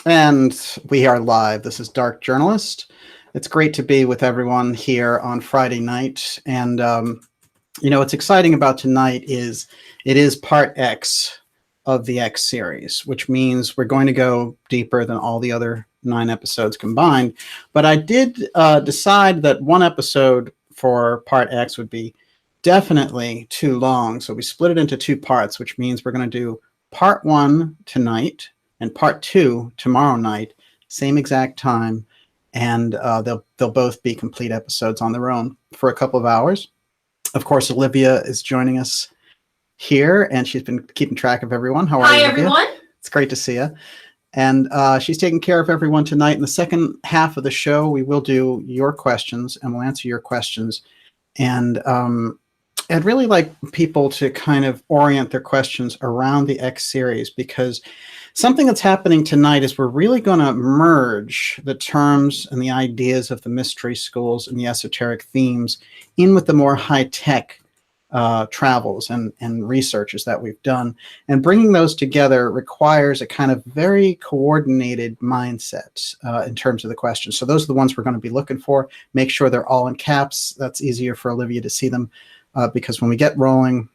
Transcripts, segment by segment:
And we are live. This is Dark Journalist. It's great to be with everyone here on Friday night. And, what's exciting about tonight is it is part X of the X series, which means we're going to go deeper than all the other 9 episodes combined. But I did decide that one episode for part X would be definitely too long. So we split it into 2 parts, which means we're going to do part 1 tonight and part 2 tomorrow night, same exact time, and they'll both be complete episodes on their own for a couple of hours. Of course, Olivia is joining us here, and she's been keeping track of everyone. How are you, Olivia? Hi, everyone. It's great to see you. And she's taking care of everyone tonight. In the second half of the show, we will do your questions, and we'll answer your questions. And I'd really like people to kind of orient their questions around the X series, because something that's happening tonight is we're really going to merge the terms and the ideas of the mystery schools and the esoteric themes in with the more high-tech travels and researches that we've done. And bringing those together requires a kind of very coordinated mindset in terms of the questions. So those are the ones we're going to be looking for. Make sure they're all in caps. That's easier for Olivia to see them because when we get rolling,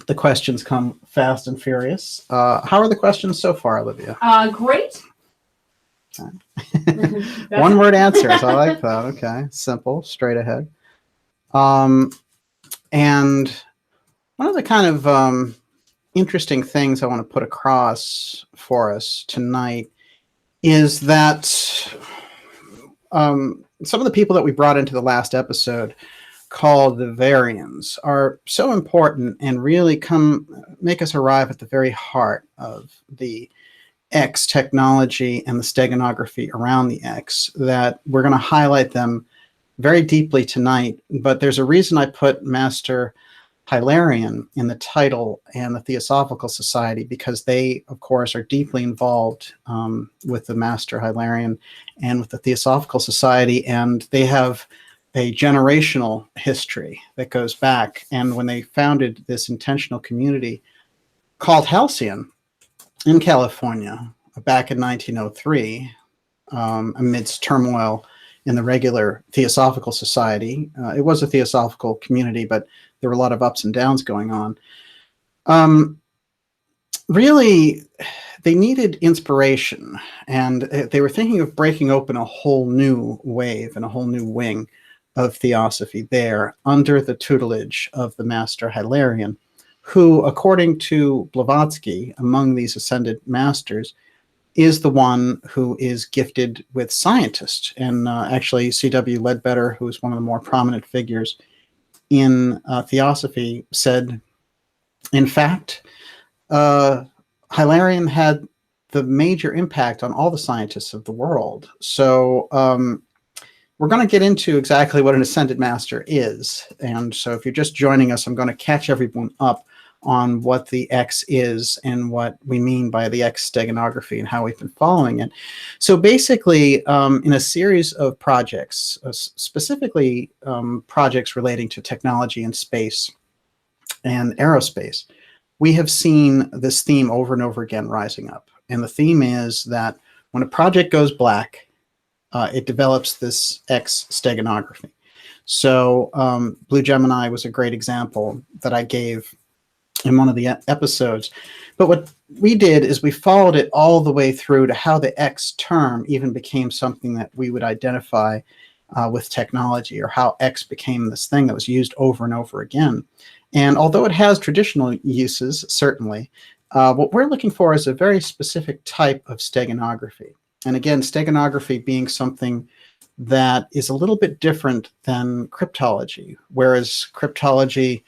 the questions come fast and furious. How are the questions so far, Olivia? Great. Okay. One-word answers. I like that. Okay. Simple, straight ahead. And one of the kind of interesting things I want to put across for us tonight is that some of the people that we brought into the last episode called the Varians are so important and really make us arrive at the very heart of the X technology and the steganography around the X, that we're going to highlight them very deeply tonight. But there's a reason I put Master Hilarion in the title and the Theosophical Society, because they, of course, are deeply involved with the Master Hilarion and with the Theosophical Society, and they have a generational history that goes back. And when they founded this intentional community called Halcyon in California back in 1903, amidst turmoil in the regular Theosophical Society, it was a theosophical community, but there were a lot of ups and downs going on. Really, they needed inspiration, and they were thinking of breaking open a whole new wave and a whole new wing of Theosophy there under the tutelage of the Master Hilarion, who, according to Blavatsky, among these ascended masters, is the one who is gifted with scientists. And actually, C.W. Ledbetter, who is one of the more prominent figures in Theosophy, said, in fact, Hilarion had the major impact on all the scientists of the world. So we're going to get into exactly what an ascended master is. And so if you're just joining us, I'm going to catch everyone up on what the X is and what we mean by the X steganography and how we've been following it. So basically, in a series of projects, specifically projects relating to technology and space and aerospace, we have seen this theme over and over again rising up. And the theme is that when a project goes black, it develops this X steganography. So Blue Gemini was a great example that I gave in one of the episodes. But what we did is we followed it all the way through to how the X term even became something that we would identify with technology, or how X became this thing that was used over and over again. And although it has traditional uses, certainly, what we're looking for is a very specific type of steganography. And again, steganography being something that is a little bit different than cryptology, whereas cryptology,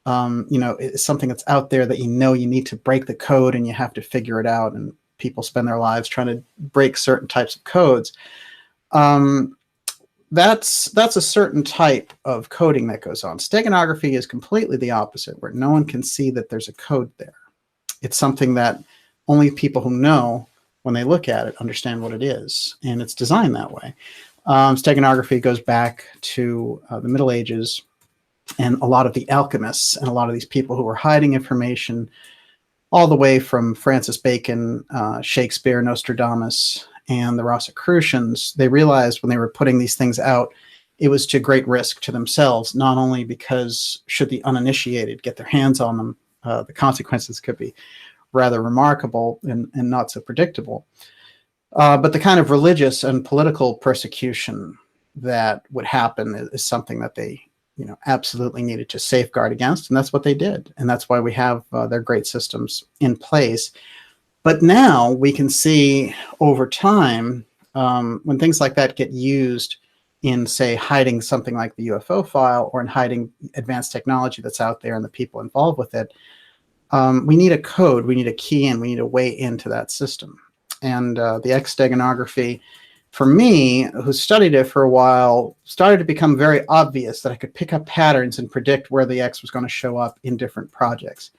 is something that's out there that you need to break the code and you have to figure it out, and people spend their lives trying to break certain types of codes. That's a certain type of coding that goes on. Steganography is completely the opposite, where no one can see that there's a code there. It's something that only people who know, when they look at it, understand what it is, and it's designed that way. Steganography goes back to the Middle Ages, and a lot of the alchemists and a lot of these people who were hiding information, all the way from Francis Bacon, Shakespeare, Nostradamus, and the Rosicrucians, they realized when they were putting these things out, it was to great risk to themselves, not only because should the uninitiated get their hands on them, the consequences could be rather remarkable and not so predictable, but the kind of religious and political persecution that would happen is something that they absolutely needed to safeguard against, and that's what they did. And that's why we have their great systems in place. But now we can see over time, when things like that get used in, say, hiding something like the UFO file or in hiding advanced technology that's out there and the people involved with it, we need a code, we need a key in, we need a way into that system. And the X Steganography, for me, who studied it for a while, started to become very obvious that I could pick up patterns and predict where the X was going to show up in different projects.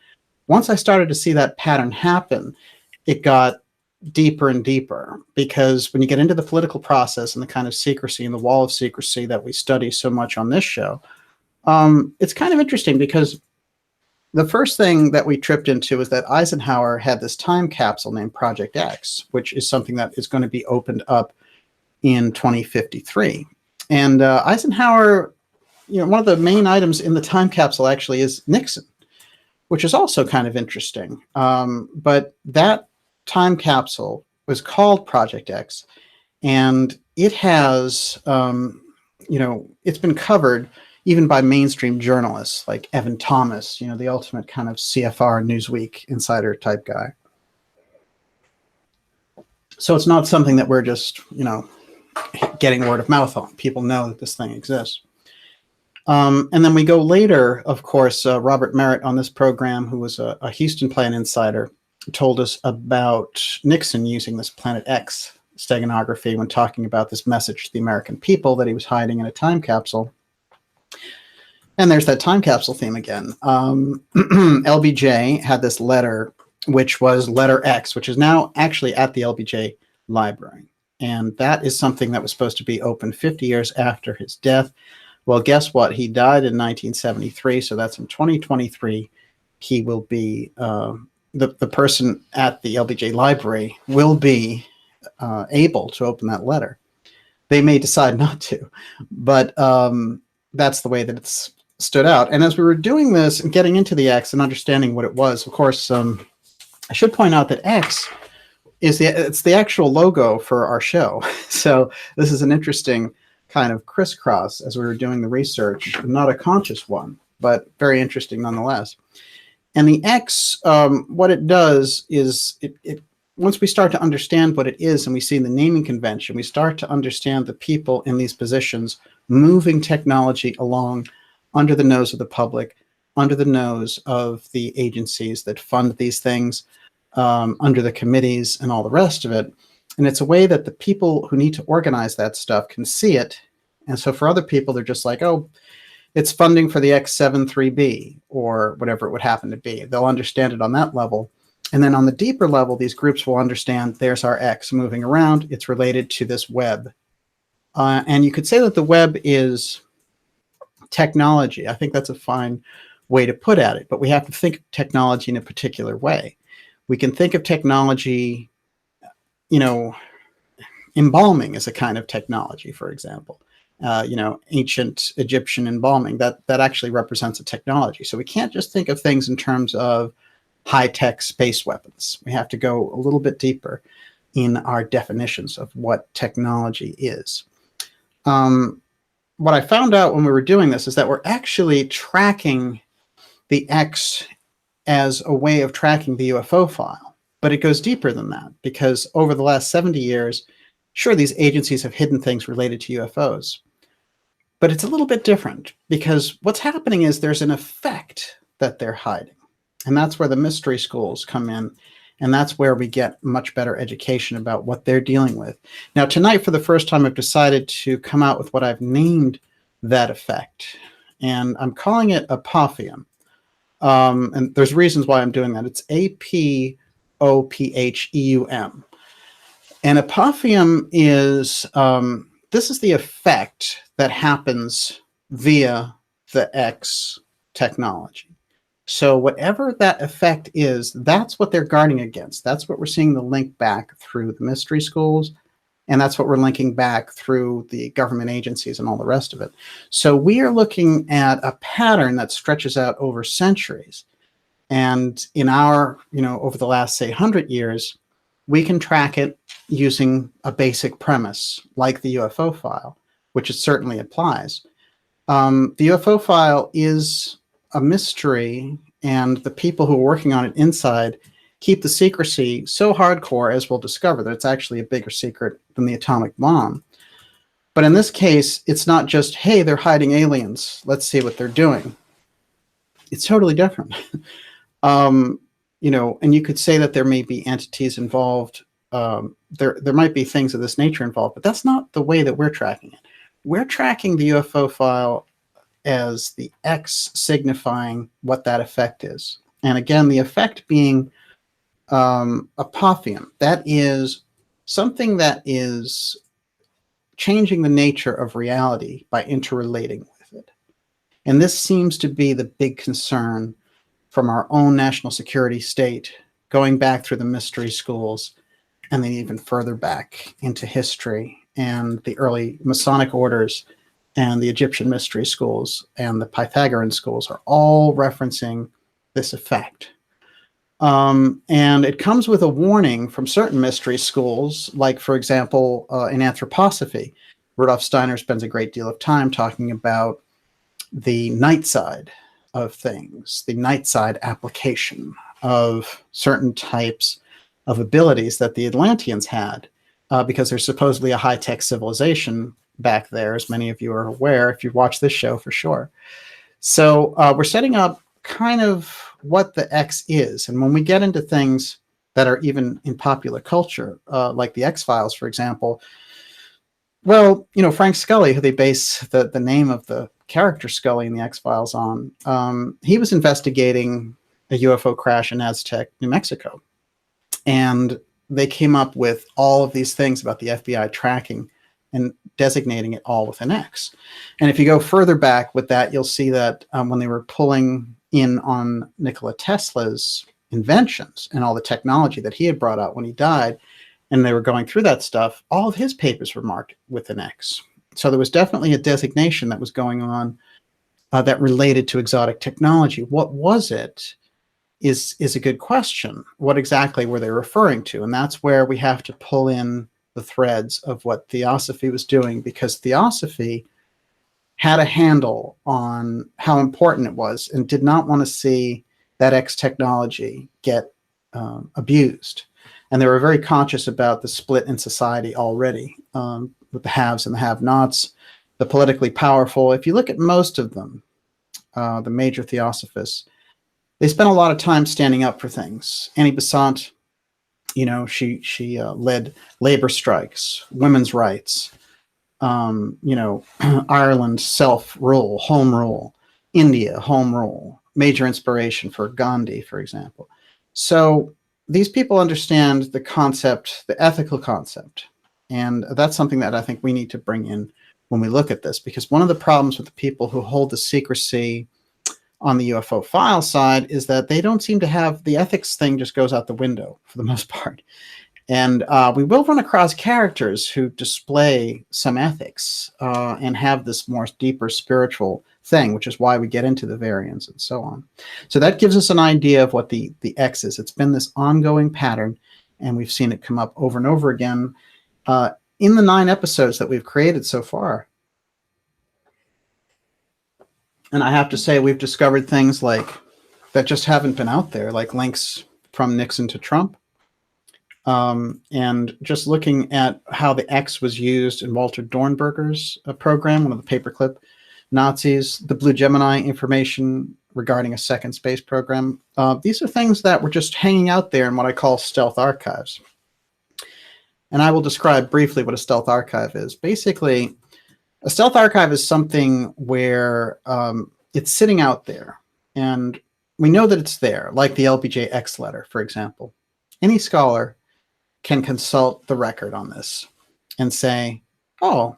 Once I started to see that pattern happen, it got deeper and deeper, because when you get into the political process and the kind of secrecy and the wall of secrecy that we study so much on this show, it's kind of interesting, because the first thing that we tripped into is that Eisenhower had this time capsule named Project X, which is something that is going to be opened up in 2053. And Eisenhower, one of the main items in the time capsule actually is Nixon, which is also kind of interesting. But that time capsule was called Project X, and it has, it's been covered even by mainstream journalists like Evan Thomas, the ultimate kind of CFR Newsweek insider type guy. So it's not something that we're just, getting word of mouth on. People know that this thing exists. And then we go later, of course, Robert Merritt on this program, who was a Houston Plan insider, told us about Nixon using this Planet X steganography when talking about this message to the American people that he was hiding in a time capsule. And there's that time capsule theme again. LBJ had this letter, which was letter X, which is now actually at the LBJ library. And that is something that was supposed to be open 50 years after his death. Well, guess what? He died in 1973, so that's in 2023. He will be, the person at the LBJ library will be able to open that letter. They may decide not to, but that's the way that it's stood out. And as we were doing this and getting into the X and understanding what it was, of course, I should point out that X is it's the actual logo for our show. So this is an interesting kind of crisscross as we were doing the research, not a conscious one, but very interesting nonetheless. And the X, what it does is it once we start to understand what it is and we see the naming convention, we start to understand the people in these positions moving technology along under the nose of the public, under the nose of the agencies that fund these things, under the committees and all the rest of it. And it's a way that the people who need to organize that stuff can see it. And so for other people, they're just like, oh, it's funding for the X73B or whatever it would happen to be. They'll understand it on that level. And then on the deeper level, these groups will understand there's our X moving around. It's related to this web. And you could say that the web is technology. I think that's a fine way to put at it. But we have to think of technology in a particular way. We can think of technology, embalming is a kind of technology, for example. Ancient Egyptian embalming, that actually represents a technology. So we can't just think of things in terms of high-tech space weapons. We have to go a little bit deeper in our definitions of what technology is. What I found out when we were doing this is that we're actually tracking the X as a way of tracking the UFO file. But it goes deeper than that, because over the last 70 years, sure, these agencies have hidden things related to UFOs. But it's a little bit different, because what's happening is there's an effect that they're hiding. And that's where the mystery schools come in. And that's where we get much better education about what they're dealing with. Now, tonight, for the first time, I've decided to come out with what I've named that effect. And I'm calling it apophium. And there's reasons why I'm doing that. It's APOPHEUM. And apophium is, this is the effect that happens via the X technology. So whatever that effect is, that's what they're guarding against. That's what we're seeing the link back through the mystery schools And that's what we're linking back through the government agencies and all the rest of it. So we are looking at a pattern that stretches out over centuries. And in our, over the last, say, 100 years, we can track it using a basic premise like the UFO file, which it certainly applies. The UFO file is a mystery, and the people who are working on it inside keep the secrecy so hardcore, as we'll discover, that it's actually a bigger secret than the atomic bomb. But in this case, it's not just, hey, they're hiding aliens, let's see what they're doing. It's totally different. And you could say that there may be entities involved. There might be things of this nature involved, but that's not the way that we're tracking it. We're tracking the UFO file as the X signifying what that effect is. And again, the effect being apophyon. That is something that is changing the nature of reality by interrelating with it. And this seems to be the big concern from our own national security state, going back through the mystery schools, and then even further back into history and the early Masonic orders and the Egyptian mystery schools and the Pythagorean schools are all referencing this effect. And it comes with a warning from certain mystery schools, like, for example, in Anthroposophy, Rudolf Steiner spends a great deal of time talking about the night side of things, the night side application of certain types of abilities that the Atlanteans had, because there's supposedly a high-tech civilization back there, as many of you are aware if you watch this show for sure. So we're setting up kind of what the X is. And when we get into things that are even in popular culture, like the X-Files, for example, well, Frank Scully, who they base the name of the character Scully in the X-Files on, he was investigating a UFO crash in Aztec, New Mexico. And they came up with all of these things about the FBI tracking and designating it all with an X. And if you go further back with that, you'll see that when they were pulling in on Nikola Tesla's inventions and all the technology that he had brought out when he died, and they were going through that stuff, all of his papers were marked with an X. So there was definitely a designation that was going on that related to exotic technology. What was it is a good question. What exactly were they referring to? And that's where we have to pull in the threads of what Theosophy was doing, because Theosophy had a handle on how important it was and did not want to see that X technology get abused. And they were very conscious about the split in society already, with the haves and the have-nots, the politically powerful. If you look at most of them, the major theosophists, they spent a lot of time standing up for things. Annie Besant, she led labor strikes, women's rights, Ireland, self-rule, home rule, India, home rule, major inspiration for Gandhi, for example. So these people understand the concept, the ethical concept. And that's something that I think we need to bring in when we look at this, because one of the problems with the people who hold the secrecy on the UFO file side is that they don't seem to have, the ethics thing just goes out the window for the most part. And we will run across characters who display some ethics and have this more deeper spiritual thing, which is why we get into the variants and so on. So that gives us an idea of what the X is. It's been this ongoing pattern, and we've seen it come up over and over again in the 9 episodes that we've created so far. And I have to say, we've discovered things like that just haven't been out there, like links from Nixon to Trump. And just looking at how the X was used in Walter Dornberger's program, one of the paperclip Nazis, the Blue Gemini information regarding a second space program. These are things that were just hanging out there in what I call stealth archives. And I will describe briefly what a stealth archive is. Basically, a stealth archive is something where it's sitting out there, and we know that it's there, like the LBJ-X letter, for example. Any scholar can consult the record on this and say, oh,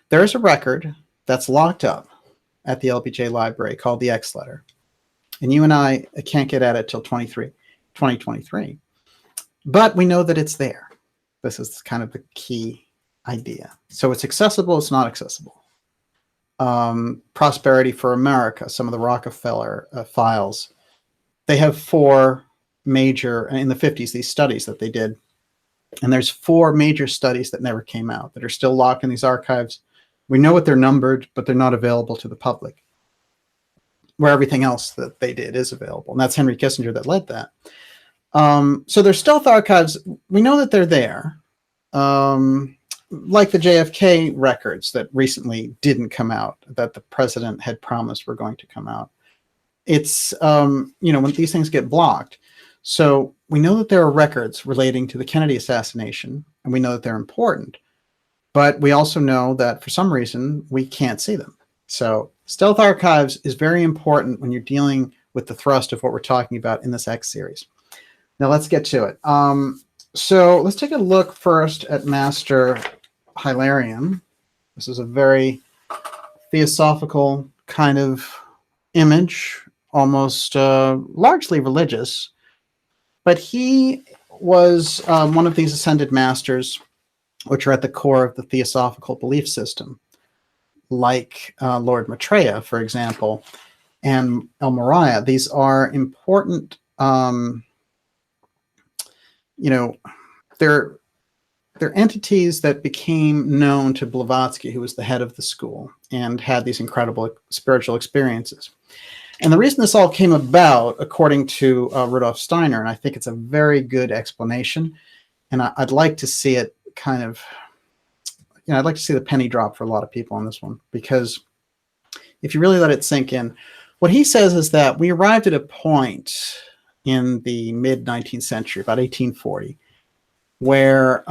there's a record that's locked up at the LBJ library called the X letter. And you and I can't get at it till 2023. But we know that it's there. This is kind of the key idea. So it's accessible, it's not accessible. Prosperity for America, some of the Rockefeller files. They have four major, in the 50s, these studies that they did. And there's four major studies that never came out that are still locked in these archives. We know what they're numbered, but they're not available to the public, where everything else that they did is available. And that's Henry Kissinger that led that. So they're stealth archives. We know that they're there. Like the JFK records that recently didn't come out, that the president had promised were going to come out. It's, when these things get blocked. So we know that there are records relating to the Kennedy assassination, and we know that they're important. But we also know that for some reason, we can't see them. So stealth archives is very important when you're dealing with the thrust of what we're talking about in this X series. Now let's get to it. So let's take a look first at Master Hilarion. This is a very theosophical kind of image, almost largely religious. But he was one of these ascended masters, which are at the core of the theosophical belief system, like Lord Maitreya, for example, and El Morya. These are important, they're entities that became known to Blavatsky, who was the head of the school, and had these incredible spiritual experiences. And the reason this all came about, according to Rudolf Steiner, and I think it's a very good explanation, and I'd like to see it kind of, I'd like to see the penny drop for a lot of people on this one, because if you really let it sink in, what he says is that we arrived at a point in the mid-19th century, about 1840, where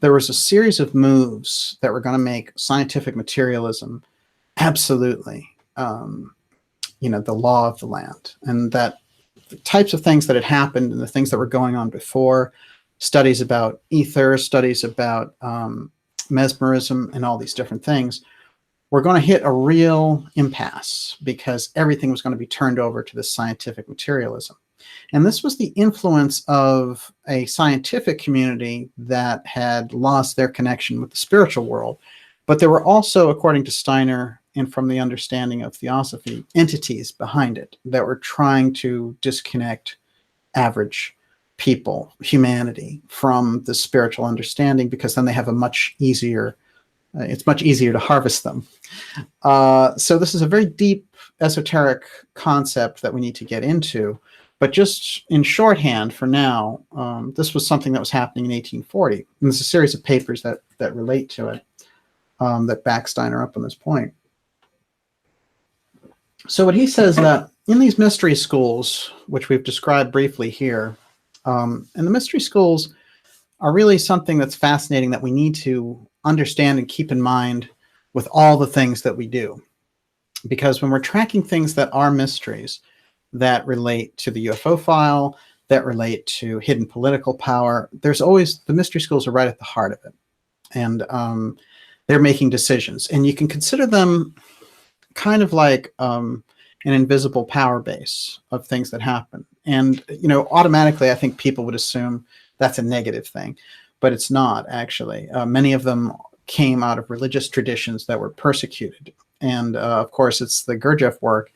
there was a series of moves that were going to make scientific materialism absolutely the law of the land, and that the types of things that had happened and the things that were going on before, studies about ether, studies about mesmerism, and all these different things, were going to hit a real impasse because everything was going to be turned over to this scientific materialism. And this was the influence of a scientific community that had lost their connection with the spiritual world. But there were also, according to Steiner, and from the understanding of Theosophy, entities behind it that were trying to disconnect average people, humanity, from the spiritual understanding, because then they have a much easier, it's much easier to harvest them. So this is a very deep esoteric concept that we need to get into. But just in shorthand for now, this was something that was happening in 1840. And there's a series of papers that relate to it that back Steiner up on this point. So what he says that in these mystery schools, which we've described briefly here, and the mystery schools are really something that's fascinating that we need to understand and keep in mind with all the things that we do. Because when we're tracking things that are mysteries, that relate to the UFO file, that relate to hidden political power, there's always, the mystery schools are right at the heart of it. And they're making decisions. And you can consider them kind of like an invisible power base of things that happen. And, automatically, I think people would assume that's a negative thing, but it's not, actually. Many of them came out of religious traditions that were persecuted. And, of course, it's the Gurdjieff work,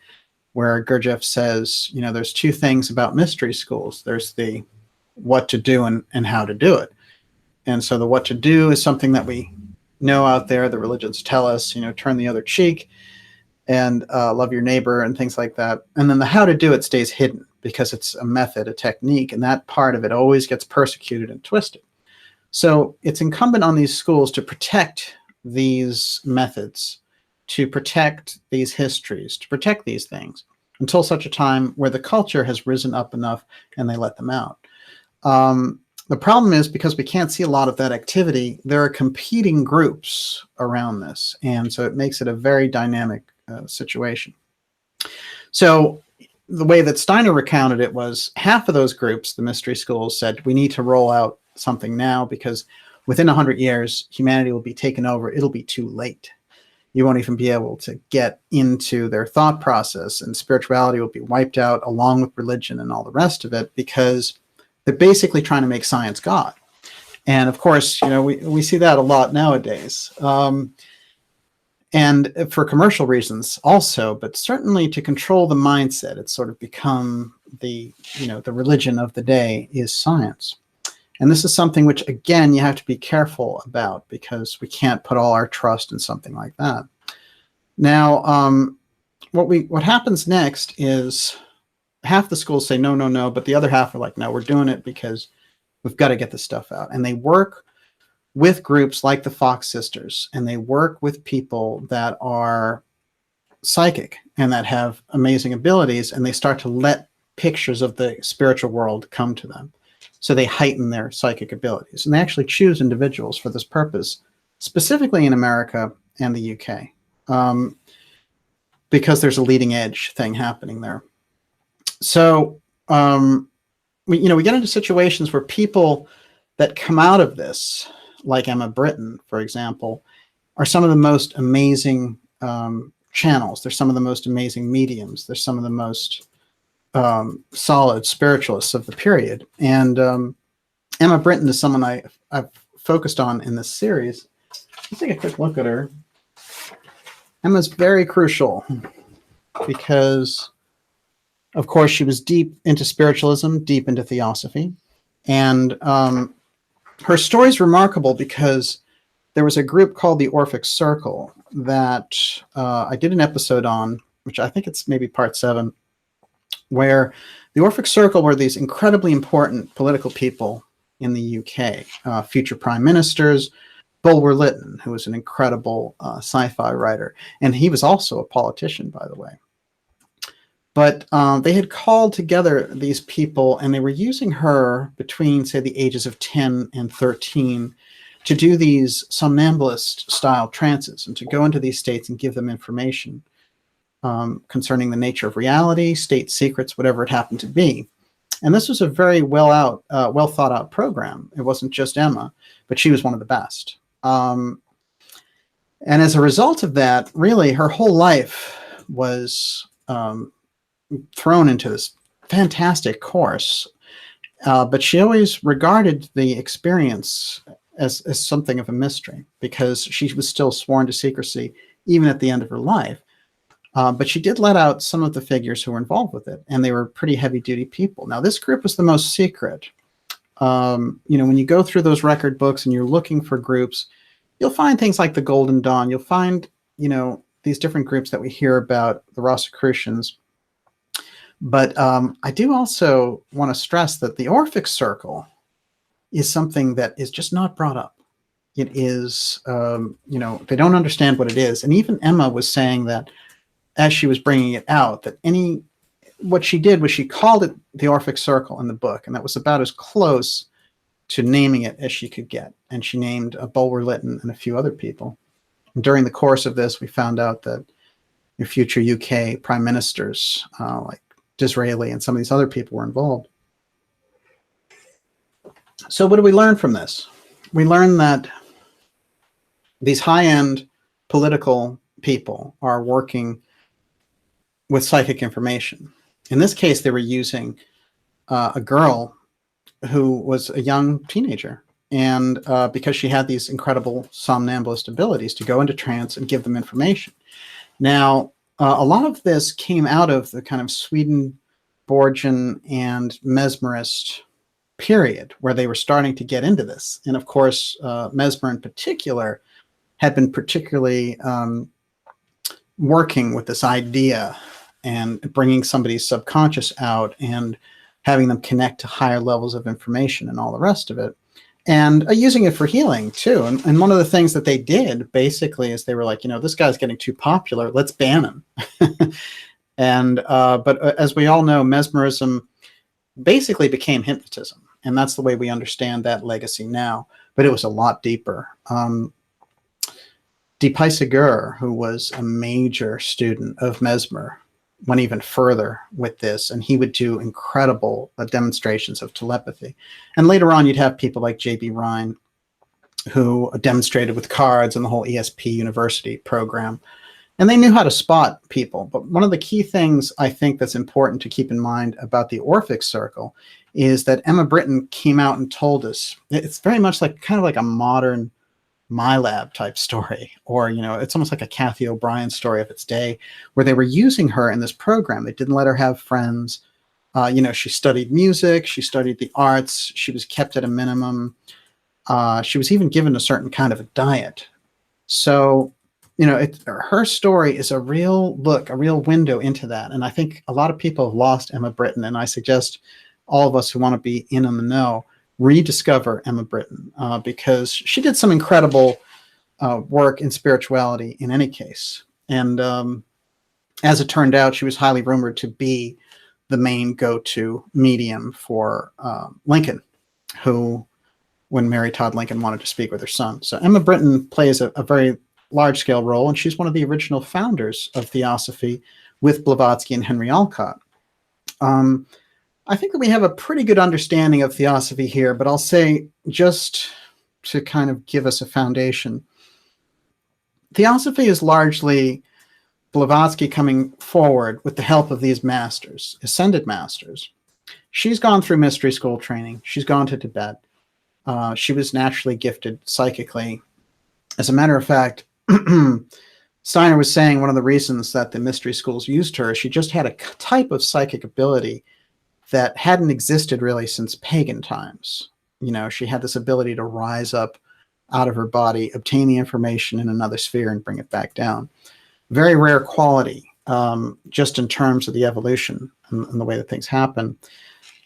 where Gurdjieff says, there's two things about mystery schools. There's the what to do and how to do it. And so the what to do is something that we know out there. The religions tell us, turn the other cheek and love your neighbor and things like that. And then the how to do it stays hidden because it's a method, a technique, and that part of it always gets persecuted and twisted. So it's incumbent on these schools to protect these methods, to protect these histories, to protect these things until such a time where the culture has risen up enough and they let them out. The problem is, because we can't see a lot of that activity, there are competing groups around this. And so it makes it a very dynamic situation. So the way that Steiner recounted it was half of those groups, the mystery schools, said, we need to roll out something now because within 100 years, humanity will be taken over. It'll be too late. You won't even be able to get into their thought process, and spirituality will be wiped out along with religion and all the rest of it, because they're basically trying to make science God. And of course, we see that a lot nowadays. And for commercial reasons also, but certainly to control the mindset. It's sort of become the religion of the day is science. And this is something which, again, you have to be careful about, because we can't put all our trust in something like that. Now, what happens next is half the schools say no, no, no, but the other half are like, no, we're doing it because we've got to get this stuff out. And they work with groups like the Fox sisters, and they work with people that are psychic and that have amazing abilities, and they start to let pictures of the spiritual world come to them. So they heighten their psychic abilities, and they actually choose individuals for this purpose, specifically in America and the UK, because there's a leading edge thing happening there. So we get into situations where people that come out of this, like Emma Britton, for example, are some of the most amazing channels. They're some of the most amazing mediums. They're some of the most solid spiritualists of the period. And Emma Britton is someone I've focused on in this series. Let's take a quick look at her. Emma's very crucial because, of course, she was deep into spiritualism, deep into Theosophy. And her story is remarkable because there was a group called the Orphic Circle that I did an episode on, which I think it's maybe part 7, where the Orphic Circle were these incredibly important political people in the UK, future prime ministers. Bulwer Lytton, who was an incredible sci-fi writer, and he was also a politician, by the way. But they had called together these people, and they were using her between, say, the ages of 10 and 13 to do these somnambulist-style trances and to go into these states and give them information concerning the nature of reality, state secrets, whatever it happened to be. And this was a very well thought out program. It wasn't just Emma, but she was one of the best. And as a result of that, really, her whole life was thrown into this fantastic course. But she always regarded the experience as something of a mystery, because she was still sworn to secrecy even at the end of her life. But she did let out some of the figures who were involved with it, and they were pretty heavy-duty people. Now, this group was the most secret. When you go through those record books and you're looking for groups, you'll find things like the Golden Dawn. You'll find, these different groups that we hear about, the Rosicrucians. But I do also want to stress that the Orphic Circle is something that is just not brought up. It is, they don't understand what it is. And even Emma was saying that as she was bringing it out, that what she did was she called it the Orphic Circle in the book, and that was about as close to naming it as she could get. And she named Bulwer Lytton and a few other people. And during the course of this, we found out that your future UK prime ministers, like Disraeli and some of these other people, were involved. So what do we learn from this? We learn that these high-end political people are working with psychic information. In this case, they were using a girl who was a young teenager, and because she had these incredible somnambulist abilities to go into trance and give them information. Now, a lot of this came out of the kind of Swedenborgian and mesmerist period where they were starting to get into this. And of course, Mesmer in particular had been particularly working with this idea and bringing somebody's subconscious out and having them connect to higher levels of information and all the rest of it. And using it for healing too. And one of the things that they did basically is they were like, this guy's getting too popular, let's ban him. But as we all know, mesmerism basically became hypnotism. And that's the way we understand that legacy now. But it was a lot deeper. Deepai Segur, who was a major student of Mesmer, went even further with this, and he would do incredible demonstrations of telepathy. And later on, you'd have people like J.B. Rhine, who demonstrated with cards and the whole ESP University program. And they knew how to spot people. But one of the key things I think that's important to keep in mind about the Orphic Circle is that Emma Britton came out and told us. It's very much like kind of like a modern MyLab type story, or, you know, it's almost like a Kathy O'Brien story of its day, where they were using her in this program. They didn't let her have friends. You know, she studied music, she studied the arts, she was kept at a minimum. She was even given a certain kind of a diet. So, you know, her story is a real look, a real window into that. And I think a lot of people have lost Emma Britton, and I suggest all of us who want to be in on the know rediscover Emma Britton, because she did some incredible work in spirituality in any case. And as it turned out, she was highly rumored to be the main go-to medium for Lincoln, who, when Mary Todd Lincoln wanted to speak with her son. So Emma Britton plays a very large-scale role, and she's one of the original founders of Theosophy with Blavatsky and Henry Olcott. I think that we have a pretty good understanding of Theosophy here, but I'll say, just to kind of give us a foundation, Theosophy is largely Blavatsky coming forward with the help of these masters, ascended masters. She's gone through mystery school training. She's gone to Tibet. She was naturally gifted psychically. As a matter of fact, Steiner was saying one of the reasons that the mystery schools used her, she just had a type of psychic ability that hadn't existed really since pagan times. You know, she had this ability to rise up out of her body, obtain the information in another sphere, and bring it back down. Very rare quality, just in terms of the evolution and the way that things happen,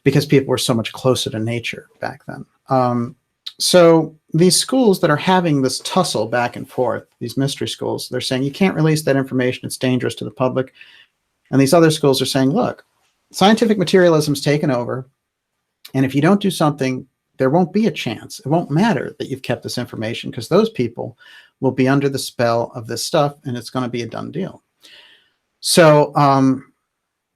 because people were so much closer to nature back then. So these schools that are having this tussle back and forth, these mystery schools, they're saying, you can't release that information, it's dangerous to the public. And these other schools are saying, look, scientific materialism's taken over, and if you don't do something, there won't be a chance. It won't matter that you've kept this information, because those people will be under the spell of this stuff, and it's going to be a done deal. So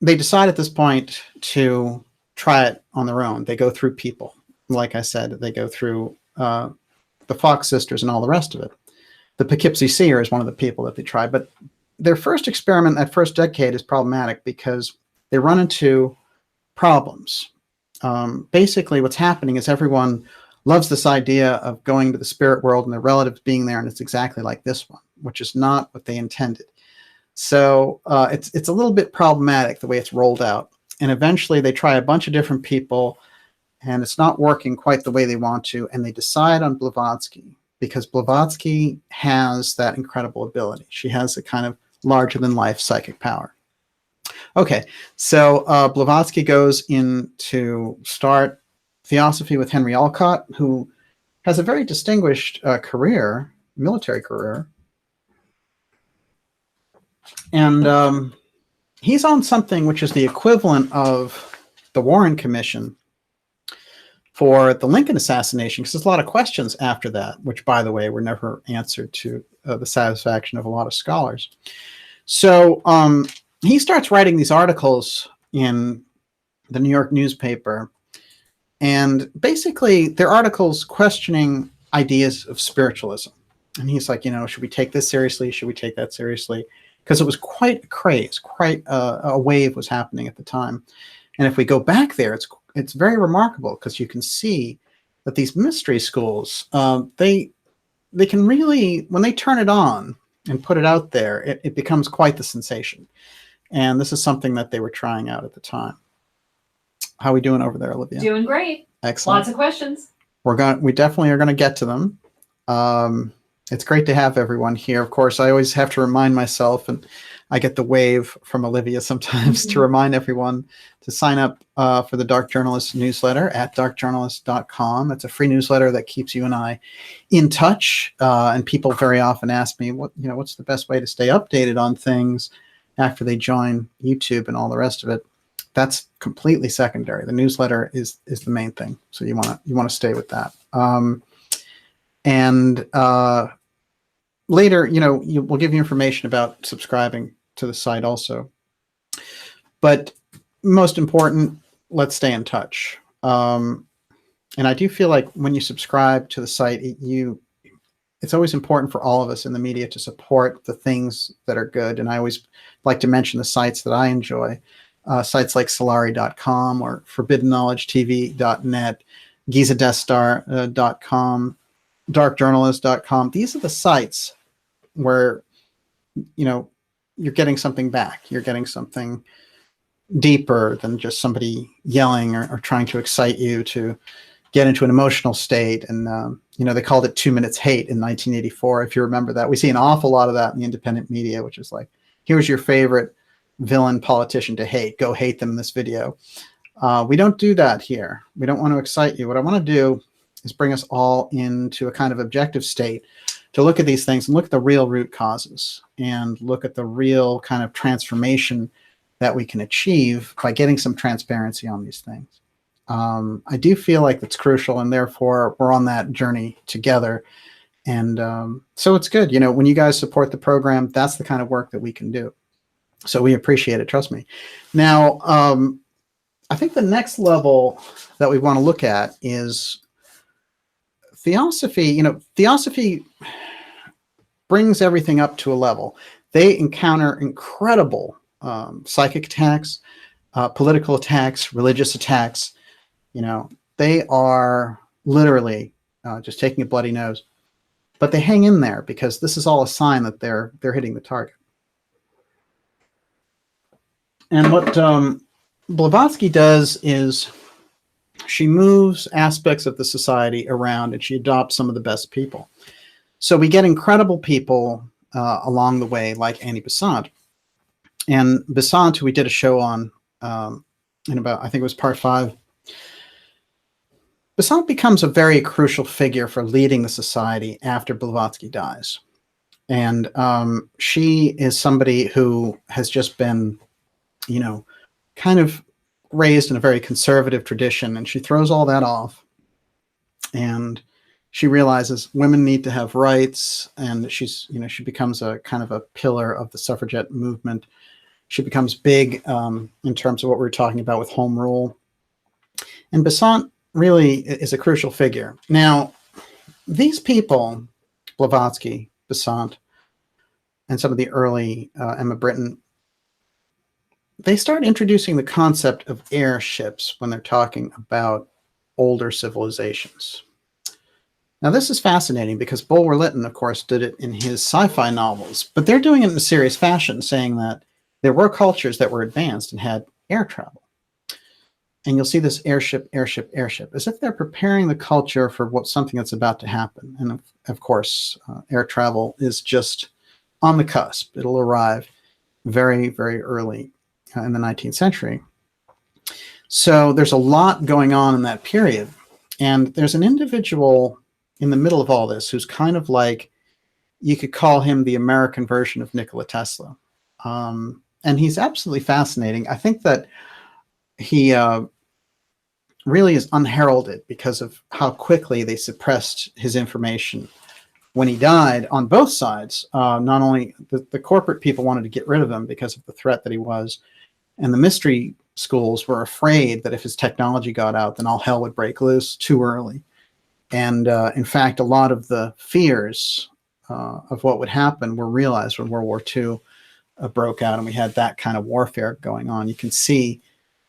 they decide at this point to try it on their own. They go through people. Like I said, they go through the Fox sisters and all the rest of it. The Poughkeepsie Seer is one of the people that they try. But their first experiment, that first decade, is problematic because they run into problems. Basically, what's happening is everyone loves this idea of going to the spirit world and their relatives being there, and it's exactly like this one, which is not what they intended. So it's a little bit problematic the way it's rolled out. And eventually they try a bunch of different people, and it's not working quite the way they want to, and they decide on Blavatsky, because Blavatsky has that incredible ability. She has a kind of larger-than-life psychic power. Okay, so Blavatsky goes in to start Theosophy with Henry Olcott, who has a very distinguished career, military career. And he's on something which is the equivalent of the Warren Commission for the Lincoln assassination, because there's a lot of questions after that, which, by the way, were never answered to the satisfaction of a lot of scholars. So he starts writing these articles in the New York newspaper, and basically they're articles questioning ideas of spiritualism. And he's like, you know, should we take this seriously? Should we take that seriously? Because it was quite a craze, quite a wave was happening at the time. And if we go back there, it's very remarkable, because you can see that these mystery schools, they can really, when they turn it on and put it out there, it becomes quite the sensation. And this is something that they were trying out at the time. How are we doing over there, Olivia? Doing great. Excellent. Lots of questions. We definitely are going to get to them. It's great to have everyone here. Of course, I always have to remind myself, and I get the wave from Olivia sometimes to remind everyone to sign up for the Dark Journalist newsletter at darkjournalist.com. It's a free newsletter that keeps you and I in touch. And people very often ask me, what's the best way to stay updated on things after they join YouTube and all the rest of it? That's completely secondary. The newsletter is the main thing. So you want to stay with that. Later, we'll give you information about subscribing to the site also. But most important, let's stay in touch. And I do feel like when you subscribe to the site, it's always important for all of us in the media to support the things that are good. And I always like to mention the sites that I enjoy. sites like Solari.com or ForbiddenKnowledgeTV.net, GizaDeathStar.com, DarkJournalist.com. These are the sites where, you know, you're getting something back. You're getting something deeper than just somebody yelling or trying to excite you to get into an emotional state. And, you know, they called it 2 minutes hate in 1984, if you remember that. We see an awful lot of that in the independent media, which is like, here's your favorite villain politician to hate. Go hate them in this video. We don't do that here. We don't want to excite you. What I want to do is bring us all into a kind of objective state to look at these things and look at the real root causes and look at the real kind of transformation that we can achieve by getting some transparency on these things. I do feel like that's crucial, and therefore we're on that journey together. And so it's good. You know, when you guys support the program, that's the kind of work that we can do. So we appreciate it. Trust me. Now, I think the next level that we want to look at is Theosophy. You know, Theosophy brings everything up to a level. They encounter incredible psychic attacks, political attacks, religious attacks. You know, they are literally just taking a bloody nose, but they hang in there because this is all a sign that they're hitting the target. And what Blavatsky does is she moves aspects of the society around and she adopts some of the best people. So we get incredible people along the way, like Annie Besant. And Besant, who we did a show on in about, I think it was part 5, Besant becomes a very crucial figure for leading the society after Blavatsky dies. And she is somebody who has just been, you know, kind of raised in a very conservative tradition, and she throws all that off. And she realizes women need to have rights, and she's, you know, she becomes a kind of a pillar of the suffragette movement. She becomes big in terms of what we were talking about with home rule. And Besant really is a crucial figure. Now, these people, Blavatsky, Besant, and some of the early Emma Britton, they start introducing the concept of airships when they're talking about older civilizations. Now, this is fascinating because Bulwer Lytton, of course, did it in his sci-fi novels, but they're doing it in a serious fashion, saying that there were cultures that were advanced and had air travel. And you'll see this airship, airship, airship, as if they're preparing the culture for something that's about to happen. And of course, air travel is just on the cusp. It'll arrive very, very early in the 19th century. So there's a lot going on in that period. And there's an individual in the middle of all this who's kind of like, you could call him the American version of Nikola Tesla. And he's absolutely fascinating. I think that he really is unheralded because of how quickly they suppressed his information when he died on both sides. Not only the corporate people wanted to get rid of him because of the threat that he was, and the mystery schools were afraid that if his technology got out, then all hell would break loose too early. And in fact, a lot of the fears of what would happen were realized when World War II broke out and we had that kind of warfare going on. You can see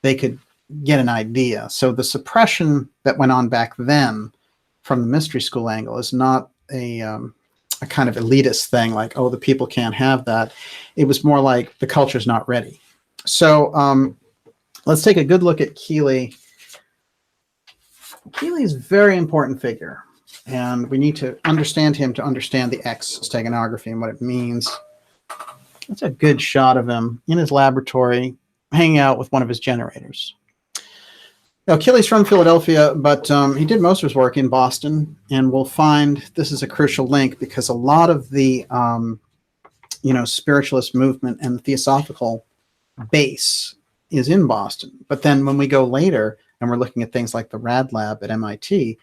they could get an idea. So the suppression that went on back then from the mystery school angle is not a kind of elitist thing like, oh, the people can't have that. It was more like the culture's not ready. So let's take a good look at Keely. Keely is a very important figure, and we need to understand him to understand the X Steganography and what it means. That's a good shot of him in his laboratory, hanging out with one of his generators. Now, Keely's from Philadelphia, but he did most of his work in Boston, and we'll find this is a crucial link because a lot of the spiritualist movement and the theosophical base is in Boston. But then when we go later and we're looking at things like the Rad Lab at MIT,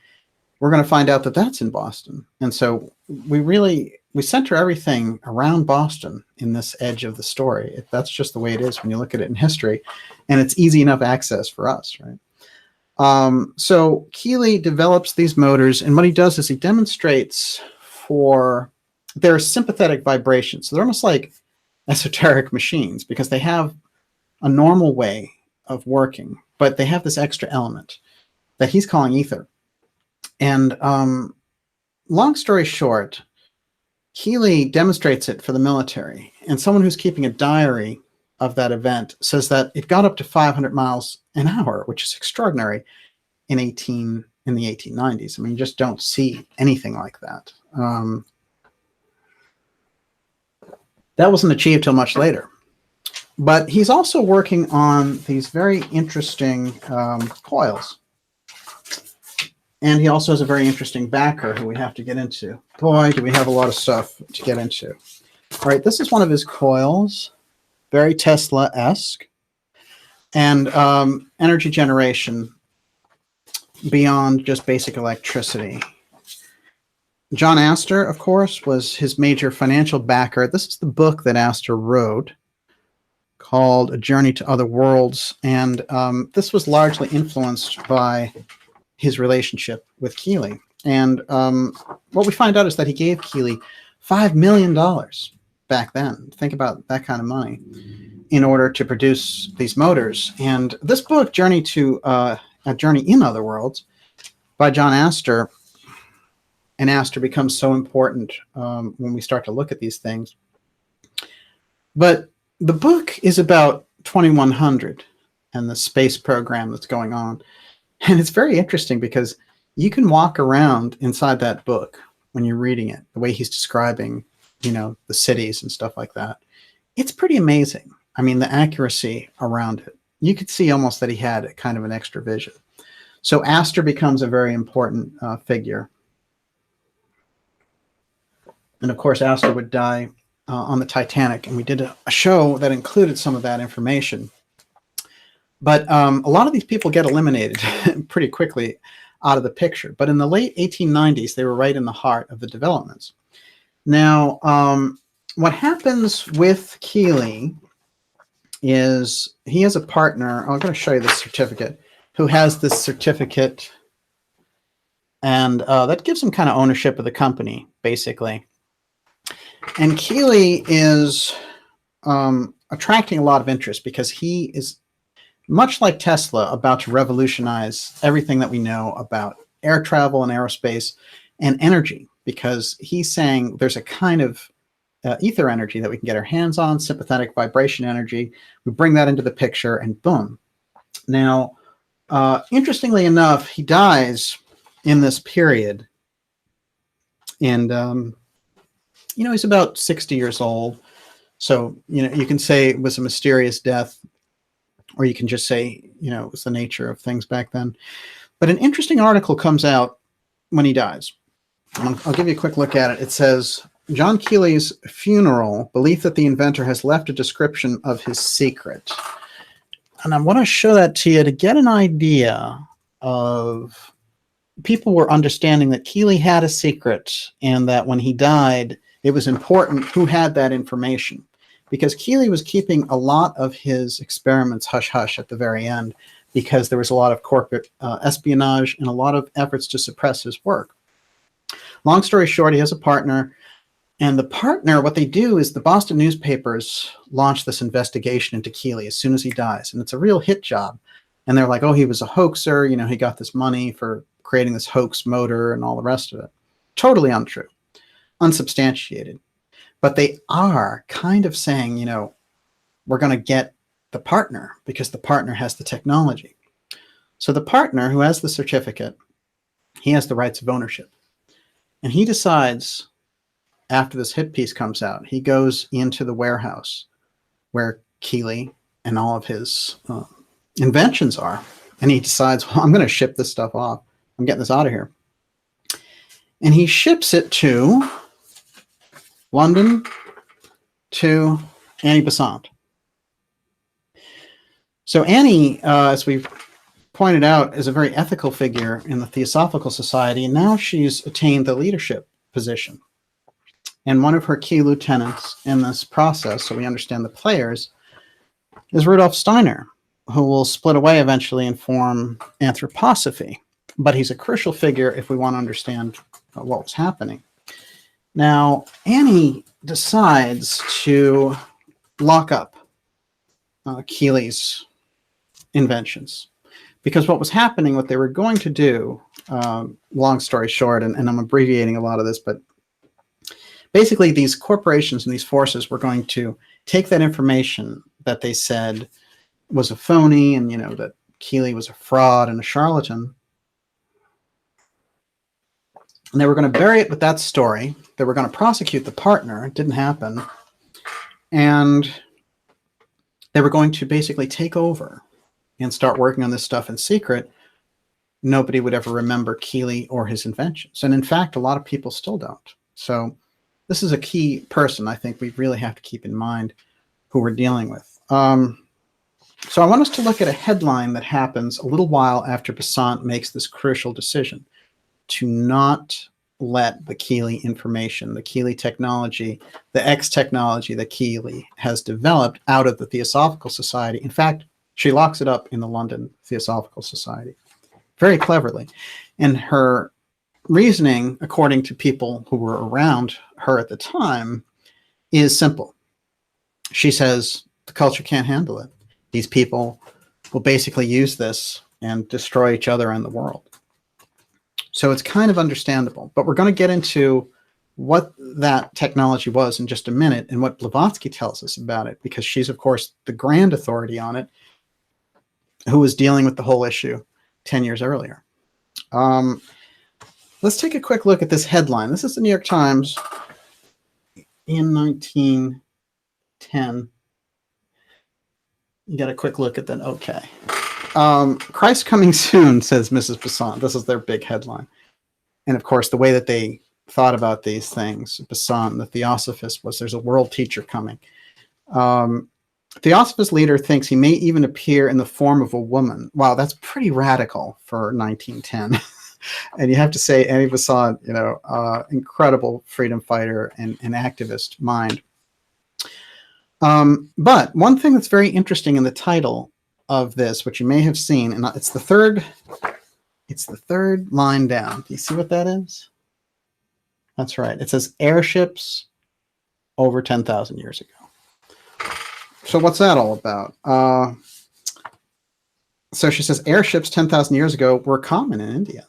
we're going to find out that that's in Boston. And so we center everything around Boston in this edge of the story. That's just the way it is when you look at it in history, and it's easy enough access for us, right? So Keely develops these motors, and what he does is he demonstrates for their sympathetic vibrations. So they're almost like esoteric machines because they have a normal way of working, but they have this extra element that he's calling ether. And long story short, Keely demonstrates it for the military, and someone who's keeping a diary of that event says that it got up to 500 miles an hour, which is extraordinary in the 1890s. I mean, you just don't see anything like that. That wasn't achieved till much later. But he's also working on these very interesting coils. And he also has a very interesting backer who we have to get into. Boy, do we have a lot of stuff to get into. All right, this is one of his coils, very Tesla-esque. And energy generation beyond just basic electricity. John Astor, of course, was his major financial backer. This is the book that Astor wrote called A Journey to Other Worlds. And this was largely influenced by his relationship with Keely. And what we find out is that he gave Keely $5 million back then. Think about that kind of money in order to produce these motors. And this book, Journey to A Journey in Other Worlds, by John Astor, and Astor becomes so important when we start to look at these things. But the book is about 2100 and the space program that's going on. And it's very interesting because you can walk around inside that book when you're reading it, the way he's describing, you know, the cities and stuff like that. It's pretty amazing. I mean, the accuracy around it. You could see almost that he had kind of an extra vision. So Astor becomes a very important figure. And of course, Astor would die on the Titanic. And we did a show that included some of that information. But a lot of these people get eliminated pretty quickly out of the picture. But in the late 1890s, they were right in the heart of the developments. Now, what happens with Keely is he has a partner. I'm going to show you this certificate, who has this certificate. And that gives him kind of ownership of the company, basically. And Keely is attracting a lot of interest because he is, much like Tesla, about to revolutionize everything that we know about air travel and aerospace and energy, because he's saying there's a kind of ether energy that we can get our hands on, sympathetic vibration energy. We bring that into the picture and boom. Now, interestingly enough, he dies in this period. And, you know, he's about 60 years old. So, you know, you can say it was a mysterious death, or you can just say, you know, it was the nature of things back then. But an interesting article comes out when he dies. I'll give you a quick look at it. It says, John Keely's funeral, belief that the inventor has left a description of his secret. And I want to show that to you to get an idea of people were understanding that Keely had a secret and that when he died, it was important who had that information. Because Keely was keeping a lot of his experiments hush-hush at the very end because there was a lot of corporate espionage and a lot of efforts to suppress his work. Long story short, he has a partner. And the partner, what they do is the Boston newspapers launch this investigation into Keely as soon as he dies. And it's a real hit job. And they're like, oh, he was a hoaxer. You know, he got this money for creating this hoax motor and all the rest of it. Totally untrue. Unsubstantiated. But they are kind of saying, you know, we're going to get the partner because the partner has the technology. So the partner who has the certificate, he has the rights of ownership. And he decides, after this hit piece comes out, he goes into the warehouse where Keely and all of his inventions are. And he decides, well, I'm going to ship this stuff off. I'm getting this out of here. And he ships it to London, to Annie Besant. So Annie, as we pointed out, is a very ethical figure in the Theosophical Society, and now she's attained the leadership position. And one of her key lieutenants in this process, so we understand the players, is Rudolf Steiner, who will split away eventually and form Anthroposophy. But he's a crucial figure if we want to understand what was happening. Now, Annie decides to lock up Keely's inventions. Because what was happening, what they were going to do, long story short, and I'm abbreviating a lot of this, but basically these corporations and these forces were going to take that information that they said was a phony, and that Keely was a fraud and a charlatan, and they were going to bury it with that story. They were going to prosecute the partner. It didn't happen. And they were going to basically take over and start working on this stuff in secret. Nobody would ever remember Keely or his inventions. And in fact, a lot of people still don't. So this is a key person I think we really have to keep in mind who we're dealing with. So I want us to look at a headline that happens a little while after Besant makes this crucial decision to not let the Keely information, the Keely technology, the X technology that Keely has developed out of the Theosophical Society. In fact, she locks it up in the London Theosophical Society very cleverly. And her reasoning, according to people who were around her at the time, is simple. She says the culture can't handle it. These people will basically use this and destroy each other and the world. So it's kind of understandable. But we're going to get into what that technology was in just a minute and what Blavatsky tells us about it, because she's, of course, the grand authority on it, who was dealing with the whole issue 10 years earlier. Let's take a quick look at this headline. This is the New York Times in 1910. You got a quick look at that. Okay. Christ coming soon, says Mrs. Besant. This is their big headline. And of course, the way that they thought about these things, Besant, the Theosophist, was there's a world teacher coming. Theosophist leader thinks he may even appear in the form of a woman. Wow, that's pretty radical for 1910. And you have to say, Annie Besant, incredible freedom fighter and activist mind. But one thing that's very interesting in the title of this, which you may have seen, and it's the third line down. Do you see what that is? That's right. It says airships over 10,000 years ago. So what's that all about? So she says airships 10,000 years ago were common in India.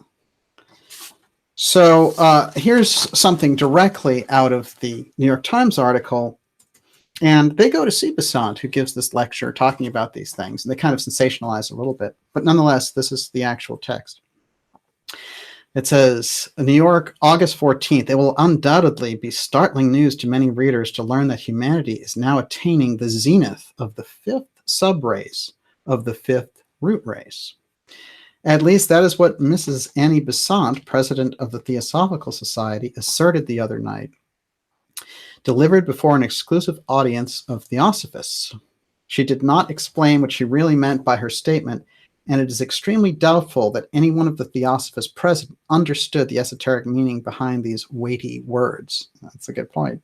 So here's something directly out of the New York Times article. And they go to see Besant, who gives this lecture talking about these things. And they kind of sensationalize a little bit. But nonetheless, this is the actual text. It says, New York, August 14th, it will undoubtedly be startling news to many readers to learn that humanity is now attaining the zenith of the fifth subrace of the fifth root race. At least that is what Mrs. Annie Besant, president of the Theosophical Society, asserted the other night, delivered before an exclusive audience of Theosophists. She did not explain what she really meant by her statement, and it is extremely doubtful that any one of the Theosophists present understood the esoteric meaning behind these weighty words. That's a good point.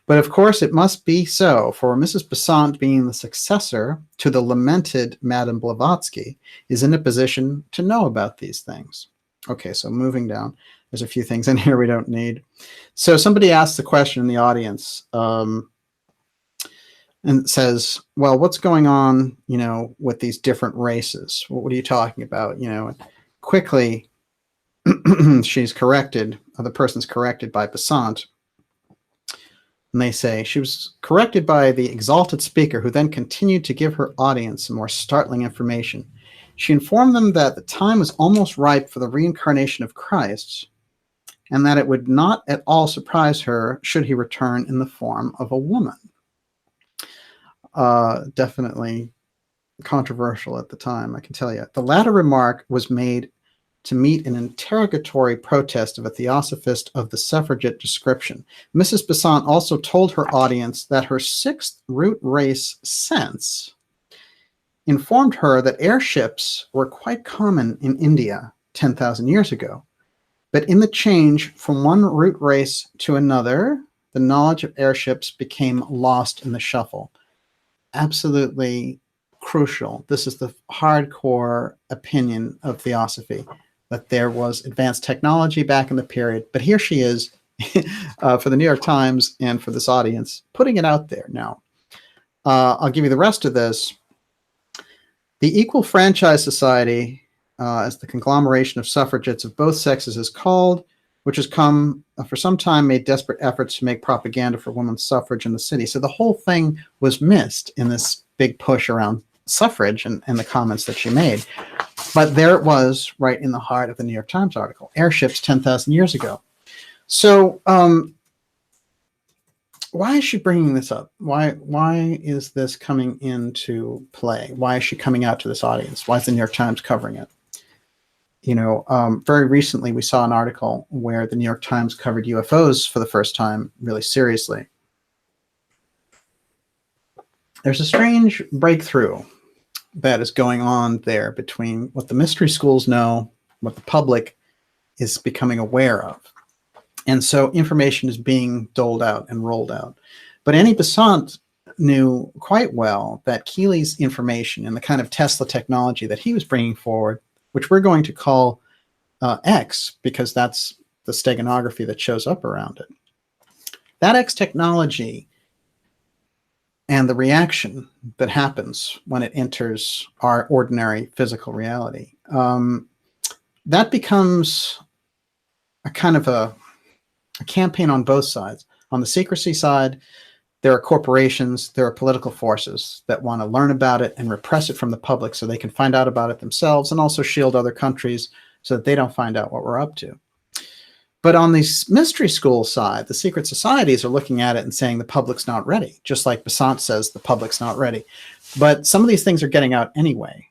But of course it must be so, for Mrs. Besant, being the successor to the lamented Madame Blavatsky, is in a position to know about these things. Okay, so moving down. There's a few things in here we don't need. So somebody asked the question in the audience and says, well, what's going on, with these different races? What are you talking about? And quickly, she's corrected, or the person's corrected by Besant. And they say she was corrected by the exalted speaker, who then continued to give her audience some more startling information. She informed them that the time was almost ripe for the reincarnation of Christ, and that it would not at all surprise her should he return in the form of a woman. Definitely controversial at the time, I can tell you. The latter remark was made to meet an interrogatory protest of a theosophist of the suffragette description. Mrs. Besant also told her audience that her sixth root race sense informed her that airships were quite common in India 10,000 years ago. But in the change from one root race to another, the knowledge of airships became lost in the shuffle. Absolutely crucial. This is the hardcore opinion of Theosophy, that there was advanced technology back in the period. But here she is for the New York Times and for this audience, putting it out there. Now, I'll give you the rest of this. The Equal Franchise Society, as the conglomeration of suffragettes of both sexes is called, which has come for some time, made desperate efforts to make propaganda for women's suffrage in the city. So the whole thing was missed in this big push around suffrage and the comments that she made. But there it was, right in the heart of the New York Times article, airships 10,000 years ago. So why is she bringing this up? Why is this coming into play? Why is she coming out to this audience? Why is the New York Times covering it? You know, very recently we saw an article where the New York Times covered UFOs for the first time really seriously. There's a strange breakthrough that is going on there between what the mystery schools know, what the public is becoming aware of. And so information is being doled out and rolled out. But Annie Besant knew quite well that Keely's information and the kind of Tesla technology that he was bringing forward, which we're going to call X, because that's the steganography that shows up around it. That X technology and the reaction that happens when it enters our ordinary physical reality, that becomes a kind of a campaign on both sides. On the secrecy side, there are corporations, there are political forces that want to learn about it and repress it from the public so they can find out about it themselves, and also shield other countries so that they don't find out what we're up to. But on the mystery school side, the secret societies are looking at it and saying the public's not ready, just like Besant says the public's not ready. But some of these things are getting out anyway,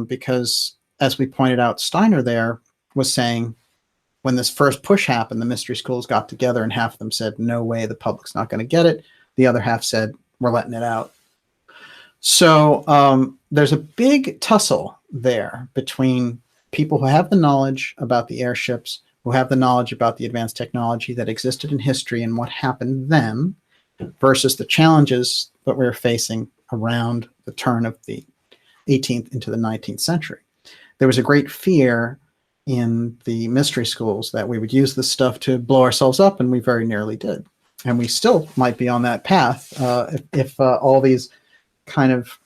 because, as we pointed out, Steiner there was saying, when this first push happened, the mystery schools got together and half of them said, no way, the public's not going to get it. The other half said, we're letting it out. So there's a big tussle there between people who have the knowledge about the airships, who have the knowledge about the advanced technology that existed in history and what happened then, versus the challenges that we're facing around the turn of the 18th into the 19th century. There was a great fear in the mystery schools that we would use this stuff to blow ourselves up, and we very nearly did. And we still might be on that path if all these kind of,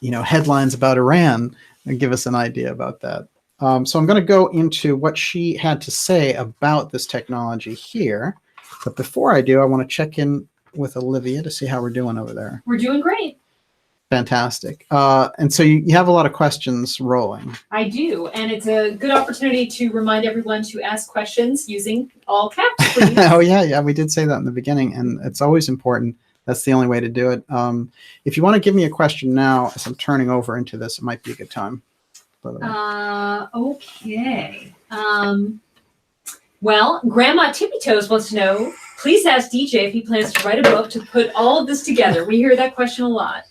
you know, headlines about Iran give us an idea about that. So I'm going to go into what she had to say about this technology here. But before I do, I want to check in with Olivia to see how we're doing over there. We're doing great. Fantastic. And so you have a lot of questions rolling. I do. And it's a good opportunity to remind everyone to ask questions using all caps, please. Oh, yeah. We did say that in the beginning, and it's always important. That's the only way to do it. If you want to give me a question now, as I'm turning over into this, it might be a good time. Okay. Well, Grandma Tippy Toes wants to know, please ask DJ if he plans to write a book to put all of this together. We hear that question a lot.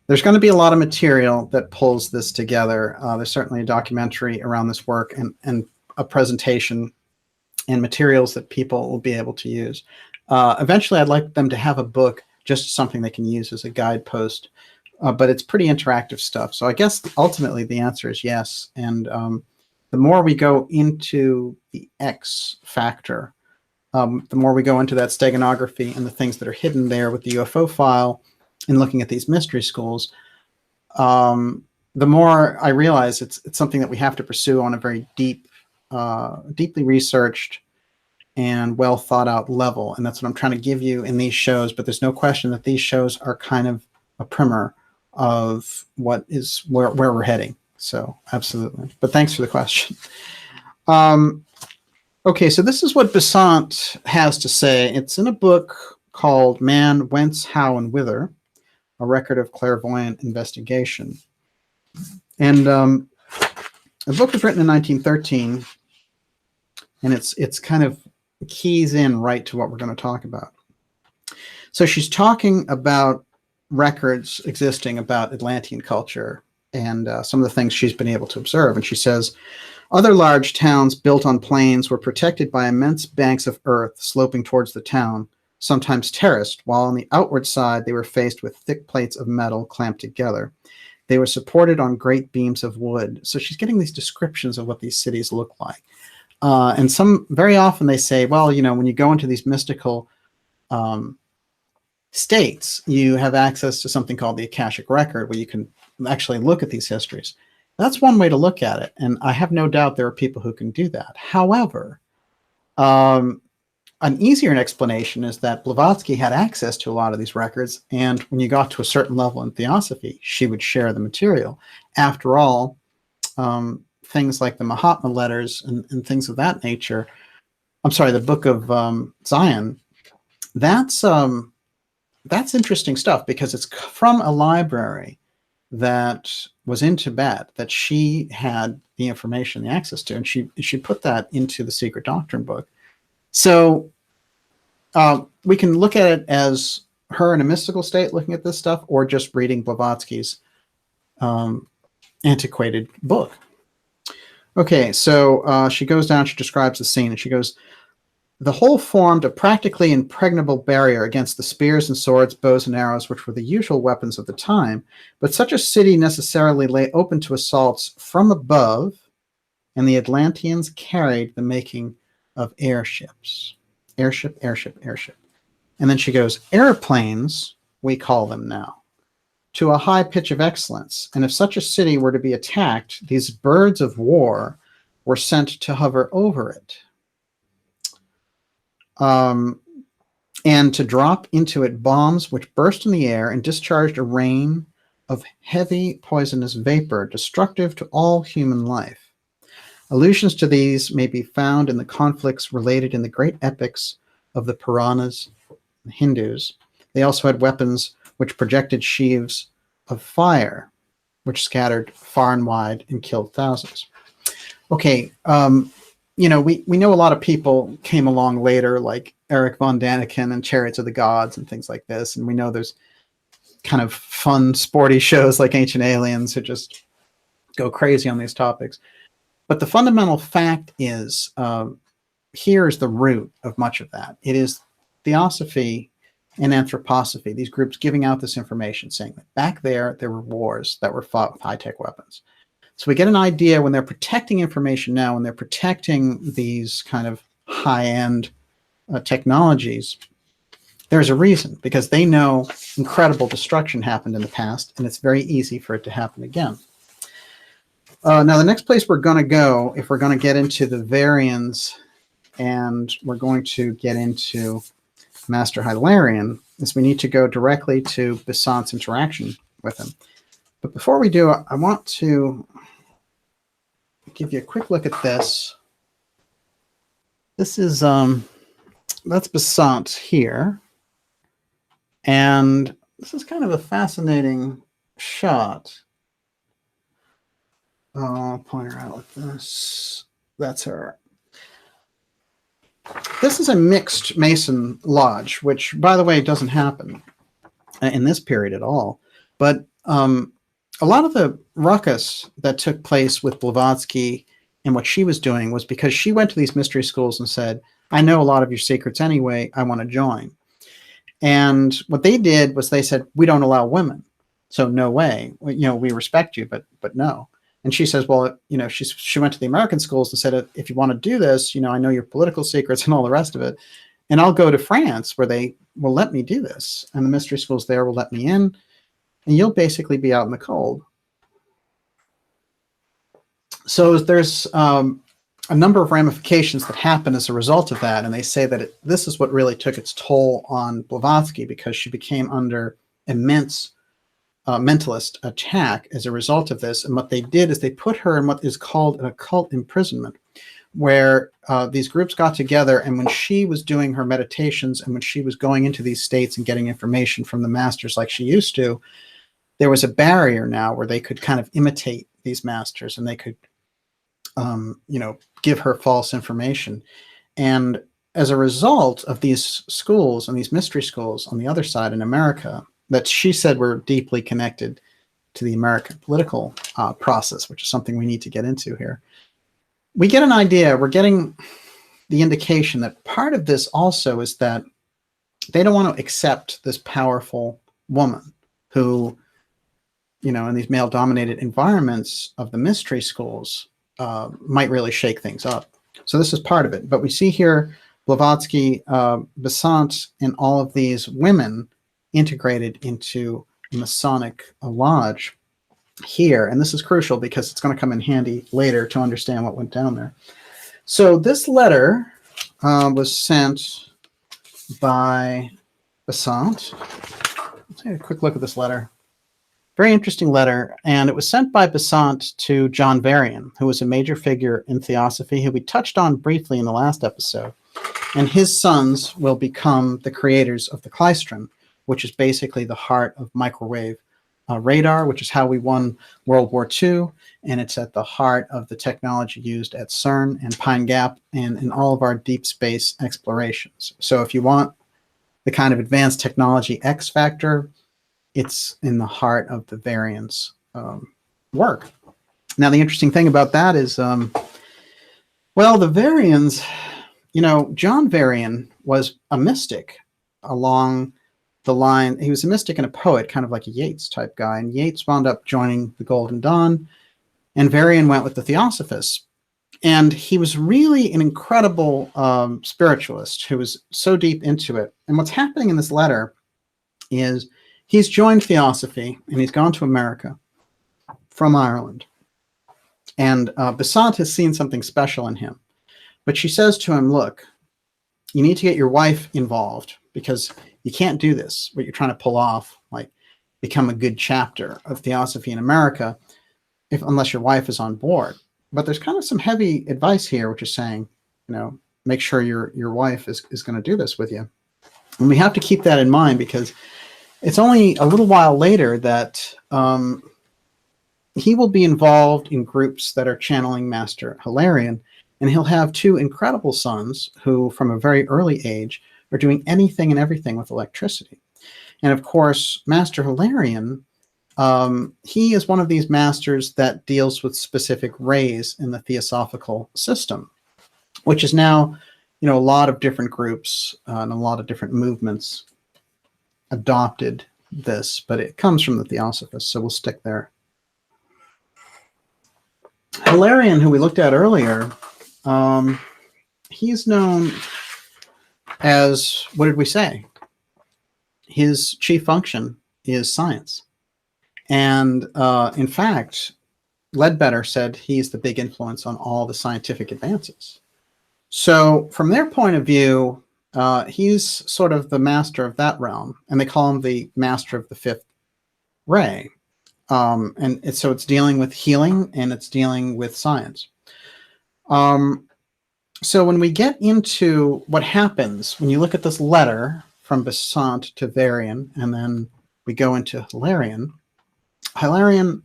There's going to be a lot of material that pulls this together. There's certainly a documentary around this work and a presentation and materials that people will be able to use. Eventually, I'd like them to have a book, just something they can use as a guidepost. But it's pretty interactive stuff. So I guess ultimately the answer is yes. And the more we go into the X factor, the more we go into that steganography and the things that are hidden there with the UFO file, in looking at these mystery schools, the more I realize it's something that we have to pursue on a very deeply researched and well thought out level. And that's what I'm trying to give you in these shows. But there's no question that these shows are kind of a primer of what is where we're heading. So absolutely. But thanks for the question. Okay, so this is what Besant has to say. It's in a book called Man, Whence, How, and Whither, a record of clairvoyant investigation. And the book was written in 1913, and it's kind of keys in right to what we're going to talk about. So she's talking about records existing about Atlantean culture and some of the things she's been able to observe. And she says, other large towns built on plains were protected by immense banks of earth sloping towards the town, sometimes terraced, while on the outward side they were faced with thick plates of metal clamped together. They were supported on great beams of wood. So she's getting these descriptions of what these cities look like. And very often they say, well, you know, when you go into these mystical states, you have access to something called the Akashic Record, where you can actually look at these histories. That's one way to look at it, and I have no doubt there are people who can do that. However, an easier explanation is that Blavatsky had access to a lot of these records, and when you got to a certain level in Theosophy, she would share the material. After all, things like the Mahatma letters and things of that nature, I'm sorry, the Book of Zion, that's interesting stuff because it's from a library that was in Tibet that she had the information, the access to, and she put that into the Secret Doctrine book. So we can look at it as her in a mystical state looking at this stuff, or just reading Blavatsky's antiquated book. Okay, so she goes down, she describes the scene, and she goes, the whole formed a practically impregnable barrier against the spears and swords, bows and arrows, which were the usual weapons of the time, but such a city necessarily lay open to assaults from above, and the Atlanteans carried the making of airships. Airship, airship, airship. And then she goes, airplanes, we call them now, to a high pitch of excellence. And if such a city were to be attacked, these birds of war were sent to hover over it, and to drop into it bombs which burst in the air and discharged a rain of heavy poisonous vapor, destructive to all human life. Allusions to these may be found in the conflicts related in the great epics of the Puranas, the Hindus. They also had weapons which projected sheaves of fire, which scattered far and wide and killed thousands. Okay, you know, we know a lot of people came along later, like Eric von Daniken and Chariots of the Gods and things like this, and we know there's kind of fun, sporty shows like Ancient Aliens who just go crazy on these topics. But the fundamental fact is, here's the root of much of that. It is Theosophy and Anthroposophy, these groups giving out this information, saying that back there were wars that were fought with high-tech weapons. So we get an idea when they're protecting information now, when they're protecting these kind of high-end technologies, there's a reason, because they know incredible destruction happened in the past, and it's very easy for it to happen again. Now, the next place we're going to go, if we're going to get into the Varians and we're going to get into Master Hilarion, is we need to go directly to Besant's interaction with him. But before we do, I want to give you a quick look at this. This is, that's Besant here. And this is kind of a fascinating shot. I'll point her out with this. That's her. This is a mixed Mason lodge, which, by the way, doesn't happen in this period at all. But a lot of the ruckus that took place with Blavatsky and what she was doing was because she went to these mystery schools and said, I know a lot of your secrets anyway, I want to join. And what they did was they said, we don't allow women. So no way, you know, we respect you, but no. And she says, well, you know, she went to the American schools and said, if you want to do this, you know, I know your political secrets and all the rest of it, and I'll go to France where they will let me do this. And the mystery schools there will let me in, and you'll basically be out in the cold. So there's a number of ramifications that happen as a result of that. And they say that this is what really took its toll on Blavatsky, because she became under immense mentalist attack as a result of this. And what they did is they put her in what is called an occult imprisonment, where these groups got together, and when she was doing her meditations and when she was going into these states and getting information from the masters like she used to, there was a barrier now where they could kind of imitate these masters, and they could you know, give her false information. And as a result of these schools and these mystery schools on the other side in America, that she said were deeply connected to the American political process, which is something we need to get into here. We get an idea, we're getting the indication that part of this also is that they don't want to accept this powerful woman who, you know, in these male-dominated environments of the mystery schools might really shake things up. So this is part of it. But we see here Blavatsky, Besant, and all of these women integrated into a Masonic lodge. here, and this is crucial because it's going to come in handy later to understand what went down there. So this letter was sent by Besant. Let's take a quick look at this letter. Very interesting letter, and it was sent by Besant to John Varian, who was a major figure in Theosophy, who we touched on briefly in the last episode. And his sons will become the creators of the Klystron, which is basically the heart of microwave radar, which is how we won World War II, and it's at the heart of the technology used at CERN and Pine Gap and in all of our deep space explorations. So if you want the kind of advanced technology X factor, it's in the heart of the Varian's work. Now, the interesting thing about that is, well, the Varians, you know, John Varian was a mystic along the line. He was a mystic and a poet, kind of like a Yeats type guy. And Yeats wound up joining the Golden Dawn, and Varian went with the Theosophists. And he was really an incredible spiritualist who was so deep into it. And what's happening in this letter is he's joined Theosophy, and he's gone to America from Ireland. And Besant has seen something special in him. But she says to him, look, you need to get your wife involved, because you can't do this, what you're trying to pull off, like become a good chapter of Theosophy in America, unless your wife is on board. But there's kind of some heavy advice here, which is saying, you know, make sure your wife is going to do this with you. And we have to keep that in mind, because it's only a little while later that he will be involved in groups that are channeling Master Hilarion, and he'll have two incredible sons who, from a very early age, are doing anything and everything with electricity. And of course, Master Hilarion, he is one of these masters that deals with specific rays in the theosophical system, which is now, you know, a lot of different groups and a lot of different movements adopted this, but it comes from the Theosophists, so we'll stick there. Hilarion, who we looked at earlier, he's known as, what did we say? His chief function is science. And in fact, Ledbetter said he's the big influence on all the scientific advances. So from their point of view, he's sort of the master of that realm, and they call him the master of the fifth ray. So it's dealing with healing, and it's dealing with science. So when we get into what happens, when you look at this letter from Besant to Varian, and then we go into Hilarion, Hilarion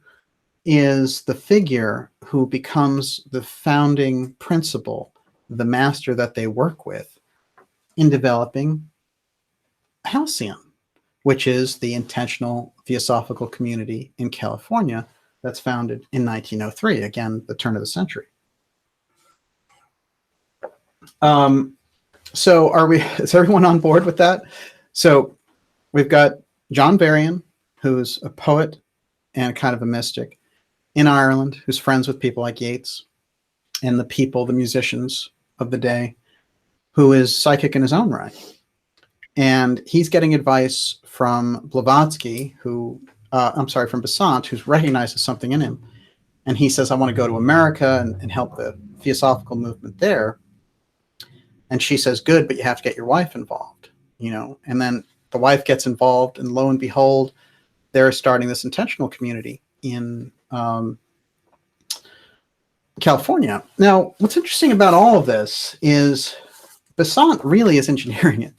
is the figure who becomes the founding principle, the master that they work with in developing Halcyon, which is the intentional theosophical community in California that's founded in 1903, again, the turn of the century. So is everyone on board with that? So we've got John Varian, who's a poet and kind of a mystic in Ireland, who's friends with people like Yeats and the musicians of the day, who is psychic in his own right. And he's getting advice from Blavatsky, from Besant, who recognizes something in him. And he says, I want to go to America and help the theosophical movement there. And she says, good, but you have to get your wife involved, you know. And then the wife gets involved, and lo and behold, they're starting this intentional community in California. Now, what's interesting about all of this is Besant really is engineering it,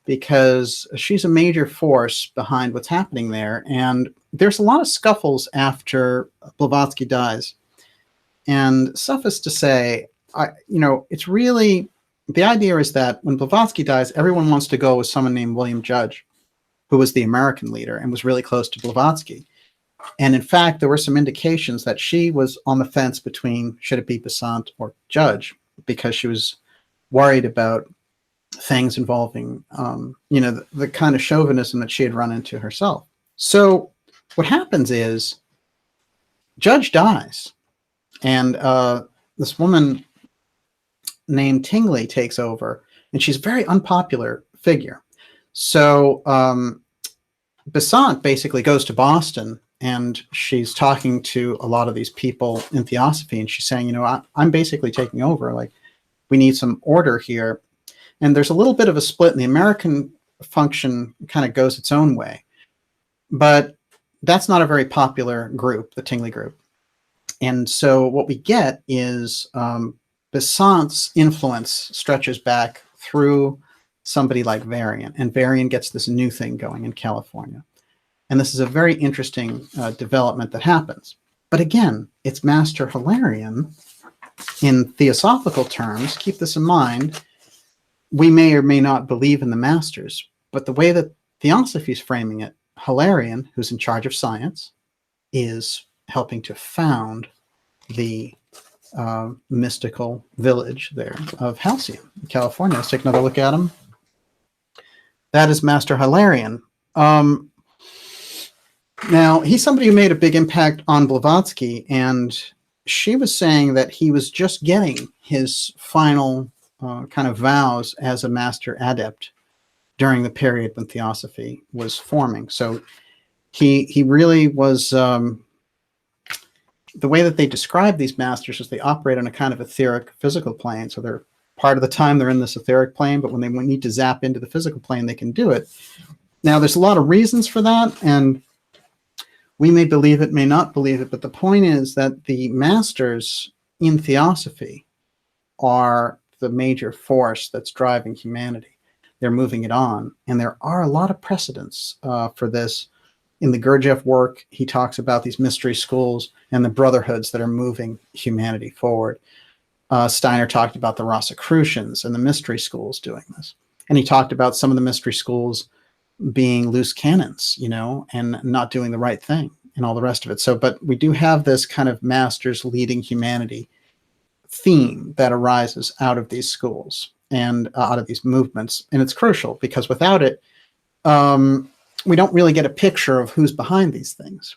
because she's a major force behind what's happening there. And there's a lot of scuffles after Blavatsky dies. And suffice to say, it's really, the idea is that when Blavatsky dies, everyone wants to go with someone named William Judge, who was the American leader and was really close to Blavatsky. And in fact, there were some indications that she was on the fence between should it be Besant or Judge, because she was worried about things involving, the kind of chauvinism that she had run into herself. So what happens is Judge dies, and this woman named Tingley takes over, and she's a very unpopular figure. So Besant basically goes to Boston and she's talking to a lot of these people in Theosophy, and she's saying, you know, I'm basically taking over. Like, we need some order here. And there's a little bit of a split, and the American function kind of goes its own way. But that's not a very popular group, the Tingley group. And so what we get is Besant's influence stretches back through somebody like Varian, and Varian gets this new thing going in California. And this is a very interesting development that happens. But again, it's Master Hilarion. In theosophical terms, keep this in mind, we may or may not believe in the masters, but the way that Theosophy is framing it, Hilarion, who's in charge of science, is helping to found the mystical village there of Halcyon, California. Let's take another look at him. That is Master Hilarion. Now, he's somebody who made a big impact on Blavatsky, and she was saying that he was just getting his final kind of vows as a master adept during the period when Theosophy was forming. So he really was, the way that they describe these masters is they operate on a kind of etheric physical plane. So they're part of the time they're in this etheric plane, but when they need to zap into the physical plane, they can do it. Now, there's a lot of reasons for that, and we may believe it, may not believe it, but the point is that the masters in Theosophy are the major force that's driving humanity. They're moving it on, and there are a lot of precedents for this. In the Gurdjieff work, he talks about these mystery schools and the brotherhoods that are moving humanity forward. Steiner talked about the Rosicrucians and the mystery schools doing this. And he talked about some of the mystery schools being loose cannons, you know, and not doing the right thing and all the rest of it. So, but we do have this kind of masters leading humanity theme that arises out of these schools and out of these movements. And it's crucial because without it, we don't really get a picture of who's behind these things.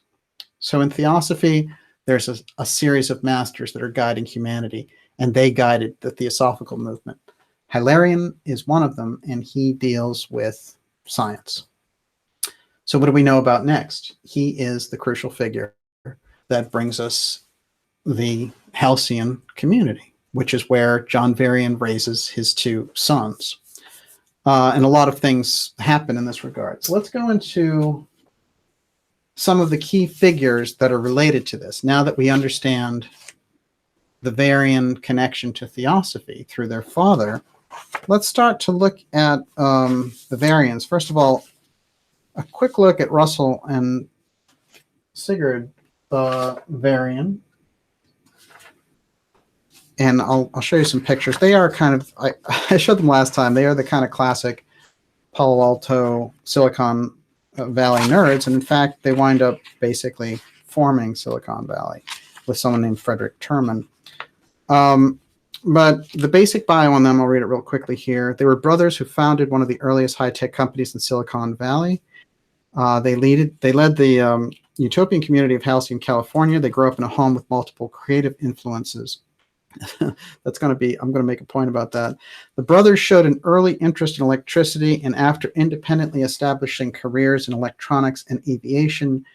So in Theosophy, there's a series of masters that are guiding humanity, and they guided the Theosophical movement. Hilarion is one of them, and he deals with science. So what do we know about next? He is the crucial figure that brings us the Halcyon community, which is where John Varian raises his two sons. And a lot of things happen in this regard. So let's go into some of the key figures that are related to this. Now that we understand the Varian connection to Theosophy through their father, let's start to look at the Varians. First of all, a quick look at Russell and Sigurd Varian. And I'll show you some pictures. They are kind of, I showed them last time, they are the kind of classic Palo Alto, Silicon Valley nerds. And in fact, they wind up basically forming Silicon Valley with someone named Frederick Terman. But the basic bio on them, I'll read it real quickly here. They were brothers who founded one of the earliest high-tech companies in Silicon Valley. They led the utopian community of Halcyon, California. They grew up in a home with multiple creative influences. I'm going to make a point about that. The brothers showed an early interest in electricity, and after independently establishing careers in electronics and aviation,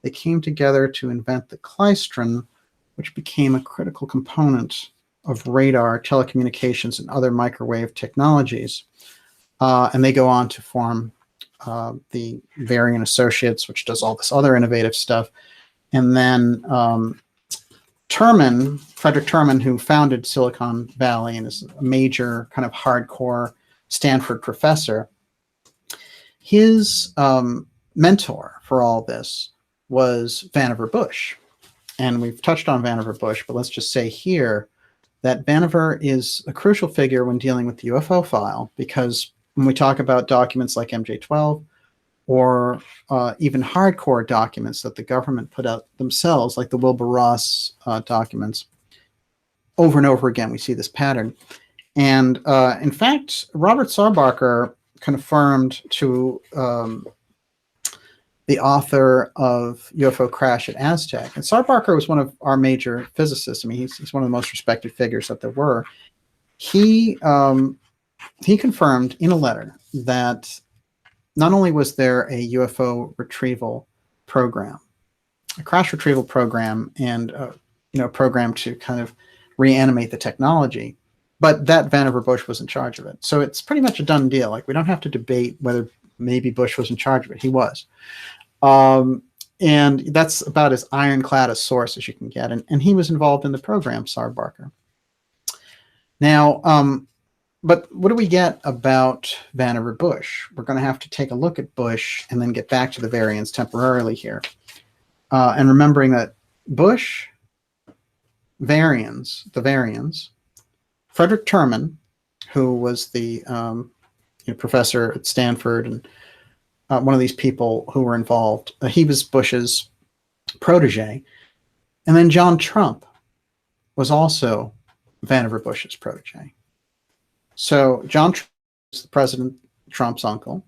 they came together to invent the klystron, which became a critical component of radar, telecommunications, and other microwave technologies. And they go on to form the Varian Associates, which does all this other innovative stuff. And then Frederick Terman, who founded Silicon Valley and is a major kind of hardcore Stanford professor, his mentor for all this was Vannevar Bush. And we've touched on Vannevar Bush, but let's just say here that Vannevar is a crucial figure when dealing with the UFO file, because when we talk about documents like MJ12 or even hardcore documents that the government put out themselves, like the Wilbur Ross documents, over and over again, we see this pattern. And in fact, Robert Sarbarker confirmed to the author of UFO Crash at Aztec. And Sarbarker was one of our major physicists. I mean, he's one of the most respected figures that there were. He confirmed in a letter that not only was there a UFO retrieval program, a crash retrieval program and a program to kind of reanimate the technology. But that Vannevar Bush was in charge of it. So it's pretty much a done deal. Like, we don't have to debate whether maybe Bush was in charge of it. He was. And that's about as ironclad a source as you can get. And he was involved in the program, Sarah Barker. Now, but what do we get about Vannevar Bush? We're going to have to take a look at Bush and then get back to the Varians temporarily here. And remembering that Bush, the Varians, Frederick Terman, who was the professor at Stanford and one of these people who were involved, he was Bush's protege. And then John Trump was also Vannevar Bush's protege. So John Trump is President Trump's uncle,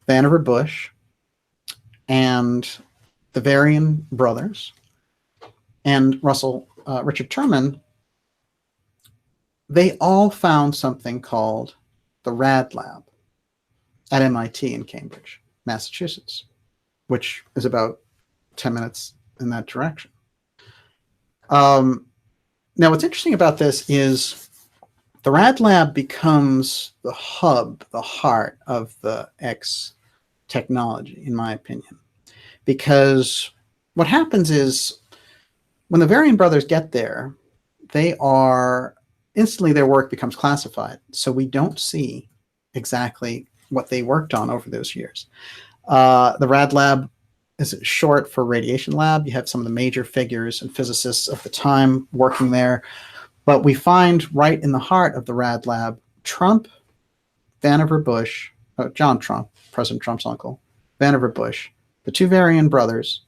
Vannevar Bush, and the Varian brothers, and Richard Terman. They all found something called the Rad Lab at MIT in Cambridge, Massachusetts, which is about 10 minutes in that direction. Now, what's interesting about this is the Rad Lab becomes the hub, the heart of the X technology, in my opinion. Because what happens is when the Varian brothers get there, instantly their work becomes classified. So we don't see exactly what they worked on over those years. The Rad Lab is short for Radiation Lab. You have some of the major figures and physicists of the time working there. But we find right in the heart of the Rad Lab, Trump, Vannevar Bush, John Trump, President Trump's uncle, Vannevar Bush, the two Varian brothers,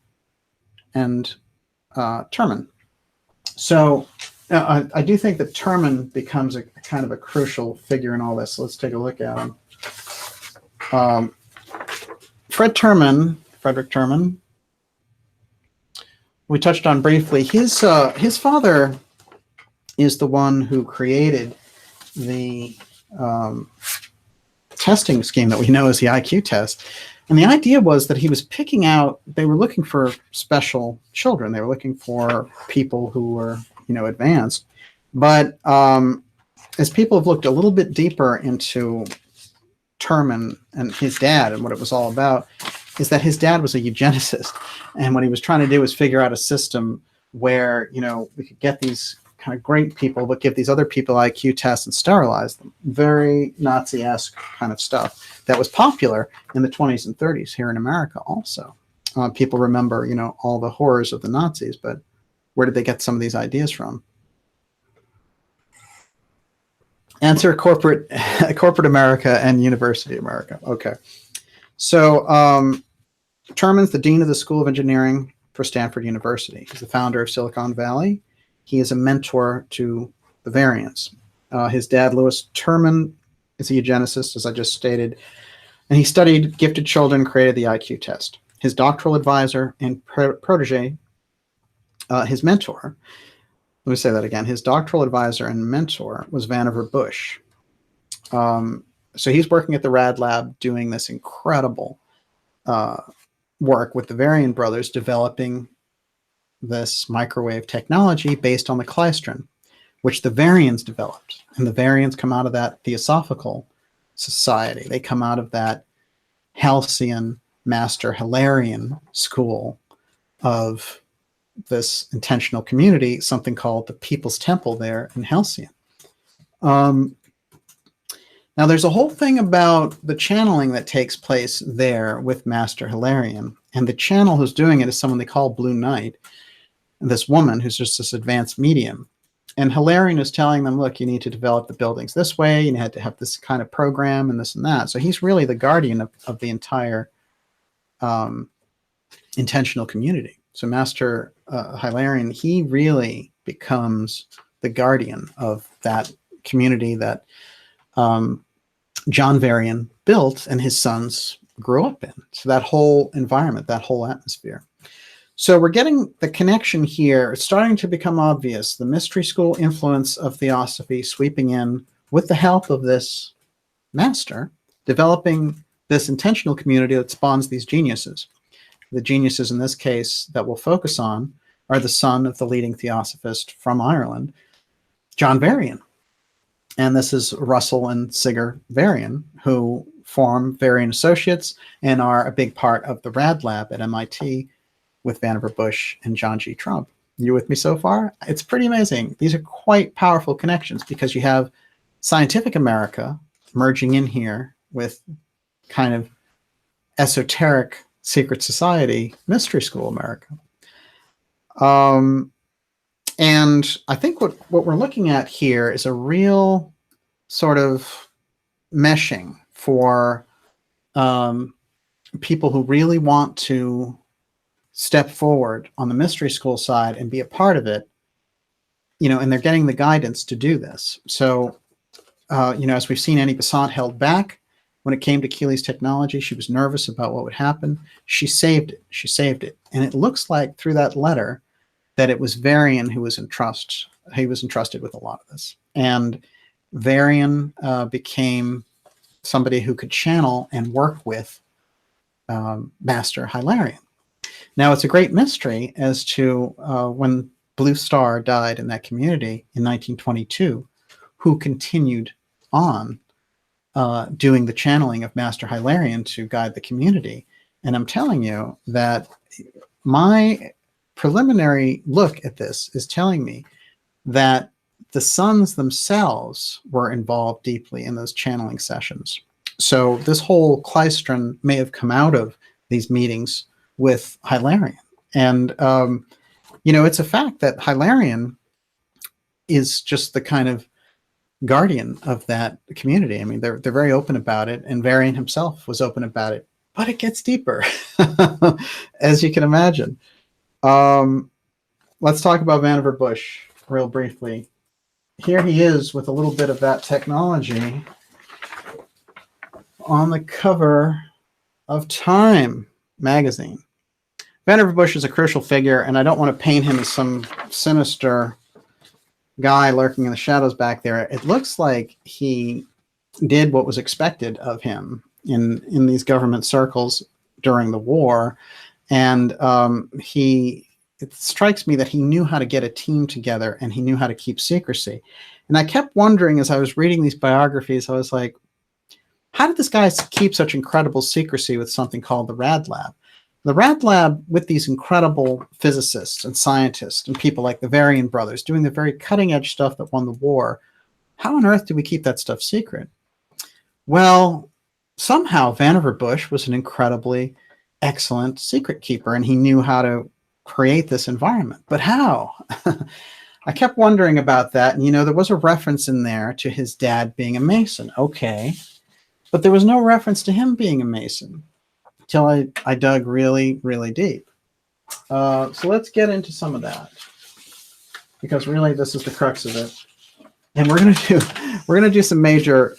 and Terman. So I do think that Terman becomes a kind of a crucial figure in all this. So let's take a look at him. Frederick Terman, we touched on briefly. His father is the one who created the testing scheme that we know as the IQ test. And the idea was that he was they were looking for special children. They were looking for people who were, advanced. But as people have looked a little bit deeper into Terman and his dad and what it was all about, is that his dad was a eugenicist. And what he was trying to do was figure out a system where, we could get these kind of great people, but give these other people IQ tests and sterilize them. Very Nazi-esque kind of stuff that was popular in the 20s and 30s here in America also. People remember, all the horrors of the Nazis, but where did they get some of these ideas from? Answer corporate America and University America. Okay. So Terman's the dean of the School of Engineering for Stanford University. He's the founder of Silicon Valley. He is a mentor to the Varians. His dad, Louis Terman, is a eugenicist, as I just stated, and he studied gifted children, created the IQ test. His doctoral advisor and protege, his mentor, let me say that again, his doctoral advisor and mentor was Vannevar Bush. So he's working at the Rad Lab doing this incredible work with the Varian brothers, developing this microwave technology based on the klystron, which the Varians developed. And the Varians come out of that Theosophical society. They come out of that halcyon Master Hilarion school of this intentional community, something called the People's Temple there in Halcyon. Now, there's a whole thing about the channeling that takes place there with Master Hilarion. And the channel who's doing it is someone they call Blue Knight, this woman who's just this advanced medium. And Hilarion is telling them, look, you need to develop the buildings this way. You had to have this kind of program and this and that. So he's really the guardian of the entire intentional community. So Master Hilarion, he really becomes the guardian of that community that John Varian built and his sons grew up in. So that whole environment, that whole atmosphere. So we're getting the connection here. It's starting to become obvious. The mystery school influence of Theosophy sweeping in with the help of this master, developing this intentional community that spawns these geniuses. the geniuses in this case that we'll focus on are the son of the leading theosophist from Ireland, John Varian. And this is Russell and Sigur Varian, who form Varian Associates and are a big part of the Rad Lab at MIT with Vannevar Bush and John G. Trump. You with me so far? It's pretty amazing. These are quite powerful connections because you have scientific America merging in here with kind of esoteric secret society mystery school America. And I think what we're looking at here is a real sort of meshing for people who really want to step forward on the mystery school side and be a part of it, you know, and they're getting the guidance to do this. So, you know, as we've seen, Annie Besant held back when it came to Keely's technology. She was nervous about what would happen. She saved it. She saved it. And it looks like through that letter that it was Varian who was he was entrusted with a lot of this. And Varian became somebody who could channel and work with Master Hilarion. Now, it's a great mystery as to when Blue Star died in that community in 1922, who continued on doing the channeling of Master Hilarion to guide the community. And I'm telling you that my preliminary look at this is telling me that the sons themselves were involved deeply in those channeling sessions. So this whole Kleistron may have come out of these meetings with Hilarion. And, you know, it's a fact that Hilarion is just the kind of guardian of that community. I mean, they're very open about it, and Varian himself was open about it, but it gets deeper, as you can imagine. Let's talk about Vannevar Bush real briefly. Here he is with a little bit of that technology on the cover of Time magazine. Vannevar Bush is a crucial figure, and I don't want to paint him as some sinister guy lurking in the shadows back there. It looks like he did what was expected of him in these government circles during the war, and it strikes me that he knew how to get a team together, and he knew how to keep secrecy. And I kept wondering as I was reading these biographies, I was like, how did this guy keep such incredible secrecy with something called the Rad Lab? The Rad Lab, with these incredible physicists and scientists and people like the Varian brothers doing the very cutting edge stuff that won the war, how on earth do we keep that stuff secret? Well, somehow Vannevar Bush was an incredibly excellent secret keeper, and he knew how to create this environment. But how? I kept wondering about that. And, you know, there was a reference in there to his dad being a Mason. Okay. But there was no reference to him being a Mason until I dug really, really deep. So let's get into some of that, because really this is the crux of it. And we're gonna do some major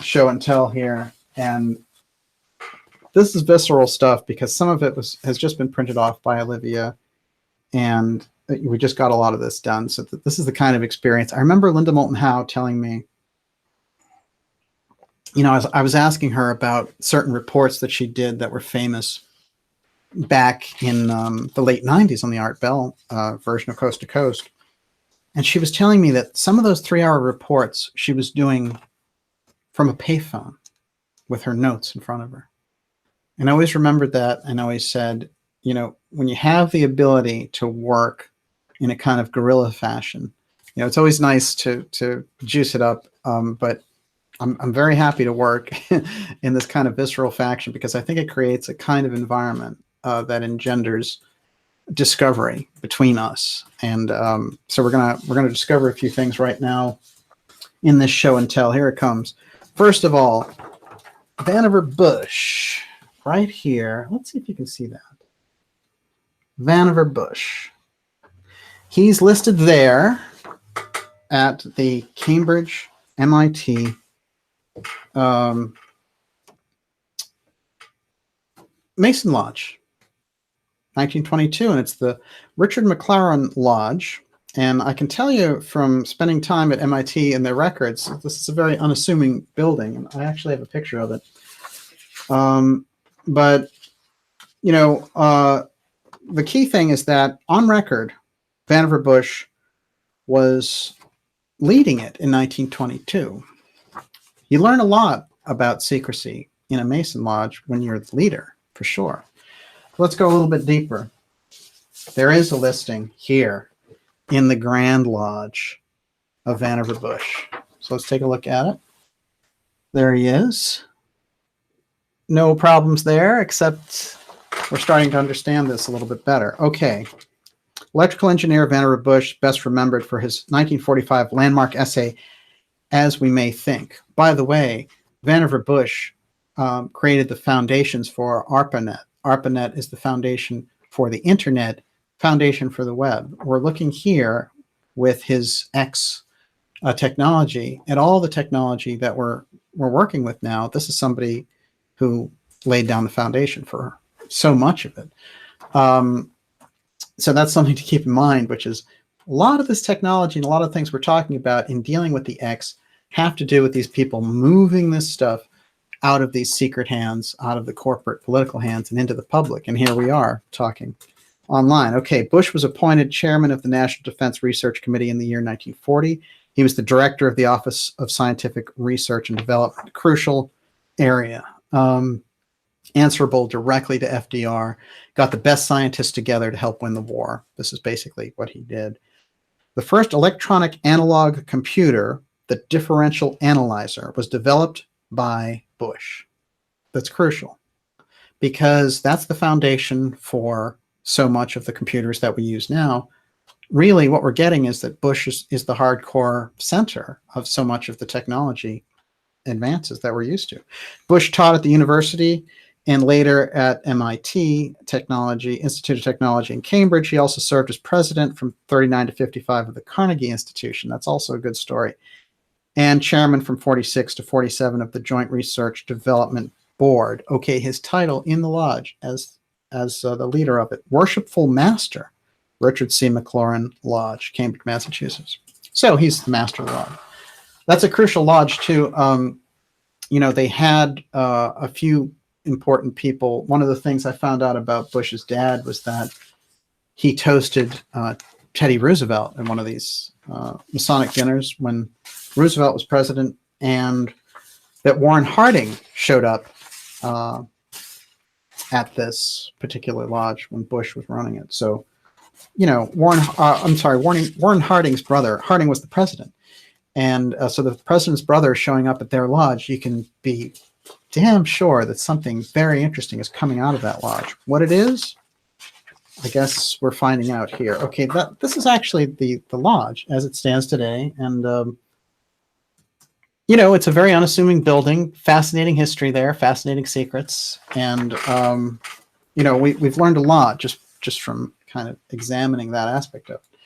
show and tell here. And this is visceral stuff because some of it has just been printed off by Olivia, and we just got a lot of this done. So this is the kind of experience. I remember Linda Moulton Howe telling me, you know, I was asking her about certain reports that she did that were famous back in the late 90s on the Art Bell version of Coast to Coast. And she was telling me that some of those 3-hour reports she was doing from a payphone with her notes in front of her. And I always remembered that, and always said, you know, when you have the ability to work in a kind of guerrilla fashion, you know, it's always nice to juice it up, but I'm very happy to work in this kind of visceral fashion, because I think it creates a kind of environment that engenders discovery between us. And so we're gonna discover a few things right now in this show and tell. Here it comes. First of all, Vannevar Bush, right here. Let's see if you can see that. Vannevar Bush. He's listed there at the Cambridge MIT Mason Lodge, 1922, and it's the Richard McLaren Lodge. And I can tell you from spending time at MIT and their records, this is a very unassuming building, and I actually have a picture of it. But the key thing is that on record, Vannevar Bush was leading it in 1922. You learn a lot about secrecy in a Mason Lodge when you're the leader, for sure. Let's go a little bit deeper. There is a listing here in the Grand Lodge of Vannevar Bush. So let's take a look at it. There he is. No problems there, except we're starting to understand this a little bit better. Okay. Electrical engineer Vannevar Bush, best remembered for his 1945 landmark essay, As We May Think. By the way, Vannevar Bush created the foundations for ARPANET. ARPANET is the foundation for the internet, foundation for the web. We're looking here with his X technology and all the technology that we're working with now. This is somebody who laid down the foundation for so much of it. So that's something to keep in mind, which is a lot of this technology and a lot of things we're talking about in dealing with the X have to do with these people moving this stuff out of these secret hands, out of the corporate political hands and into the public. And here we are talking online. Okay, Bush was appointed chairman of the National Defense Research Committee in the year 1940. He was the director of the Office of Scientific Research and Development, a crucial area. Answerable directly to FDR, got the best scientists together to help win the war. This is basically what he did. The first electronic analog computer, the differential analyzer, was developed by Bush. That's crucial because that's the foundation for so much of the computers that we use now. Really, what we're getting is that Bush is the hardcore center of so much of the technology advances that we're used to. Bush taught at the university and later at MIT Institute of Technology in Cambridge. He also served as president from 39 to 55 of the Carnegie Institution. That's also a good story. And chairman from 46 to 47 of the Joint Research Development Board. Okay, his title in the lodge as the leader of it, Worshipful Master, Richard C. McLaurin Lodge, Cambridge, Massachusetts. So he's the master of the lodge. That's a crucial lodge too. They had a few important people. One of the things I found out about Bush's dad was that he toasted Teddy Roosevelt in one of these Masonic dinners when Roosevelt was president, and that Warren Harding showed up at this particular lodge when Bush was running it. So, Warren Harding's brother, Harding was the president. And so the president's brother showing up at their lodge, you can be damn sure that something very interesting is coming out of that lodge. What it is, I guess we're finding out here. Okay, this is actually the lodge as it stands today. And, it's a very unassuming building, fascinating history there, fascinating secrets. And, we've learned a lot just from kind of examining that aspect of it.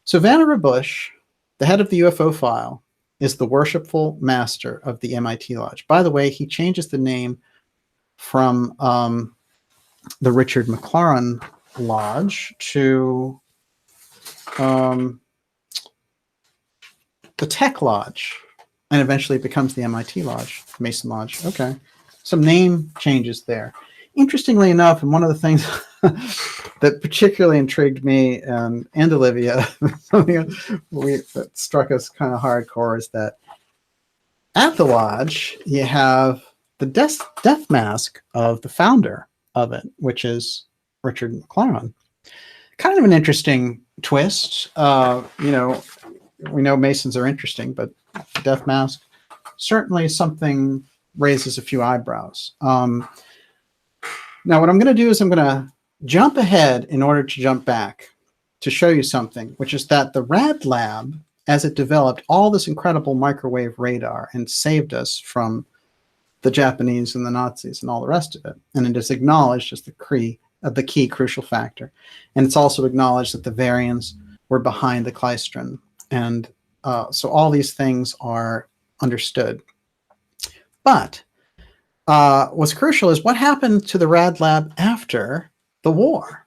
So Vannevar Bush, the head of the UFO File, is the worshipful master of the MIT Lodge. By the way, he changes the name from the Richard McLaurin Lodge to the Tech Lodge, and eventually it becomes the MIT Lodge, Mason Lodge. Okay, some name changes there. Interestingly enough, and one of the things that particularly intrigued me and Olivia, something that struck us kind of hardcore, is that at the lodge you have the death mask of the founder of it, which is Richard McLaurin. Kind of an interesting twist. We know Masons are interesting, but the death mask certainly something raises a few eyebrows. Now, what I'm going to do is I'm going to jump ahead in order to jump back to show you something, which is that the Rad Lab, as it developed all this incredible microwave radar and saved us from the Japanese and the Nazis and all the rest of it, and it is acknowledged as the key crucial factor. And it's also acknowledged that the Varians were behind the Klystron. And so all these things are understood. But what's crucial is what happened to the Rad Lab after the war.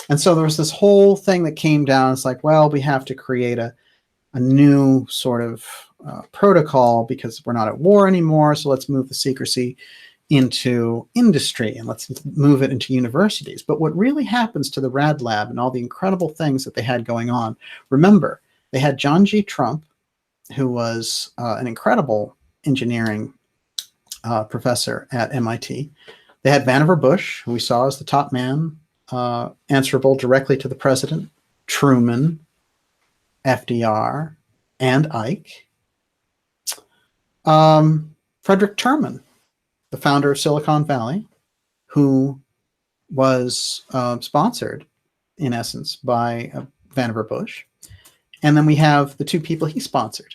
And so there was this whole thing that came down. It's like, well, we have to create a new sort of protocol because we're not at war anymore. So let's move the secrecy into industry and let's move it into universities. But what really happens to the Rad Lab and all the incredible things that they had going on, remember, they had John G. Trump, who was an incredible engineering professor at MIT. They had Vannevar Bush, who we saw as the top man, answerable directly to the president, Truman, FDR, and Ike. Frederick Terman, the founder of Silicon Valley, who was sponsored, in essence, by Vannevar Bush. And then we have the two people he sponsored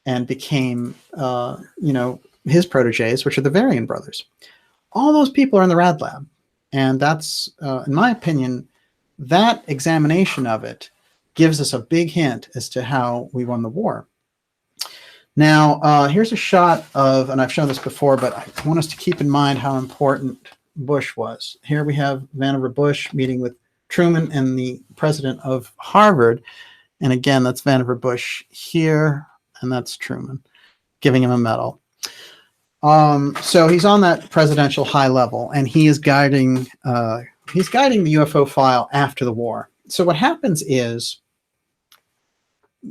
and became, his proteges, which are the Varian brothers. All those people are in the Rad Lab. And that's, in my opinion, that examination of it gives us a big hint as to how we won the war. Now, here's a shot of, and I've shown this before, but I want us to keep in mind how important Bush was. Here we have Vannevar Bush meeting with Truman and the president of Harvard. And again, that's Vannevar Bush here, and that's Truman, giving him a medal. So he's on that presidential high level, and he is guiding the UFO file after the war. So what happens is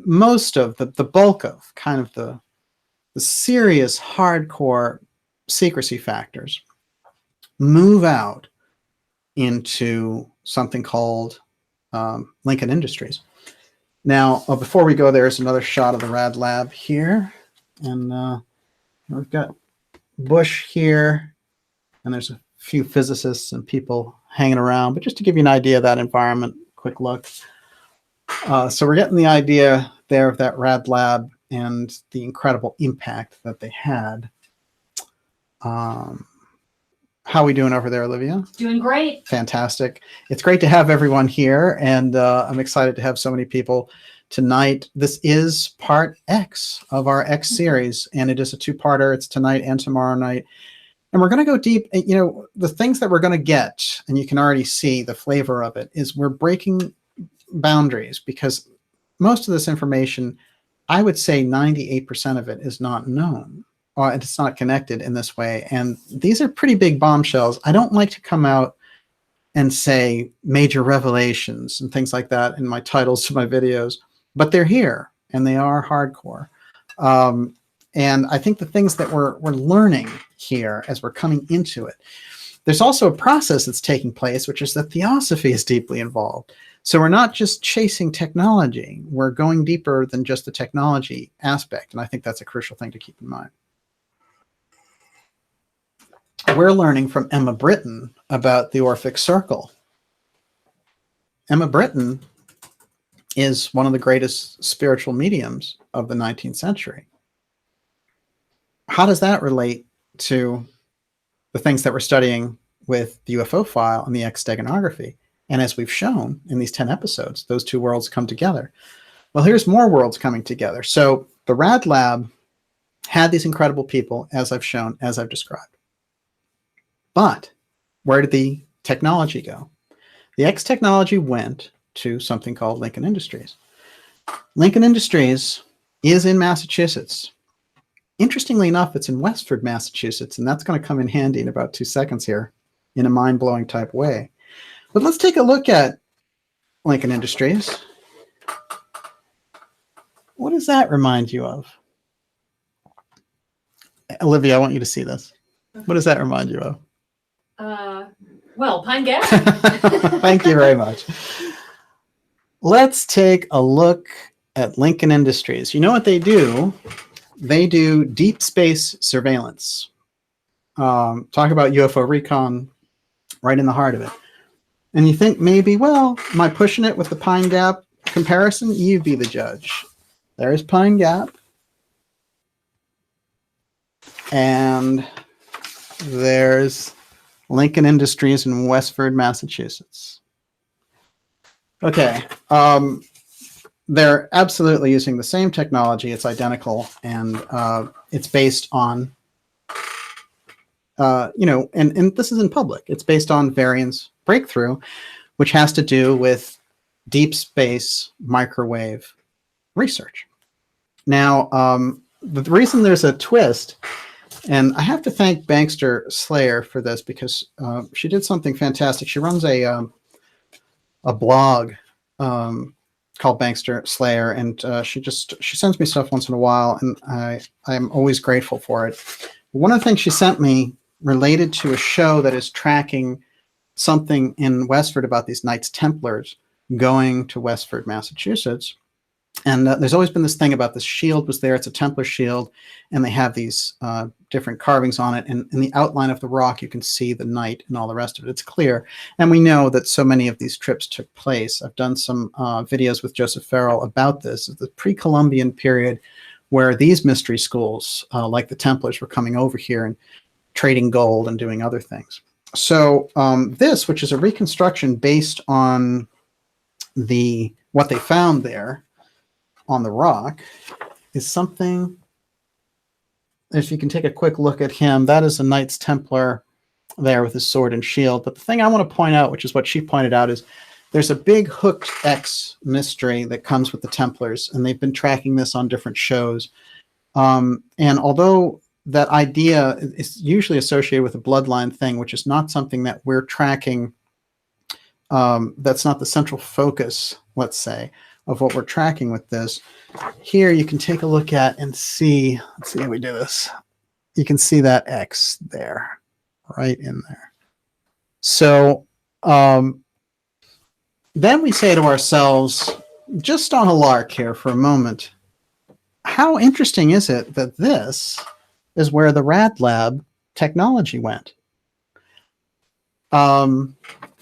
most of the bulk of kind of the serious hardcore secrecy factors move out into something called Lincoln Industries. Now, before we go, there's another shot of the Rad Lab here. And we've got Bush here, and there's a few physicists and people hanging around. But just to give you an idea of that environment, quick look. So we're getting the idea there of that Rad Lab and the incredible impact that they had. How are we doing over there, Olivia? Doing great. Fantastic. It's great to have everyone here, and I'm excited to have so many people tonight. This is part X of our X series, and it is a two-parter. It's tonight and tomorrow night. And we're going to go deep. The things that we're going to get, and you can already see the flavor of it, is we're breaking boundaries, because most of this information, I would say 98% of it is not known. It's not connected in this way. And these are pretty big bombshells. I don't like to come out and say major revelations and things like that in my titles to my videos, but they're here and they are hardcore. And I think the things that we're learning here as we're coming into it, there's also a process that's taking place, which is that Theosophy is deeply involved. So we're not just chasing technology. We're going deeper than just the technology aspect. And I think that's a crucial thing to keep in mind. We're learning from Emma Britton about the Orphic Circle. Emma Britton is one of the greatest spiritual mediums of the 19th century. How does that relate to the things that we're studying with the UFO file and the X Steganography? And as we've shown in these 10 episodes, those two worlds come together. Well, here's more worlds coming together. So the Rad Lab had these incredible people, as I've shown, as I've described. But where did the technology go? The X technology went to something called Lincoln Industries. Lincoln Industries is in Massachusetts. Interestingly enough, it's in Westford, Massachusetts, and that's going to come in handy in about 2 seconds here in a mind-blowing type way. But let's take a look at Lincoln Industries. What does that remind you of? Olivia, I want you to see this. What does that remind you of? Well, Pine Gap. Thank you very much. Let's take a look at Lincoln Industries. You know what they do? They do deep space surveillance. Talk about UFO recon right in the heart of it. And you think maybe, well, am I pushing it with the Pine Gap comparison? You be the judge. There's Pine Gap. And there's Lincoln Industries in Westford, Massachusetts. Okay. They're absolutely using the same technology. It's identical, and it's based on, and this is in public. It's based on Varian's breakthrough, which has to do with deep space microwave research. Now, the reason there's a twist And I have to thank Bankster Slayer for this because she did something fantastic. She runs a blog called Bankster Slayer, and she sends me stuff once in a while, and I'm always grateful for it. One of the things she sent me related to a show that is tracking something in Westford about these Knights Templars going to Westford, Massachusetts. And there's always been this thing about this shield was there. It's a Templar shield, and they have these different carvings on it. And in the outline of the rock, you can see the knight and all the rest of it. It's clear. And we know that so many of these trips took place. I've done some videos with Joseph Farrell about this. It's the pre-Columbian period where these mystery schools, like the Templars, were coming over here and trading gold and doing other things. So this, which is a reconstruction based on what they found there on the rock, is something, if you can take a quick look at him, that is a Knights Templar there with his sword and shield. But the thing I want to point out, which is what she pointed out, is there's a big hooked X mystery that comes with the Templars, and they've been tracking this on different shows. And although that idea is usually associated with a bloodline thing, which is not something that we're tracking, that's not the central focus, let's say, of what we're tracking with this. Here you can take a look at and see, let's see how we do this. You can see that X there, right in there. So then we say to ourselves, just on a lark here for a moment, how interesting is it that this is where the Rad Lab technology went?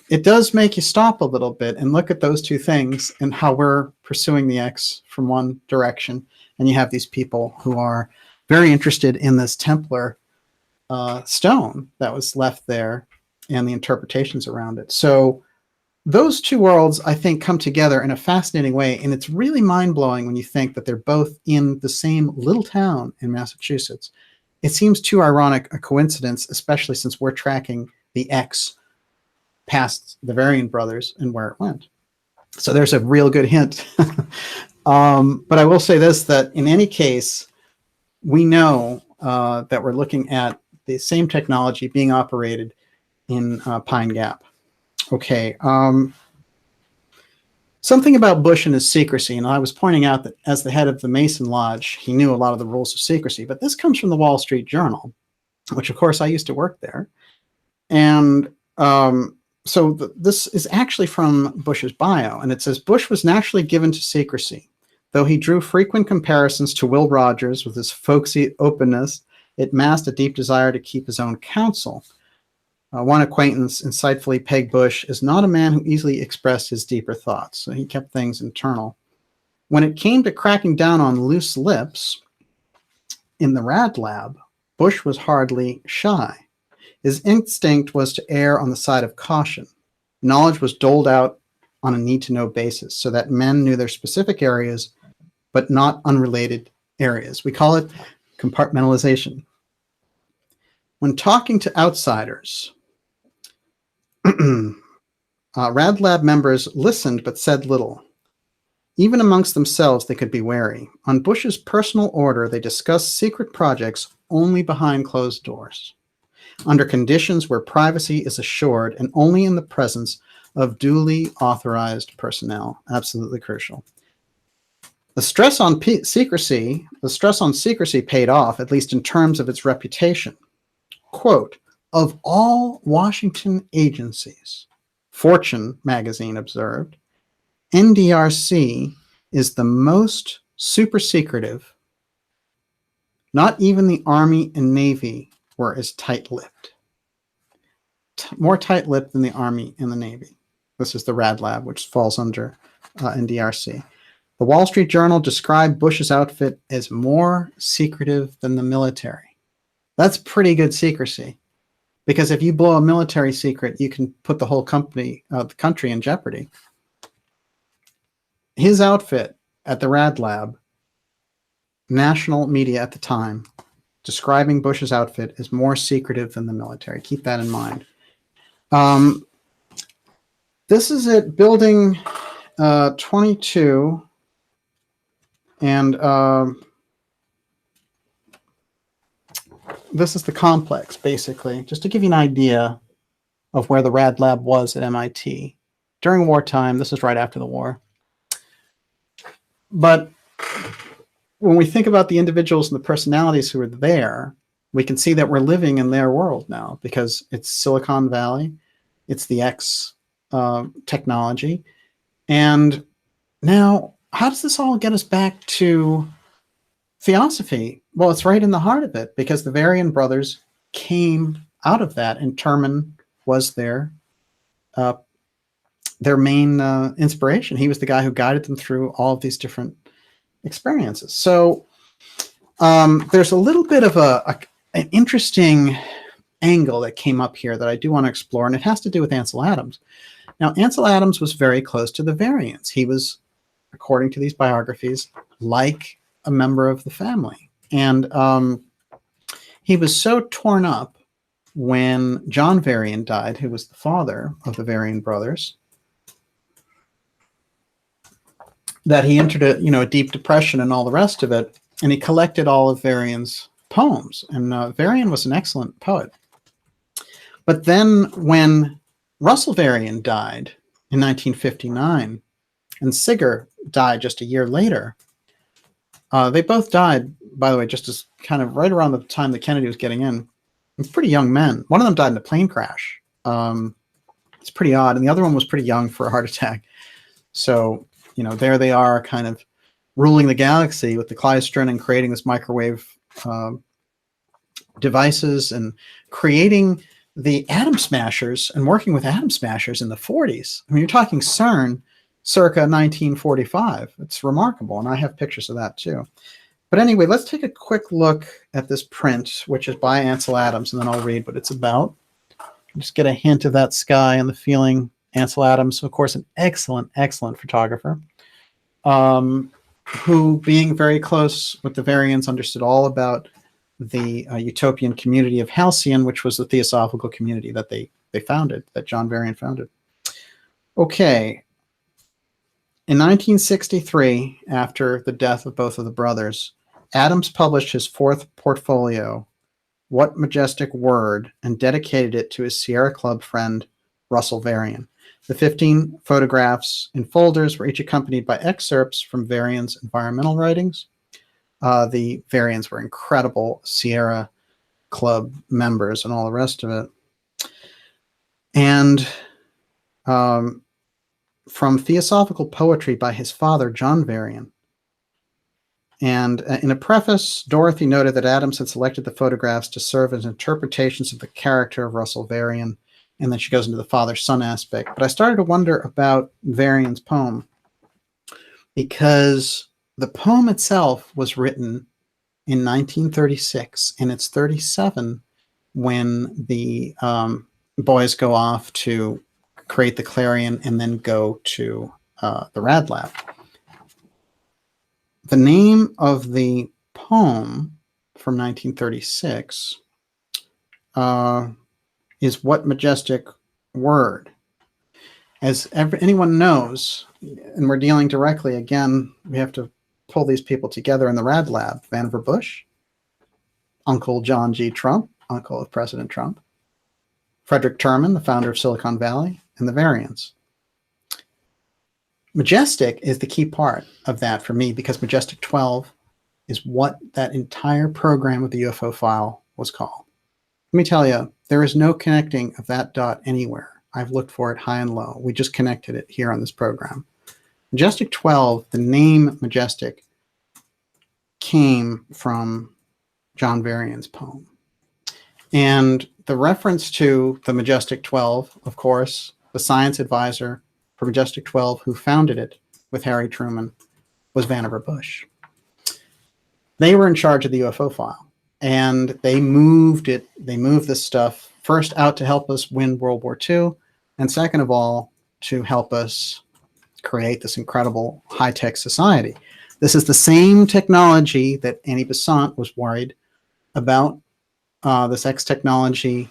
It does make you stop a little bit and look at those two things and how we're pursuing the X from one direction. And you have these people who are very interested in this Templar stone that was left there and the interpretations around it. So those two worlds, I think, come together in a fascinating way. And it's really mind-blowing when you think that they're both in the same little town in Massachusetts. It seems too ironic a coincidence, especially since we're tracking the X past the Varian brothers and where it went. So there's a real good hint. But I will say this, that in any case, we know that we're looking at the same technology being operated in Pine Gap. Okay. Something about Bush and his secrecy, and I was pointing out that as the head of the Mason Lodge, he knew a lot of the rules of secrecy, but this comes from the Wall Street Journal, which of course I used to work there. And so this is actually from Bush's bio, and it says, Bush was naturally given to secrecy. Though he drew frequent comparisons to Will Rogers with his folksy openness, it masked a deep desire to keep his own counsel. One acquaintance insightfully pegged Bush as not a man who easily expressed his deeper thoughts, so he kept things internal. When it came to cracking down on loose lips in the Rad Lab, Bush was hardly shy. His instinct was to err on the side of caution. Knowledge was doled out on a need-to-know basis so that men knew their specific areas, but not unrelated areas. We call it compartmentalization. When talking to outsiders, Rad Lab members listened but said little. Even amongst themselves, they could be wary. On Bush's personal order, they discussed secret projects only behind closed doors, under conditions where privacy is assured and only in the presence of duly authorized personnel. Absolutely crucial. The stress on secrecy paid off, at least in terms of its reputation. Quote, of all Washington agencies, Fortune magazine observed, NDRC is the most super secretive. Not even the Army and Navy were as tight-lipped. More tight-lipped than the Army and the Navy. This is the Rad Lab, which falls under NDRC. The Wall Street Journal described Bush's outfit as more secretive than the military. That's pretty good secrecy. Because if you blow a military secret, you can put the whole country in jeopardy. His outfit at the Rad Lab, national media at the time, describing Bush's outfit as more secretive than the military. Keep that in mind. This is at Building 22. And this is the complex, basically, just to give you an idea of where the Rad Lab was at MIT. During wartime, this is right after the war. But when we think about the individuals and the personalities who were there, we can see that we're living in their world now, because it's Silicon Valley, it's the X technology. And now, how does this all get us back to Theosophy? Well, it's right in the heart of it, because the Varian brothers came out of that, and Terman was their main inspiration. He was the guy who guided them through all of these different experiences. So there's a little bit of an interesting angle that came up here that I do want to explore, and it has to do with Ansel Adams. Now, Ansel Adams was very close to the Varians. He was, according to these biographies, like a member of the family. And he was so torn up when John Varian died, who was the father of the Varian brothers, that he entered a deep depression and all the rest of it, and he collected all of Varian's poems. And Varian was an excellent poet. But then when Russell Varian died in 1959, and Sigger died just a year later, they both died, by the way, just as kind of right around the time that Kennedy was getting in. Pretty young men. One of them died in a plane crash. It's pretty odd. And the other one was pretty young for a heart attack. So, there they are kind of ruling the galaxy with the klystron and creating this microwave devices and creating the atom smashers and working with atom smashers in the 40s. I mean, you're talking CERN circa 1945. It's remarkable. And I have pictures of that too. But anyway, let's take a quick look at this print, which is by Ansel Adams, and then I'll read what it's about. Just get a hint of that sky and the feeling. Ansel Adams, of course, an excellent, excellent photographer, who, being very close with the Varians, understood all about the utopian community of Halcyon, which was the theosophical community that they founded, that John Varian founded. Okay. In 1963, after the death of both of the brothers, Adams published his fourth portfolio, What Majestic Word, and dedicated it to his Sierra Club friend, Russell Varian. The 15 photographs in folders were each accompanied by excerpts from Varian's environmental writings. The Varians were incredible Sierra Club members and all the rest of it. And from Theosophical Poetry by his father, John Varian. And in a preface, Dorothy noted that Adams had selected the photographs to serve as interpretations of the character of Russell Varian, and then she goes into the father-son aspect. But I started to wonder about Varian's poem, because the poem itself was written in 1936, and it's 37 when the boys go off to create the Clarion and then go to the Rad Lab. The name of the poem from 1936 is What Majestic Word. As anyone knows, and we're dealing directly, again, we have to pull these people together in the Rad Lab. Vannevar Bush, Uncle John G. Trump, uncle of President Trump, Frederick Terman, the founder of Silicon Valley, and the Varians. Majestic is the key part of that for me, because Majestic 12 is what that entire program of the UFO file was called. Let me tell you, there is no connecting of that dot anywhere. I've looked for it high and low. We just connected it here on this program. Majestic 12, the name Majestic, came from John Varian's poem. And the reference to the Majestic 12, of course, the science advisor for Majestic 12, who founded it with Harry Truman, was Vannevar Bush. They were in charge of the UFO file, and they moved this stuff first out to help us win World War II, and second of all, to help us create this incredible high-tech society. This is the same technology that Annie Besant was worried about, this X technology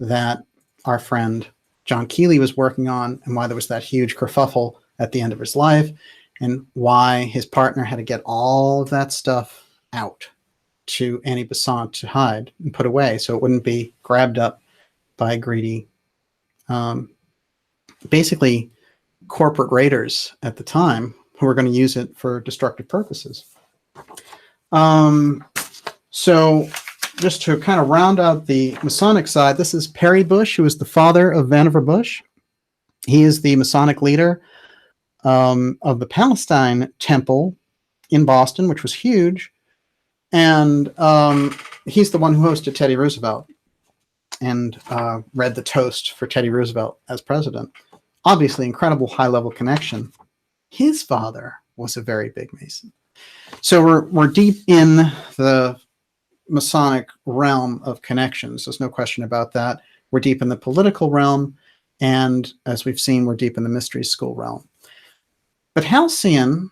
that our friend John Keely was working on, and why there was that huge kerfuffle at the end of his life, and why his partner had to get all of that stuff out. to any basant to hide and put away so it wouldn't be grabbed up by greedy, basically corporate raiders at the time who were going to use it for destructive purposes. So just to kind of round out the Masonic side, this is Perry Bush, who is the father of Vannevar Bush. He is the Masonic leader of the Palestine Temple in Boston, which was huge. And he's the one who hosted Teddy Roosevelt and read the toast for Teddy Roosevelt as president. Obviously, incredible high-level connection. His father was a very big Mason. So we're deep in the Masonic realm of connections. There's no question about that. We're deep in the political realm, and as we've seen, we're deep in the mystery school realm. But Halcyon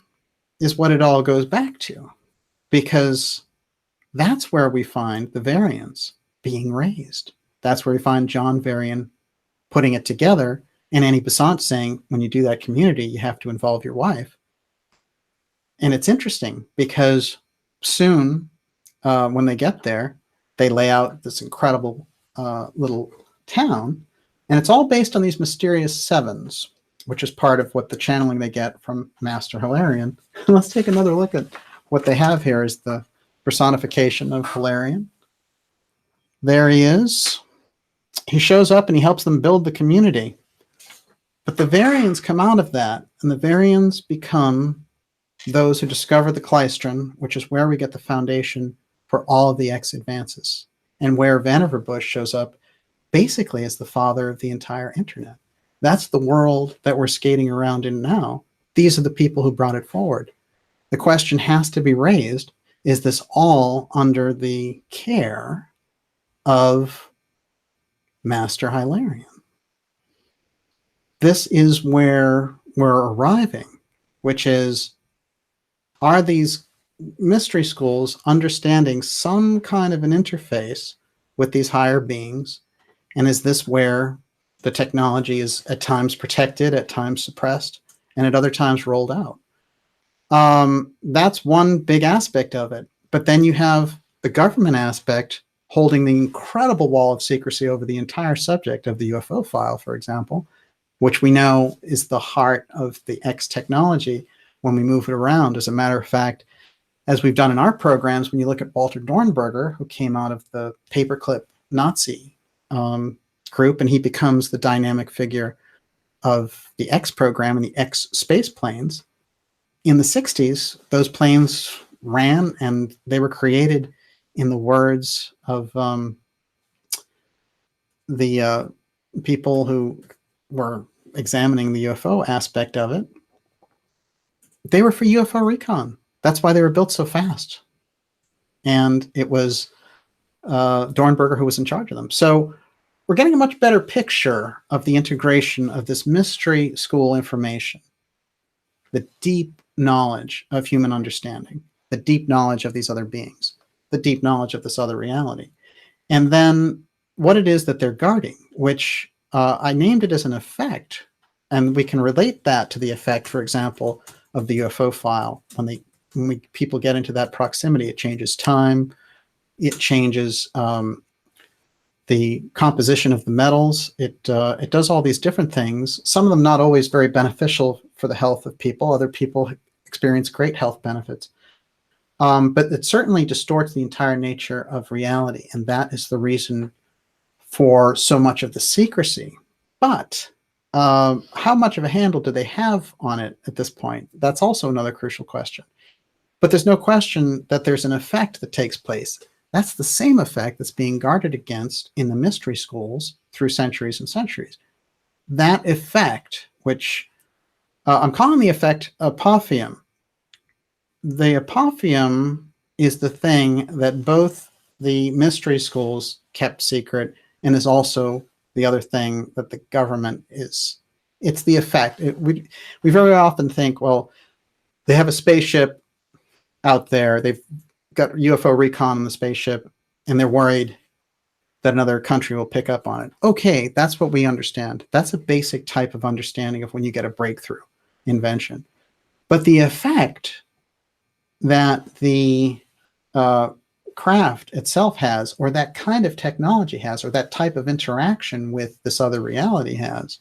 is what it all goes back to, because that's where we find the Varians being raised. That's where we find John Varian putting it together, and Annie Besant saying, when you do that community, you have to involve your wife. And it's interesting because soon, when they get there, they lay out this incredible little town, and it's all based on these mysterious sevens, which is part of what the channeling they get from Master Hilarion. Let's take another look at what they have here is the personification of Hilarion. There he is. He shows up and he helps them build the community. But the Varians come out of that, and the Varians become those who discover the Kleistron, which is where we get the foundation for all of the X advances, and where Vannevar Bush shows up basically as the father of the entire internet. That's the world that we're skating around in now. These are the people who brought it forward. The question has to be raised, is this all under the care of Master Hilarion? This is where we're arriving, which is, are these mystery schools understanding some kind of an interface with these higher beings? And is this where the technology is at times protected, at times suppressed, and at other times rolled out? That's one big aspect of it. But then you have the government aspect holding the incredible wall of secrecy over the entire subject of the UFO file, for example, which we know is the heart of the X technology when we move it around. As a matter of fact, as we've done in our programs, when you look at Walter Dornberger, who came out of the paperclip Nazi group, and he becomes the dynamic figure of the X program and the X space planes. In the 60s, those planes ran, and they were created in the words of the people who were examining the UFO aspect of it. They were for UFO recon. That's why they were built so fast. And it was Dornberger who was in charge of them. So we're getting a much better picture of the integration of this mystery school information, the deep knowledge of human understanding, the deep knowledge of these other beings, the deep knowledge of this other reality, and then what it is that they're guarding, which I named it as an effect, and we can relate that to the effect, for example, of the UFO file. When people get into that proximity, it changes time, it changes the composition of the metals. It does all these different things, some of them not always very beneficial for the health of people. Other people experience great health benefits. But it certainly distorts the entire nature of reality, and that is the reason for so much of the secrecy. But how much of a handle do they have on it at this point? That's also another crucial question. But there's no question that there's an effect that takes place. That's the same effect that's being guarded against in the mystery schools through centuries and centuries. That effect, which I'm calling the effect apophium. The apophium is the thing that both the mystery schools kept secret, and is also the other thing that the government is. It's the effect. We very often think, well, they have a spaceship out there. They've got UFO recon on the spaceship, and they're worried that another country will pick up on it. Okay, that's what we understand. That's a basic type of understanding of when you get a breakthrough invention. But the effect that the craft itself has, or that kind of technology has, or that type of interaction with this other reality has,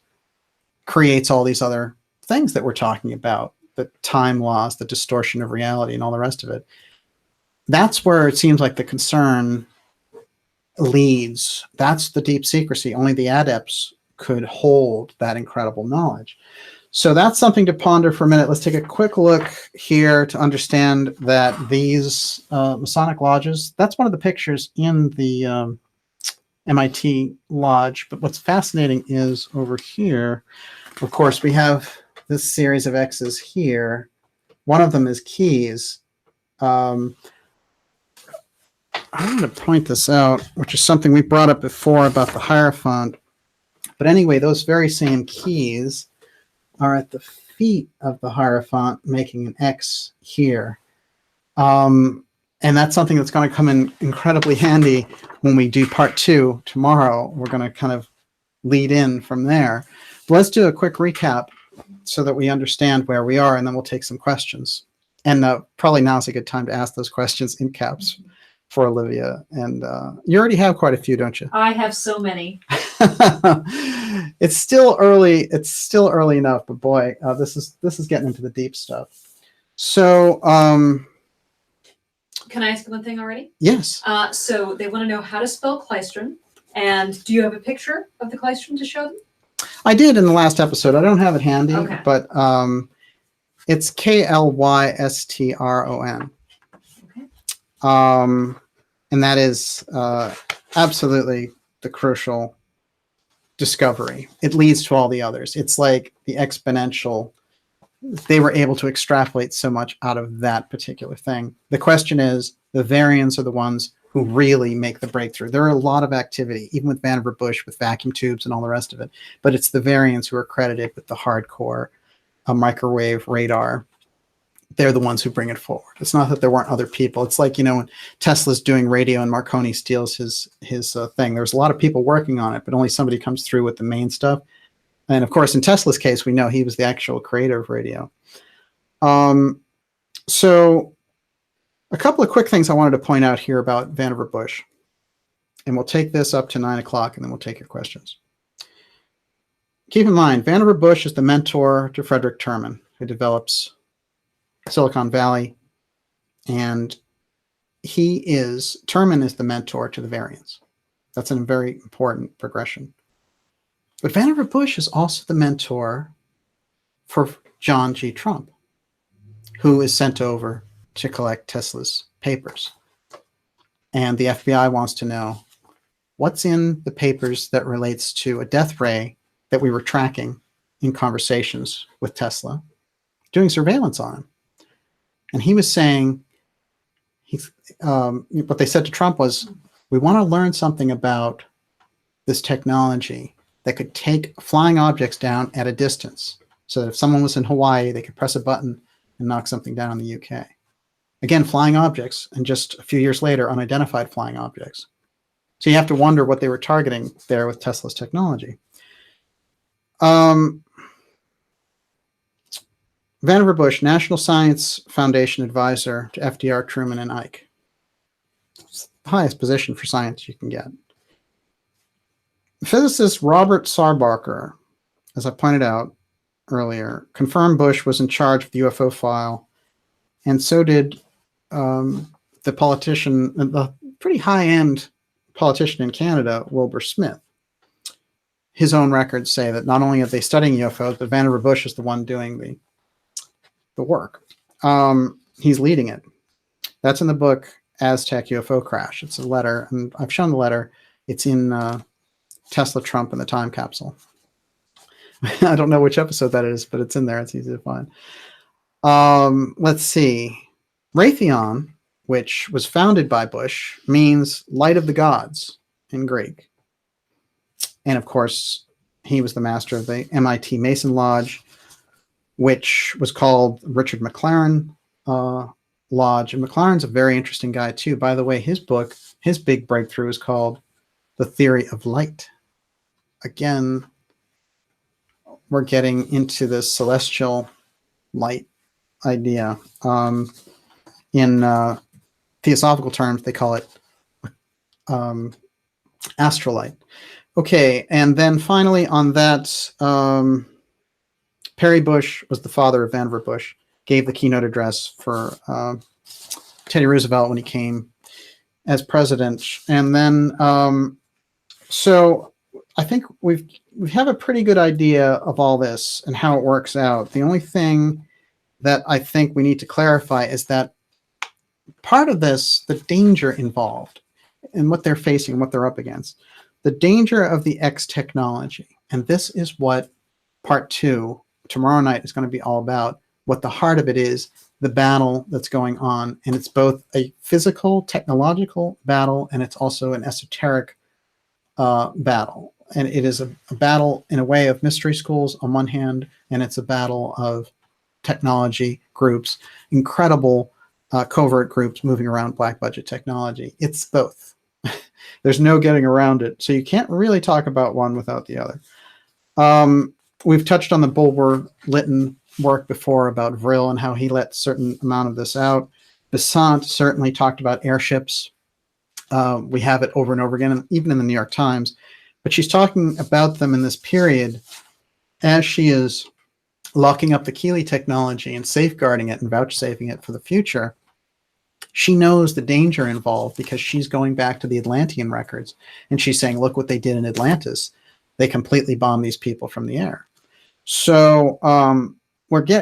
creates all these other things that we're talking about, the time loss, the distortion of reality, and all the rest of it. That's where it seems like the concern leads. That's the deep secrecy. Only the adepts could hold that incredible knowledge. So that's something to ponder for a minute. Let's take a quick look here to understand that these Masonic lodges, that's one of the pictures in the MIT lodge. But what's fascinating is over here, of course, we have this series of X's here. One of them is keys. I want to point this out, which is something we brought up before about the Hierophant. But anyway, those very same keys are at the feet of the Hierophant, making an X here. And that's something that's going to come in incredibly handy when we do part 2 tomorrow. We're going to kind of lead in from there. But let's do a quick recap so that we understand where we are, and then we'll take some questions. And probably now is a good time to ask those questions in caps for Olivia. And you already have quite a few, don't you? I have so many. It's still early. It's still early enough, but boy, this is getting into the deep stuff. So, can I ask one thing already? Yes. So they want to know how to spell Klystron, and do you have a picture of the Klystron to show them? I did in the last episode. I don't have it handy, Okay. but it's Klystron. Okay. And that is absolutely the crucial discovery. It leads to all the others. It's like the exponential. They were able to extrapolate so much out of that particular thing. The question is, the variants are the ones who really make the breakthrough. There are a lot of activity, even with Vannevar Bush, with vacuum tubes and all the rest of it. But it's the variants who are credited with the hardcore microwave radar. They're the ones who bring it forward. It's not that there weren't other people. It's like, when Tesla's doing radio and Marconi steals his thing. There's a lot of people working on it, but only somebody comes through with the main stuff. And of course, in Tesla's case, we know he was the actual creator of radio. So a couple of quick things I wanted to point out here about Vannevar Bush. And we'll take this up to 9 o'clock, and then we'll take your questions. Keep in mind, Vannevar Bush is the mentor to Frederick Terman, who develops Silicon Valley, and Terman is the mentor to the variants. That's a very important progression. But Vannevar Bush is also the mentor for John G. Trump, who is sent over to collect Tesla's papers. And the FBI wants to know what's in the papers that relates to a death ray that we were tracking in conversations with Tesla, doing surveillance on him. And he was saying, what they said to Trump was, we want to learn something about this technology that could take flying objects down at a distance. So that if someone was in Hawaii, they could press a button and knock something down in the UK. Again, flying objects, and just a few years later, unidentified flying objects. So you have to wonder what they were targeting there with Tesla's technology. Vannevar Bush, National Science Foundation advisor to FDR, Truman, and Ike. It's the highest position for science you can get. Physicist Robert Sarbarker, as I pointed out earlier, confirmed Bush was in charge of the UFO file, and so did the politician, the pretty high-end politician in Canada, Wilbur Smith. His own records say that not only are they studying UFOs, but Vannevar Bush is the one doing the work. He's leading it. That's in the book Aztec UFO Crash. It's a letter, and I've shown the letter. It's in Tesla, Trump, and the Time Capsule. I don't know which episode that is, but it's in there. It's easy to find. Let's see. Raytheon, which was founded by Bush, means light of the gods in Greek. And of course, he was the master of the MIT Mason Lodge, which was called Richard McLaren Lodge. And McLaren's a very interesting guy, too. By the way, his book, his big breakthrough is called The Theory of Light. Again, we're getting into this celestial light idea. In theosophical terms, they call it astrolite. Okay, and then finally on that, Perry Bush was the father of Vannevar Bush, gave the keynote address for Teddy Roosevelt when he came as president. And then, so I think we have a pretty good idea of all this and how it works out. The only thing that I think we need to clarify is that part of this, the danger involved and what they're facing, what they're up against, the danger of the X technology. And this is what part 2 tomorrow night is going to be all about. What the heart of it is, the battle that's going on. And it's both a physical, technological battle, and it's also an esoteric battle. And it is a battle in a way of mystery schools on one hand, and it's a battle of technology groups, incredible covert groups moving around black budget technology. It's both. There's no getting around it. So you can't really talk about one without the other. We've touched on the Bulwer Lytton work before about Vril and how he let a certain amount of this out. Besant certainly talked about airships. We have it over and over again, and even in the New York Times. But she's talking about them in this period as she is locking up the Keely technology and safeguarding it and vouchsafing it for the future. She knows the danger involved because she's going back to the Atlantean records, and she's saying, look what they did in Atlantis. They completely bombed these people from the air. So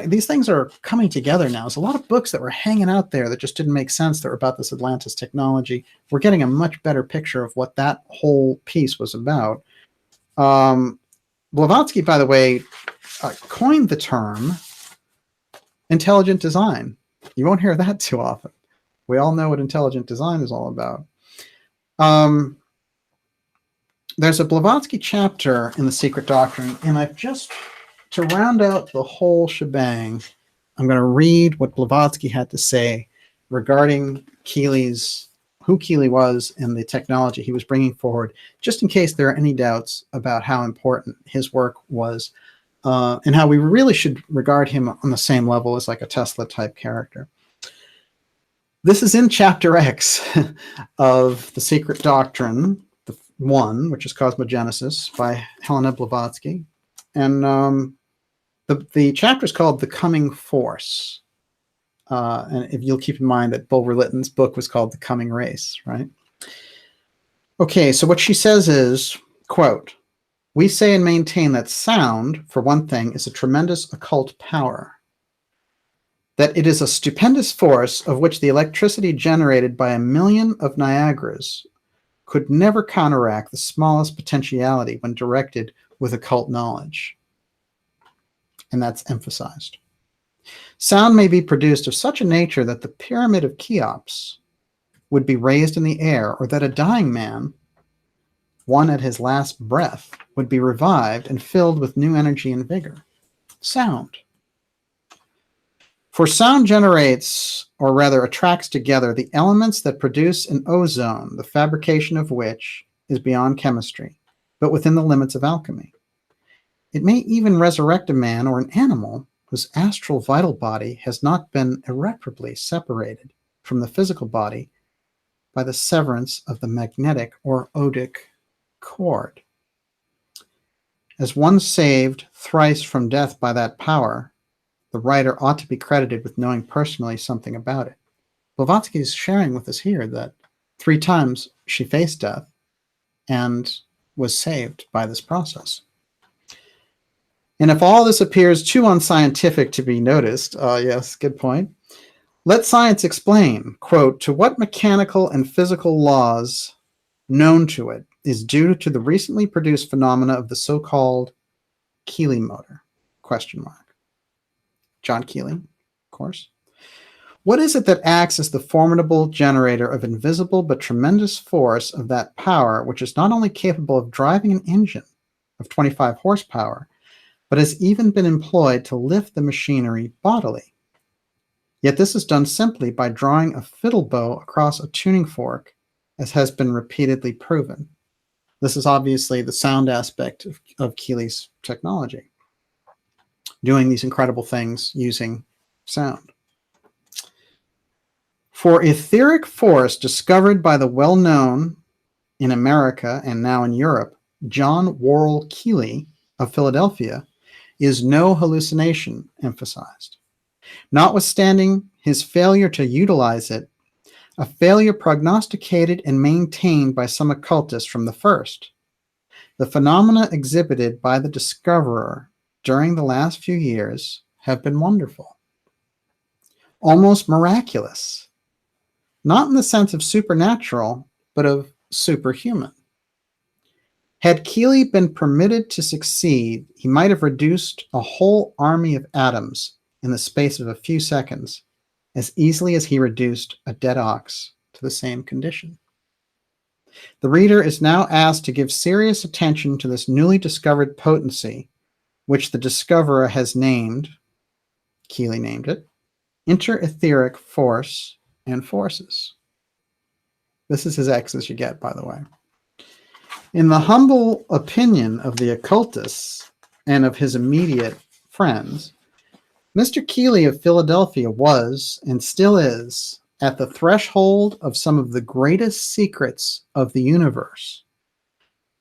these things are coming together now. There's a lot of books that were hanging out there that just didn't make sense that were about this Atlantis technology. We're getting a much better picture of what that whole piece was about. Blavatsky, by the way, coined the term intelligent design. You won't hear that too often. We all know what intelligent design is all about. There's a Blavatsky chapter in The Secret Doctrine, and I've just, to round out the whole shebang, I'm going to read what Blavatsky had to say regarding who Keely was and the technology he was bringing forward, just in case there are any doubts about how important his work was, and how we really should regard him on the same level as like a Tesla-type character. This is in Chapter X of The Secret Doctrine, the 1, which is Cosmogenesis, by Helena Blavatsky. And the chapter is called The Coming Force. And if you'll keep in mind that Bulwer Lytton's book was called The Coming Race, right? Okay, so what she says is, quote, "We say and maintain that sound, for one thing, is a tremendous occult power. That it is a stupendous force of which the electricity generated by 1,000,000 of Niagaras could never counteract the smallest potentiality when directed with occult knowledge." And that's emphasized. "Sound may be produced of such a nature that the pyramid of Cheops would be raised in the air, or that a dying man, one at his last breath, would be revived and filled with new energy and vigor." Sound. "For sound generates, or rather attracts together, the elements that produce an ozone, the fabrication of which is beyond chemistry, but within the limits of alchemy. It may even resurrect a man or an animal whose astral vital body has not been irreparably separated from the physical body by the severance of the magnetic or odic cord. As one saved thrice from death by that power, the writer ought to be credited with knowing personally something about it." Blavatsky is sharing with us here that 3 times she faced death and was saved by this process. "And if all this appears too unscientific to be noticed," yes, good point, "let science explain, quote, to what mechanical and physical laws known to it is due to the recently produced phenomena of the so-called Keely motor, question mark. John Keely, of course. What is it that acts as the formidable generator of invisible but tremendous force of that power, which is not only capable of driving an engine of 25 horsepower, but has even been employed to lift the machinery bodily? Yet this is done simply by drawing a fiddle bow across a tuning fork, as has been repeatedly proven." This is obviously the sound aspect of Keely's technology, doing these incredible things using sound. For etheric force discovered by the well-known in America and now in Europe, John Keely of Philadelphia, is no hallucination emphasized. Notwithstanding his failure to utilize it, a failure prognosticated and maintained by some occultists from the first, the phenomena exhibited by the discoverer during the last few years have been wonderful, almost miraculous, not in the sense of supernatural, but of superhuman. Had Keely been permitted to succeed, he might have reduced a whole army of atoms in the space of a few seconds, as easily as he reduced a dead ox to the same condition. The reader is now asked to give serious attention to this newly discovered potency, which the discoverer has named, Keely named it, interetheric force and forces. This is as X as you get, by the way. In the humble opinion of the occultists and of his immediate friends, Mr. Keely of Philadelphia was, and still is, at the threshold of some of the greatest secrets of the universe,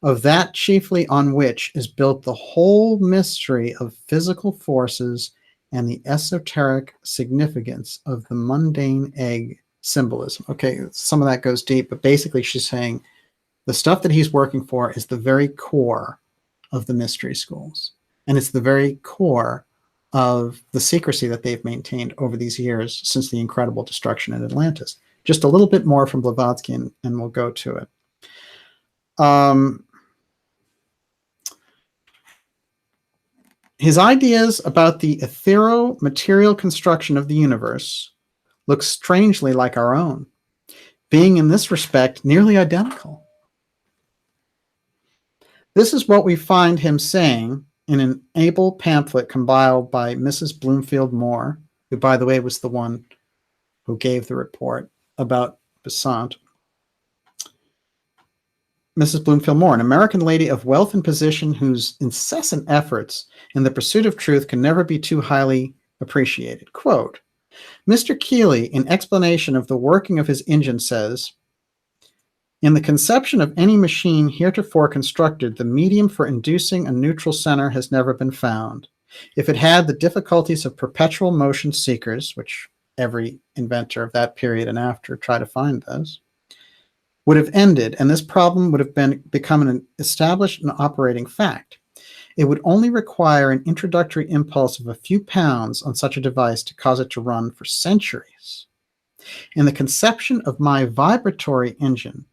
of that chiefly on which is built the whole mystery of physical forces and the esoteric significance of the mundane egg symbolism. Okay, some of that goes deep, but basically she's saying the stuff that he's working for is the very core of the mystery schools. And it's the very core of the secrecy that they've maintained over these years since the incredible destruction in Atlantis. Just a little bit more from Blavatsky, and we'll go to it. His ideas about the ethereal-material construction of the universe look strangely like our own, being in this respect nearly identical. This is what we find him saying in an able pamphlet compiled by Mrs. Bloomfield Moore, who, by the way, was the one who gave the report about Besant. Mrs. Bloomfield Moore, an American lady of wealth and position whose incessant efforts in the pursuit of truth can never be too highly appreciated. Quote, Mr. Keely, in explanation of the working of his engine, says, in the conception of any machine heretofore constructed, the medium for inducing a neutral center has never been found. If it had, the difficulties of perpetual motion seekers, which every inventor of that period and after tried to find those, would have ended, and this problem would have become an established and operating fact. It would only require an introductory impulse of a few pounds on such a device to cause it to run for centuries. In the conception of my vibratory engine,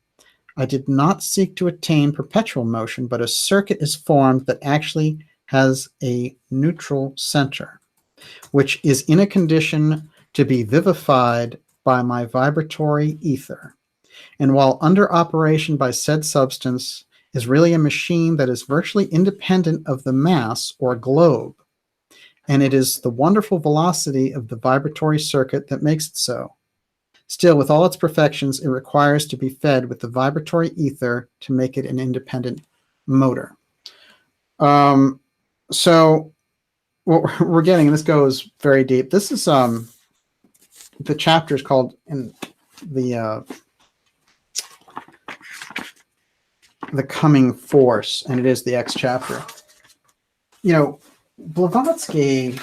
I did not seek to attain perpetual motion, but a circuit is formed that actually has a neutral center, which is in a condition to be vivified by my vibratory ether, and while under operation by said substance, is really a machine that is virtually independent of the mass or globe, and it is the wonderful velocity of the vibratory circuit that makes it so. Still, with all its perfections, it requires to be fed with the vibratory ether to make it an independent motor. So what we're getting, and this goes very deep, this is the chapter is called in the coming force, and it is the X chapter. You know, Blavatsky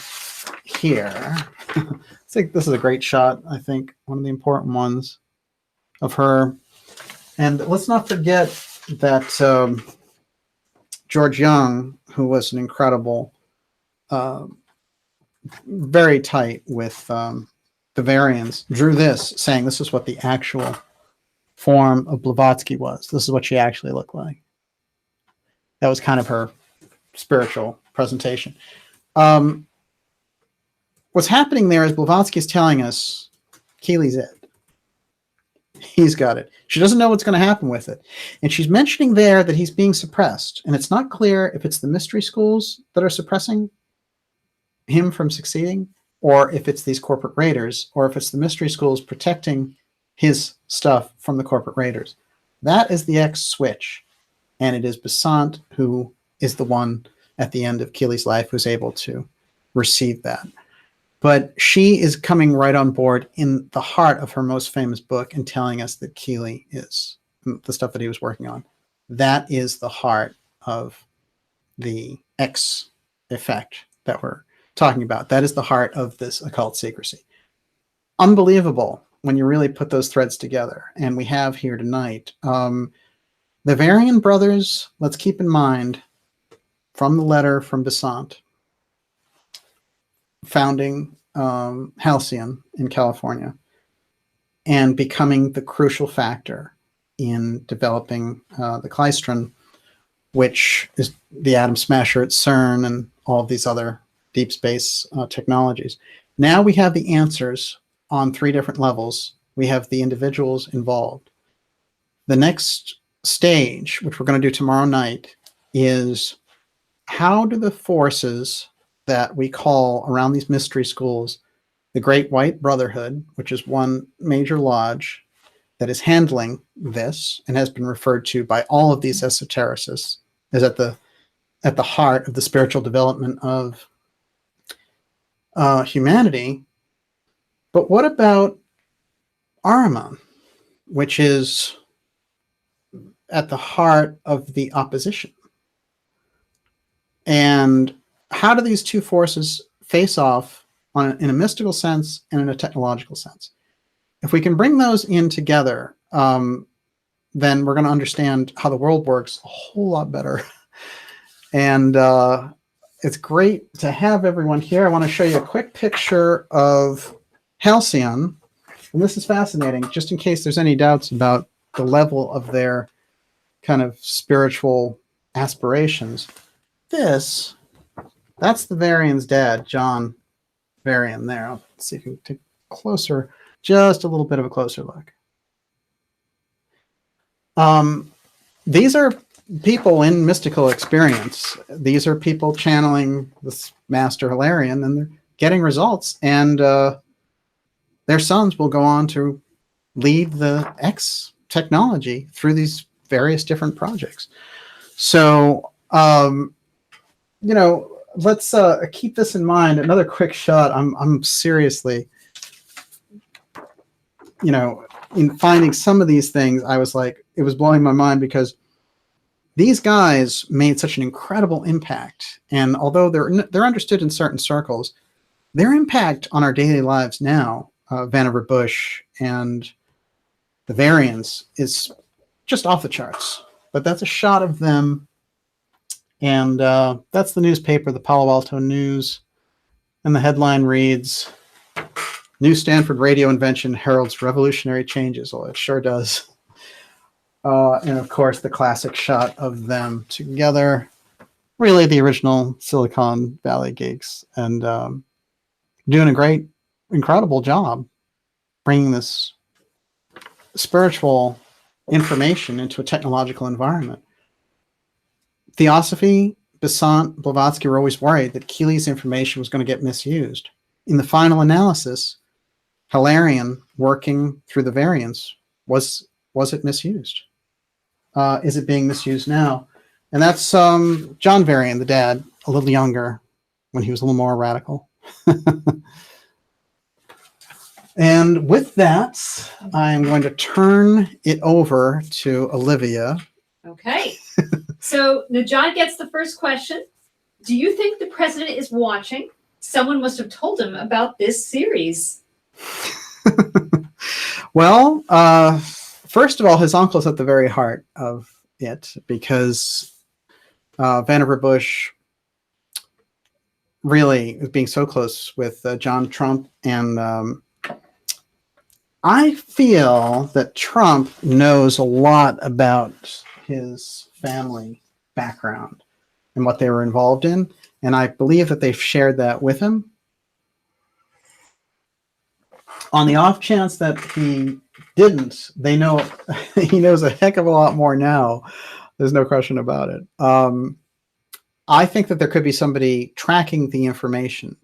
here, I think this is a great shot, I think, one of the important ones of her. And let's not forget that George Young, who was an incredible, very tight with the Varians, drew this, saying this is what the actual form of Blavatsky was. This is what she actually looked like. That was kind of her spiritual presentation. What's happening there is Blavatsky is telling us Keely's it. He's got it. She doesn't know what's going to happen with it. And she's mentioning there that he's being suppressed. And it's not clear if it's the mystery schools that are suppressing him from succeeding, or if it's these corporate raiders, or if it's the mystery schools protecting his stuff from the corporate raiders. That is the X switch. And it is Besant who is the one at the end of Keely's life who's able to receive that. But she is coming right on board in the heart of her most famous book and telling us that Keely is the stuff that he was working on. That is the heart of the X effect that we're talking about. That is the heart of this occult secrecy. Unbelievable when you really put those threads together. And we have here tonight the Varian brothers. Let's keep in mind from the letter from Besant, founding Halcyon in California and becoming the crucial factor in developing the klystron, which is the atom smasher at CERN and all of these other deep space technologies. Now we have the answers on 3 different levels. We have the individuals involved. The next stage, which we're going to do tomorrow night, is how do the forces that we call around these mystery schools the Great White Brotherhood, which is one major lodge that is handling this and has been referred to by all of these esotericists as at the heart of the spiritual development of humanity. But what about Ahriman, which is at the heart of the opposition? And how do these two forces face off in a mystical sense and in a technological sense? If we can bring those in together, then we're going to understand how the world works a whole lot better. And it's great to have everyone here. I want to show you a quick picture of Halcyon. And this is fascinating, just in case there's any doubts about the level of their kind of spiritual aspirations. That's the Varian's dad, John Varian there. Let's see if we can take closer, just a little bit of a closer look. These are people in mystical experience. These are people channeling this Master Hilarion, and they're getting results. And their sons will go on to lead the X technology through these various different projects. So, you know, let's keep this in mind. Another quick shot. I'm seriously, you know, in finding some of these things, I was like, it was blowing my mind because these guys made such an incredible impact. And although they're understood in certain circles, their impact on our daily lives now, Vannevar Bush and the Varians, is just off the charts. But that's a shot of them. And that's the newspaper, the Palo Alto News. And the headline reads, "New Stanford radio invention heralds revolutionary changes." Well, it sure does. And of course, the classic shot of them together. Really the original Silicon Valley geeks. And doing a great, incredible job bringing this spiritual information into a technological environment. Theosophy, Besant, Blavatsky were always worried that Keely's information was going to get misused. In the final analysis, Hilarion, working through the variants, was it misused? Is it being misused now? And that's John Varian, the dad, a little younger, when he was a little more radical. And with that, I'm going to turn it over to Olivia. Okay. So now John gets the first question. Do you think the president is watching? Someone must have told him about this series. Well, first of all, his uncle's at the very heart of it, because Vannevar Bush really is being so close with John Trump. And I feel that Trump knows a lot about his family background and what they were involved in. And I believe that they've shared that with him. On the off chance that he didn't, they know he knows a heck of a lot more now. There's no question about it. I think that there could be somebody tracking the information.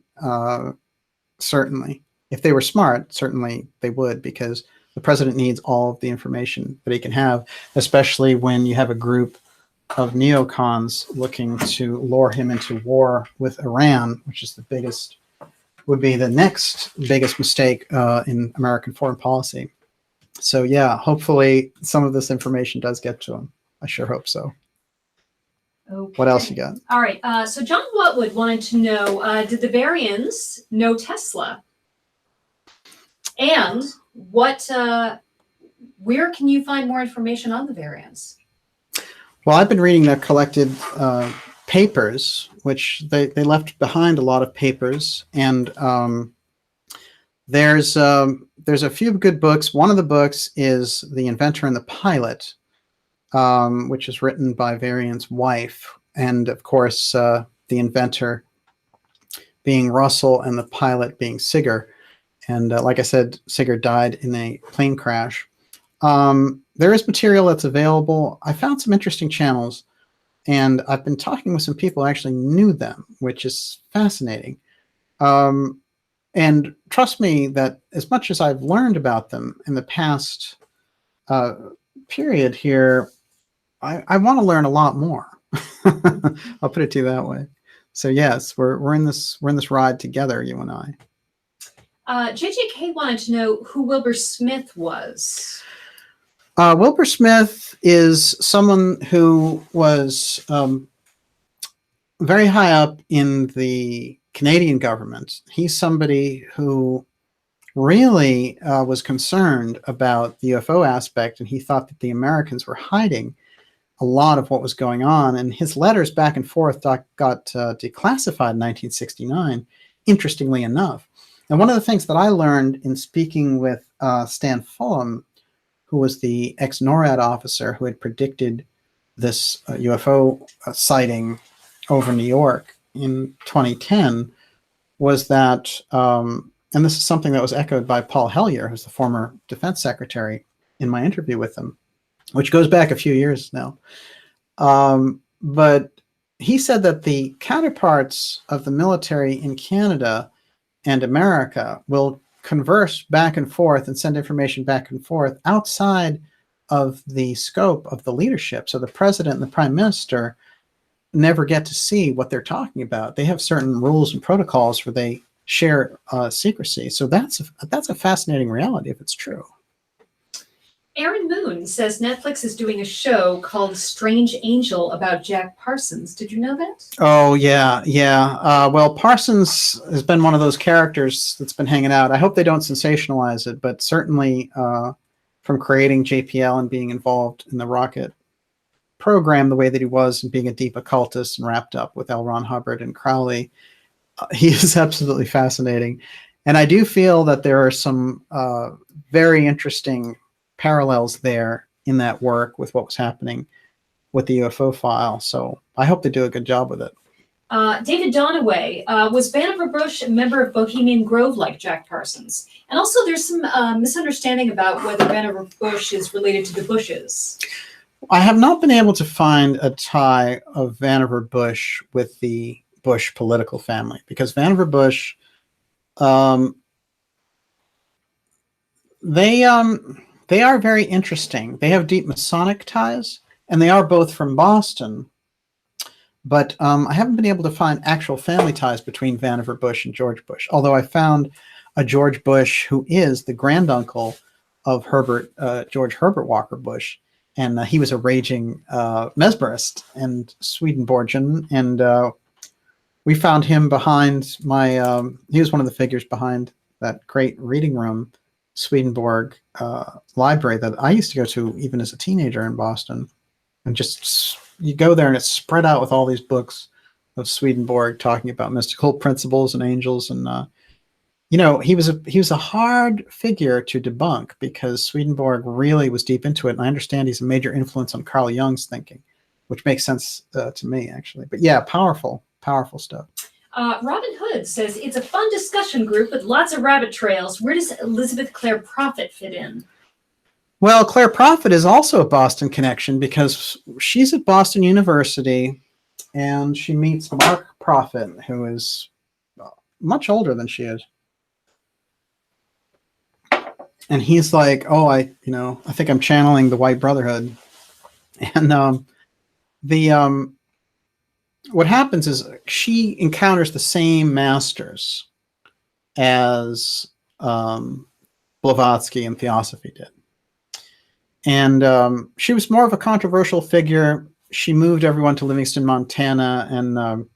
Certainly. If they were smart, certainly they would, because the president needs all of the information that he can have, especially when you have a group of neocons looking to lure him into war with Iran, which is the biggest would be the next biggest mistake in American foreign policy. So yeah, hopefully some of this information does get to him. I sure hope so. Okay. What else you got? All right. So John Whatwood wanted to know, did the Varians know Tesla? And where can you find more information on the Varians? Well, I've been reading their collected papers, which they left behind a lot of papers, and there's a few good books. One of the books is The Inventor and the Pilot, which is written by Varian's wife, and of course the inventor being Russell and the pilot being Sigger. And like I said, Sigger died in a plane crash. There is material that's available. I found some interesting channels, and I've been talking with some people who actually knew them, which is fascinating. And trust me that as much as I've learned about them in the past period here, I want to learn a lot more. I'll put it to you that way. So yes, we're in this ride together, you and I. JJK wanted to know who Wilbur Smith was. Wilbur Smith is someone who was very high up in the Canadian government. He's somebody who really was concerned about the UFO aspect, and he thought that the Americans were hiding a lot of what was going on. And his letters back and forth got declassified in 1969, interestingly enough. And one of the things that I learned in speaking with Stan Fulham, who was the ex-NORAD officer who had predicted this UFO sighting over New York in 2010, was that, and this is something that was echoed by Paul Hellyer, who's the former defense secretary, in my interview with him, which goes back a few years now. But he said that the counterparts of the military in Canada and America will converse back and forth and send information back and forth outside of the scope of the leadership. So the president and the prime minister never get to see what they're talking about. They have certain rules and protocols where they share secrecy. So that's a fascinating reality if it's true. Aaron Moon says Netflix is doing a show called Strange Angel about Jack Parsons. Did you know that? Oh, yeah. Well, Parsons has been one of those characters that's been hanging out. I hope they don't sensationalize it, but certainly from creating JPL and being involved in the rocket program the way that he was, and being a deep occultist and wrapped up with L. Ron Hubbard and Crowley, he is absolutely fascinating. And I do feel that there are some very interesting parallels there in that work with what was happening with the UFO file. So I hope they do a good job with it. David Donaway, was Vannevar Bush a member of Bohemian Grove like Jack Parsons? And also there's some misunderstanding about whether Vannevar Bush is related to the Bushes. I have not been able to find a tie of Vannevar Bush with the Bush political family, because Vannevar Bush, they are very interesting. They have deep Masonic ties, and they are both from Boston. But I haven't been able to find actual family ties between Vannevar Bush and George Bush, although I found a George Bush who is the granduncle of George Herbert Walker Bush. And he was a raging mesmerist and Swedenborgian. And we found him behind he was one of the figures behind that great reading room, Swedenborg library, that I used to go to even as a teenager in Boston. And just, you go there and it's spread out with all these books of Swedenborg talking about mystical principles and angels. And, he was a hard figure to debunk, because Swedenborg really was deep into it. And I understand he's a major influence on Carl Jung's thinking, which makes sense to me, actually. But yeah, powerful stuff. Robin Hood says, it's a fun discussion group with lots of rabbit trails. Where does Elizabeth Clare Prophet fit in? Well, Clare Prophet is also a Boston connection, because she's at Boston University and she meets Mark Prophet, who is much older than she is. And he's like, oh, I think I'm channeling the White Brotherhood. And what happens is she encounters the same masters as Blavatsky and Theosophy did. And she was more of a controversial figure. She moved everyone to Livingston, Montana, and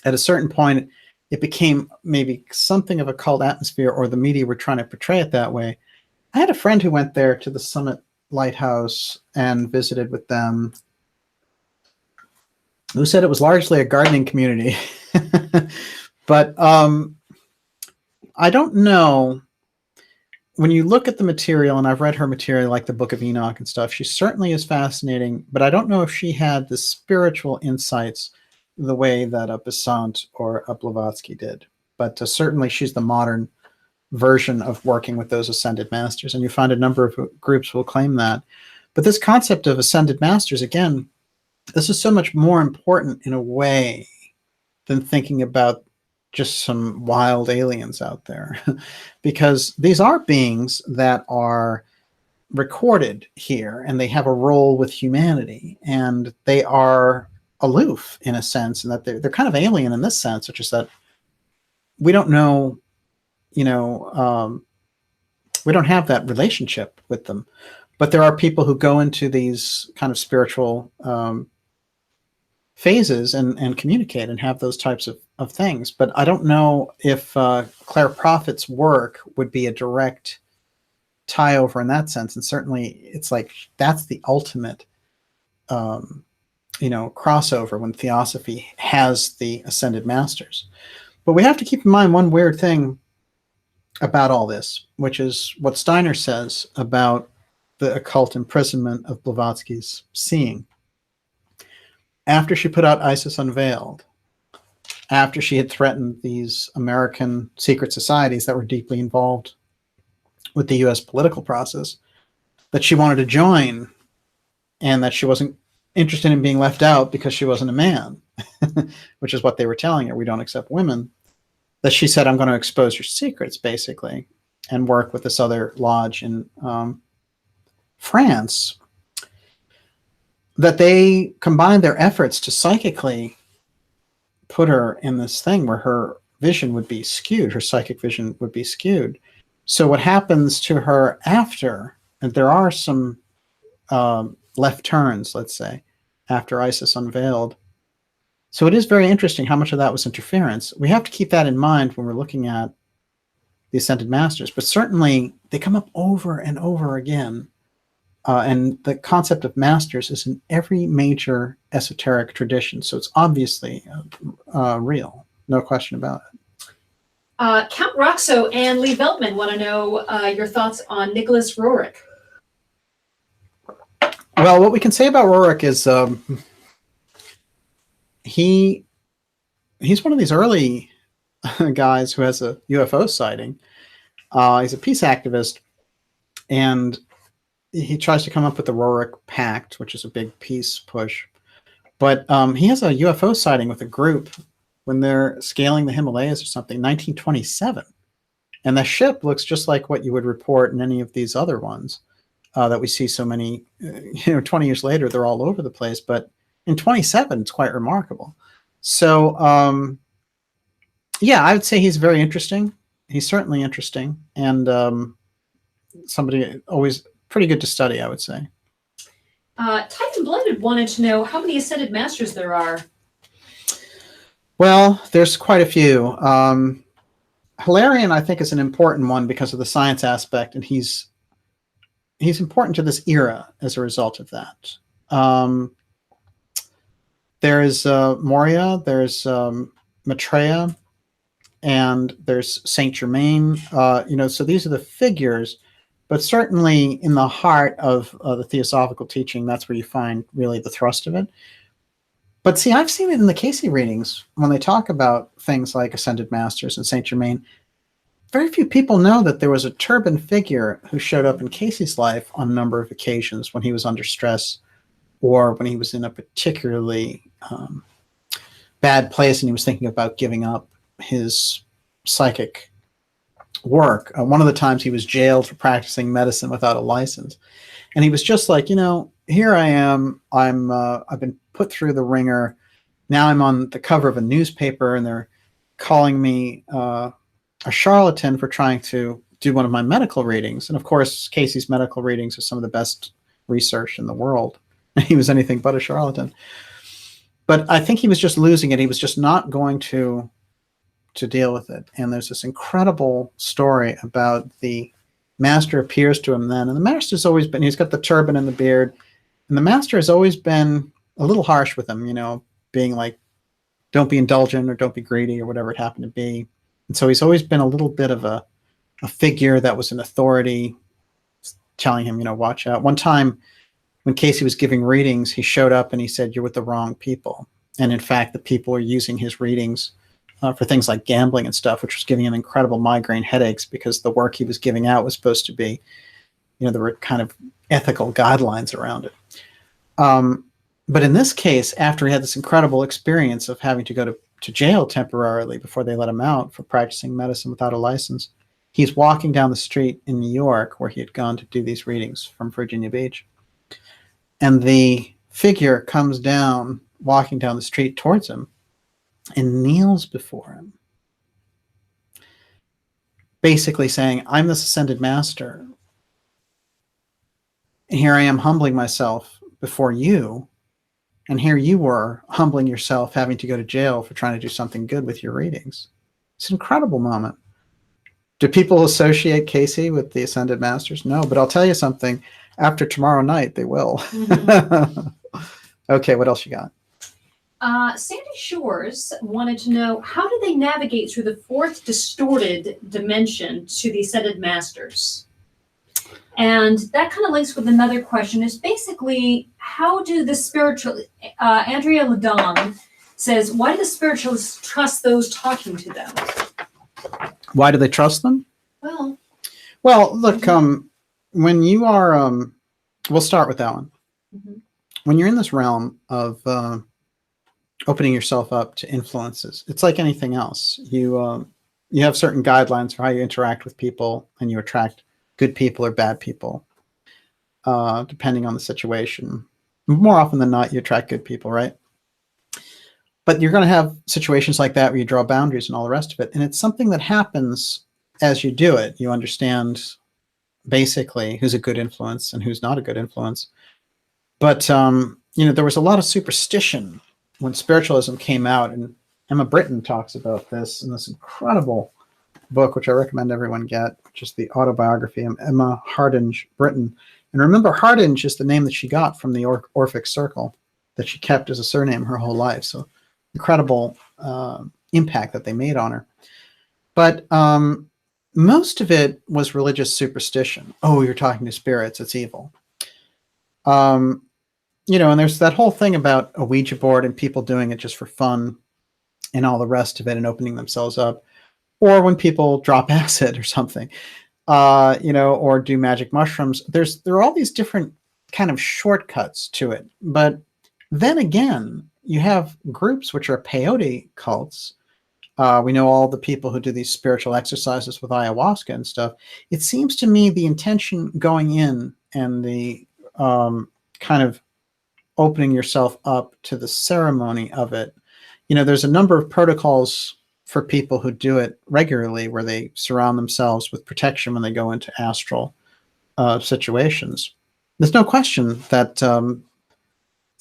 at a certain point, it became maybe something of a cult atmosphere, or the media were trying to portray it that way. I had a friend who went there to the Summit Lighthouse and visited with them, who said it was largely a gardening community. But I don't know. When you look at the material, and I've read her material like the Book of Enoch and stuff, she certainly is fascinating, but I don't know if she had the spiritual insights the way that a Besant or a Blavatsky did. But certainly she's the modern version of working with those ascended masters, and you find a number of groups will claim that. But this concept of ascended masters, again, this is so much more important in a way than thinking about just some wild aliens out there, because these are beings that are recorded here, and they have a role with humanity, and they are aloof in a sense, and that they're kind of alien in this sense, which is that we don't know, we don't have that relationship with them. But there are people who go into these kind of spiritual phases and communicate and have those types of things. But I don't know if Claire Prophet's work would be a direct tie over in that sense. And certainly it's like that's the ultimate crossover when Theosophy has the ascended masters. But we have to keep in mind one weird thing about all this, which is what Steiner says about the occult imprisonment of Blavatsky's seeing. After she put out Isis Unveiled, after she had threatened these American secret societies that were deeply involved with the U.S. political process, that she wanted to join, and that she wasn't interested in being left out because she wasn't a man, which is what they were telling her. We don't accept women. That she said, I'm going to expose your secrets, basically, and work with this other lodge in France. That they combined their efforts to psychically put her in this thing where her vision would be skewed, her psychic vision would be skewed. So what happens to her after, and there are some left turns, let's say, after Isis Unveiled. So it is very interesting how much of that was interference. We have to keep that in mind when we're looking at the Ascended Masters, but certainly they come up over and over again. And the concept of masters is in every major esoteric tradition. So it's obviously real. No question about it. Count Roxo and Lee Veltman want to know your thoughts on Nicholas Roerich. Well, what we can say about Roerich is he's one of these early guys who has a UFO sighting. He's a peace activist, and he tries to come up with the Roerich Pact, which is a big peace push. But he has a UFO sighting with a group when they're scaling the Himalayas or something, 1927. And the ship looks just like what you would report in any of these other ones that we see so many, 20 years later, they're all over the place. But in 27, it's quite remarkable. So, yeah, I would say he's very interesting. He's certainly interesting. And somebody always pretty good to study, I would say. Titan Blended wanted to know how many Ascended Masters there are. Well, there's quite a few. Hilarion, I think, is an important one because of the science aspect, and he's important to this era as a result of that. There's Moria, there's Maitreya, and there's Saint Germain. So these are the figures, but certainly in the heart of the Theosophical teaching, that's where you find really the thrust of it. But see, I've seen it in the Casey readings when they talk about things like Ascended Masters and Saint Germain. Very few people know that there was a turbaned figure who showed up in Casey's life on a number of occasions when he was under stress or when he was in a particularly bad place and he was thinking about giving up his psychic work. One of the times he was jailed for practicing medicine without a license. And he was just like, here I am. I've been put through the ringer. Now I'm on the cover of a newspaper and they're calling me a charlatan for trying to do one of my medical readings. And of course, Casey's medical readings are some of the best research in the world. He was anything but a charlatan. But I think he was just losing it. He was just not going to deal with it. And there's this incredible story about the master appears to him then. And the master's always been, he's got the turban and the beard. And the master has always been a little harsh with him, being like, don't be indulgent or don't be greedy or whatever it happened to be. And so he's always been a little bit of a figure that was an authority telling him, watch out. One time when Casey was giving readings, he showed up and he said, you're with the wrong people. And in fact, the people are using his readings for things like gambling and stuff, which was giving him incredible migraine headaches because the work he was giving out was supposed to be, there were kind of ethical guidelines around it. But in this case, after he had this incredible experience of having to go to jail temporarily before they let him out for practicing medicine without a license, he's walking down the street in New York where he had gone to do these readings from Virginia Beach. And the figure comes down, walking down the street towards him and kneels before him, basically saying, I'm this ascended master. Here I am humbling myself before you. And here you were humbling yourself, having to go to jail for trying to do something good with your readings. It's an incredible moment. Do people associate Casey with the Ascended Masters? No, but I'll tell you something. After tomorrow night, they will. Mm-hmm. Okay, what else you got? Sandy Shores wanted to know, how do they navigate through the fourth distorted dimension to the Ascended Masters? And that kind of links with another question, is basically, how do the spiritual, Andrea Ladon says, why do the spiritualists trust those talking to them? Why do they trust them? Well, look, when you are, we'll start with that one. Mm-hmm. When you're in this realm of opening yourself up to influences, it's like anything else. You have certain guidelines for how you interact with people, and you attract good people or bad people, depending on the situation. More often than not, you attract good people, right? But you're going to have situations like that where you draw boundaries and all the rest of it. And it's something that happens as you do it. You understand basically who's a good influence and who's not a good influence. But, there was a lot of superstition when spiritualism came out. And Emma Britton talks about this in this incredible book, which I recommend everyone get, which is the autobiography of Emma Hardinge Britton. And remember, Hardinge is the name that she got from the Orphic Circle that she kept as a surname her whole life. So incredible impact that they made on her. But most of it was religious superstition. Oh, you're talking to spirits, it's evil. And there's that whole thing about a Ouija board and people doing it just for fun and all the rest of it and opening themselves up. Or when people drop acid or something, or do magic mushrooms. There are all these different kind of shortcuts to it. But then again, you have groups which are peyote cults. We know all the people who do these spiritual exercises with ayahuasca and stuff. It seems to me the intention going in and the kind of opening yourself up to the ceremony of it. There's a number of protocols for people who do it regularly where they surround themselves with protection when they go into astral situations. There's no question that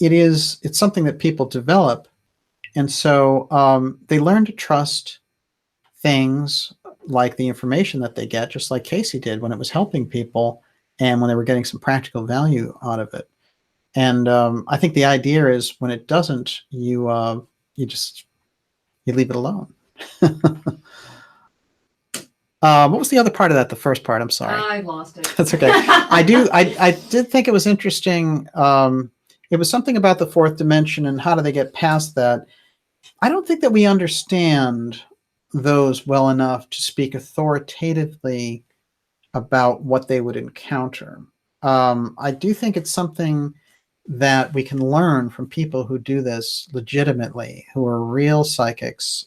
it's something that people develop. And so they learn to trust things like the information that they get, just like Casey did when it was helping people and when they were getting some practical value out of it. And I think the idea is when it doesn't, you leave it alone. What was the other part of that? The first part, I'm sorry. I lost it. That's okay. I did think it was interesting. It was something about the fourth dimension and how do they get past that. I don't think that we understand those well enough to speak authoritatively about what they would encounter. I do think it's something that we can learn from people who do this legitimately, who are real psychics,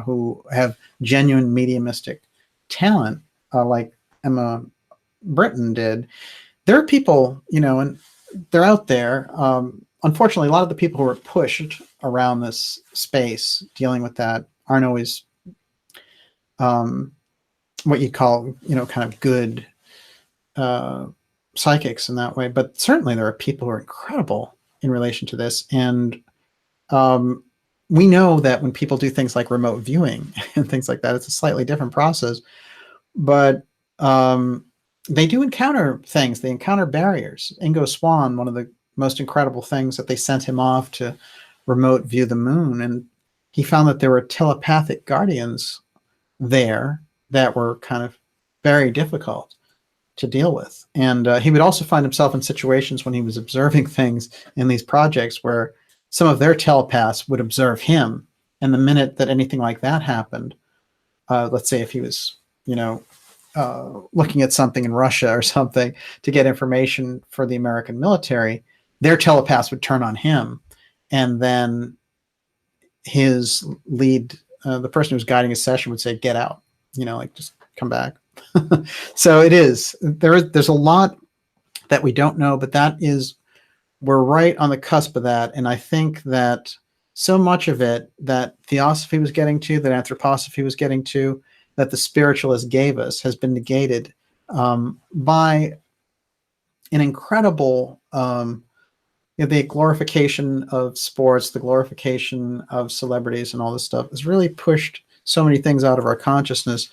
who have genuine mediumistic talent, like Emma Britton did. There are people, and they're out there. Unfortunately, a lot of the people who are pushed around this space dealing with that aren't always what you call, kind of good psychics in that way. But certainly there are people who are incredible in relation to this. And we know that when people do things like remote viewing and things like that, it's a slightly different process. But they do encounter things. They encounter barriers. Ingo Swann, one of the most incredible things, that they sent him off to remote view the moon, and he found that there were telepathic guardians there that were kind of very difficult to deal with. And he would also find himself in situations when he was observing things in these projects where some of their telepaths would observe him, and the minute that anything like that happened, let's say if he was, looking at something in Russia or something to get information for the American military, their telepaths would turn on him, and then his lead, the person who was guiding his session, would say, "Get out," like just come back. So there's a lot that we don't know, but we're right on the cusp of that. And I think that so much of it that Theosophy was getting to, that Anthroposophy was getting to, that the spiritualists gave us, has been negated by an incredible, the glorification of sports, the glorification of celebrities and all this stuff has really pushed so many things out of our consciousness.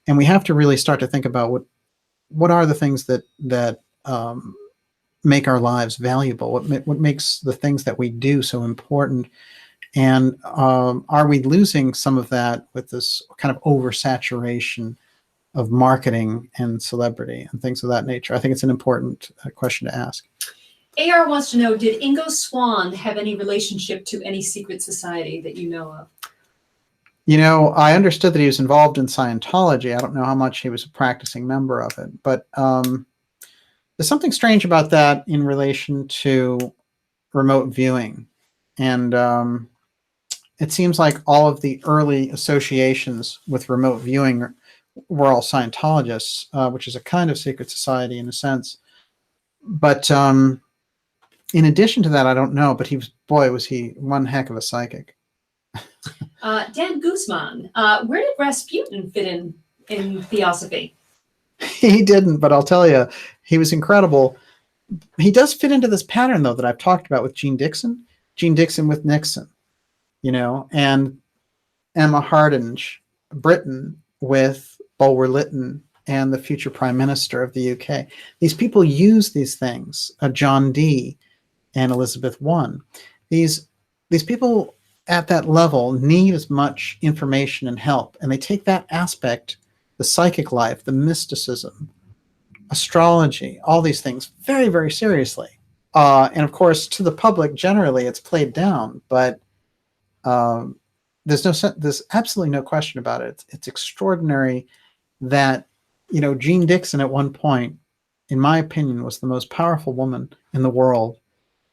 And we have to really start to think about what are the things that make our lives valuable, what makes the things that we do so important. And are we losing some of that with this kind of oversaturation of marketing and celebrity and things of that nature? I think it's an important question to ask. AR wants to know, did Ingo Swann have any relationship to any secret society that you know of? I understood that he was involved in Scientology. I don't know how much he was a practicing member of it, but there's something strange about that in relation to remote viewing. And it seems like all of the early associations with remote viewing were all Scientologists, which is a kind of secret society in a sense. But in addition to that, I don't know, but was he one heck of a psychic. Dan Guzman, where did Rasputin fit in Theosophy? He didn't, but I'll tell you, he was incredible. He does fit into this pattern, though, that I've talked about with Gene Dixon with Nixon, and Emma Hardinge, Britain with Bulwer Lytton and the future Prime Minister of the UK. These people use these things, John Dee and Elizabeth I. These people at that level need as much information and help, and they take that aspect, the psychic life, the mysticism, astrology, all these things very, very seriously. And of course, to the public generally, it's played down, but there's absolutely no question about it. It's extraordinary that, Jean Dixon at one point, in my opinion, was the most powerful woman in the world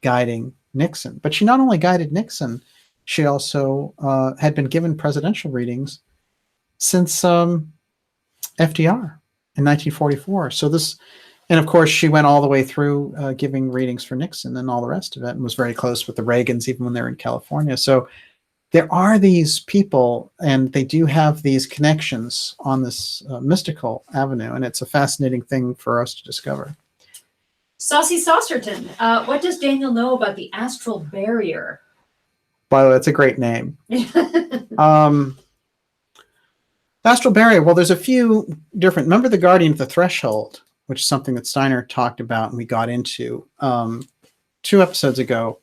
guiding Nixon. But she not only guided Nixon, she also had been given presidential readings since FDR in 1944. And of course, she went all the way through giving readings for Nixon and all the rest of it, and was very close with the Reagans, even when they were in California. So there are these people, and they do have these connections on this mystical avenue, and it's a fascinating thing for us to discover. Saucy Saucerton, what does Daniel know about the astral barrier? By the way, that's a great name. Astral barrier, well, there's a few different. Remember the Guardian of the Threshold, which is something that Steiner talked about and we got into 2 episodes ago.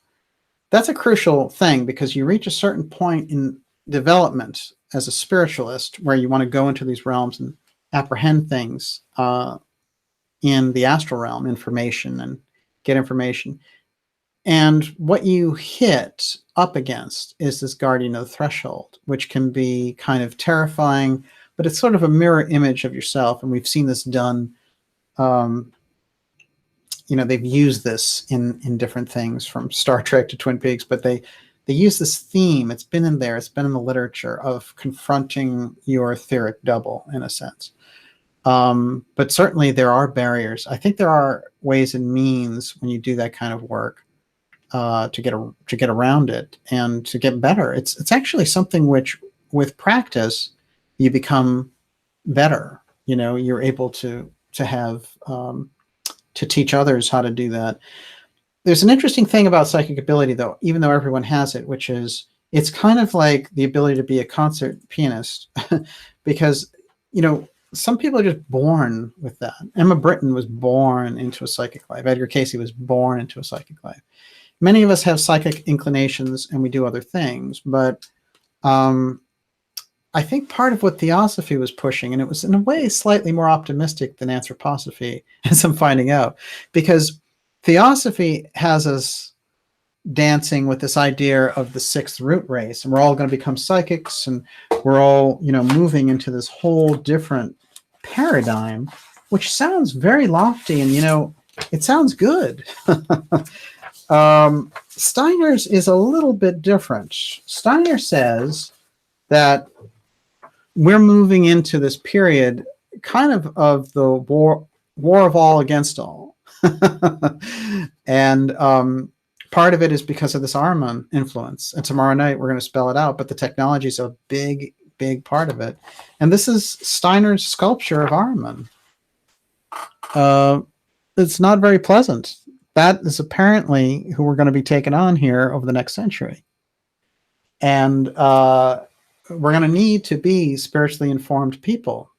That's a crucial thing, because you reach a certain point in development as a spiritualist where you want to go into these realms and apprehend things in the astral realm, information, and get information. And what you hit up against is this Guardian of the Threshold, which can be kind of terrifying, but it's sort of a mirror image of yourself. And we've seen this done. They've used this in different things, from Star Trek to Twin Peaks, but they use this theme. It's been in there. It's been in the literature of confronting your etheric double, in a sense. But certainly there are barriers. I think there are ways and means when you do that kind of work to get around it and to get better. It's actually something which, with practice, you become better you're able to have to teach others how to do that. There's an interesting thing about psychic ability, though, even though everyone has it, which is it's kind of like the ability to be a concert pianist, because some people are just born with that. Emma Britton was born into a psychic life. Edgar Cayce was born into a psychic life. Many of us have psychic inclinations and we do other things, but I think part of what Theosophy was pushing, and it was in a way slightly more optimistic than Anthroposophy, as I'm finding out, because Theosophy has us dancing with this idea of the sixth root race, and we're all going to become psychics, and we're all, moving into this whole different paradigm, which sounds very lofty, and it sounds good. Steiner's is a little bit different. Steiner says that we're moving into this period kind of the war of all against all. And part of it is because of this Ahriman influence. And tomorrow night we're going to spell it out, but the technology is a big, big part of it. And this is Steiner's sculpture of Ahriman. It's not very pleasant. That is apparently who we're going to be taking on here over the next century. And we're going to need to be spiritually informed people,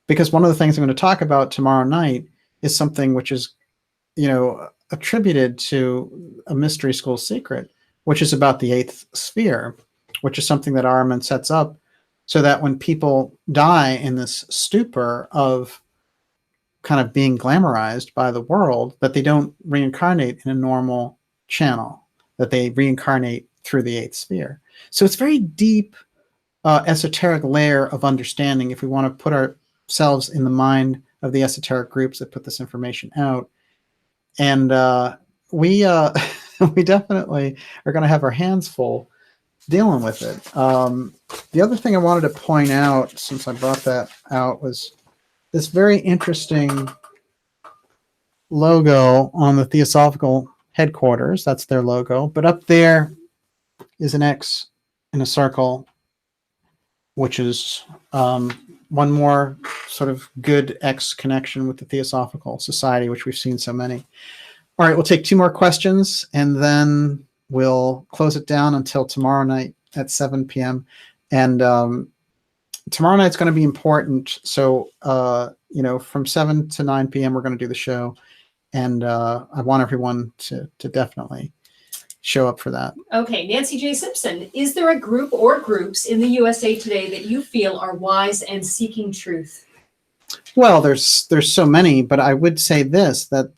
because one of the things I'm going to talk about tomorrow night is something which is, attributed to a mystery school secret, which is about the eighth sphere, which is something that Ahriman sets up so that when people die in this stupor of kind of being glamorized by the world, that they don't reincarnate in a normal channel, that they reincarnate through the eighth sphere. So it's very deep, esoteric layer of understanding if we want to put ourselves in the mind of the esoteric groups that put this information out. And we we definitely are going to have our hands full dealing with it. The other thing I wanted to point out, since I brought that out, was this very interesting logo on the Theosophical headquarters. That's their logo. But up there is an X in a circle, which is one more sort of good X connection with the Theosophical Society, which we've seen so many. All right, we'll take 2 more questions, and then we'll close it down until tomorrow night at 7 p.m. And tomorrow night's going to be important. So, from 7 to 9 p.m., we're going to do the show. And I want everyone to definitely show up for that. Okay, Nancy J. Simpson, is there a group or groups in the USA today that you feel are wise and seeking truth? Well, there's so many, but I would say this, that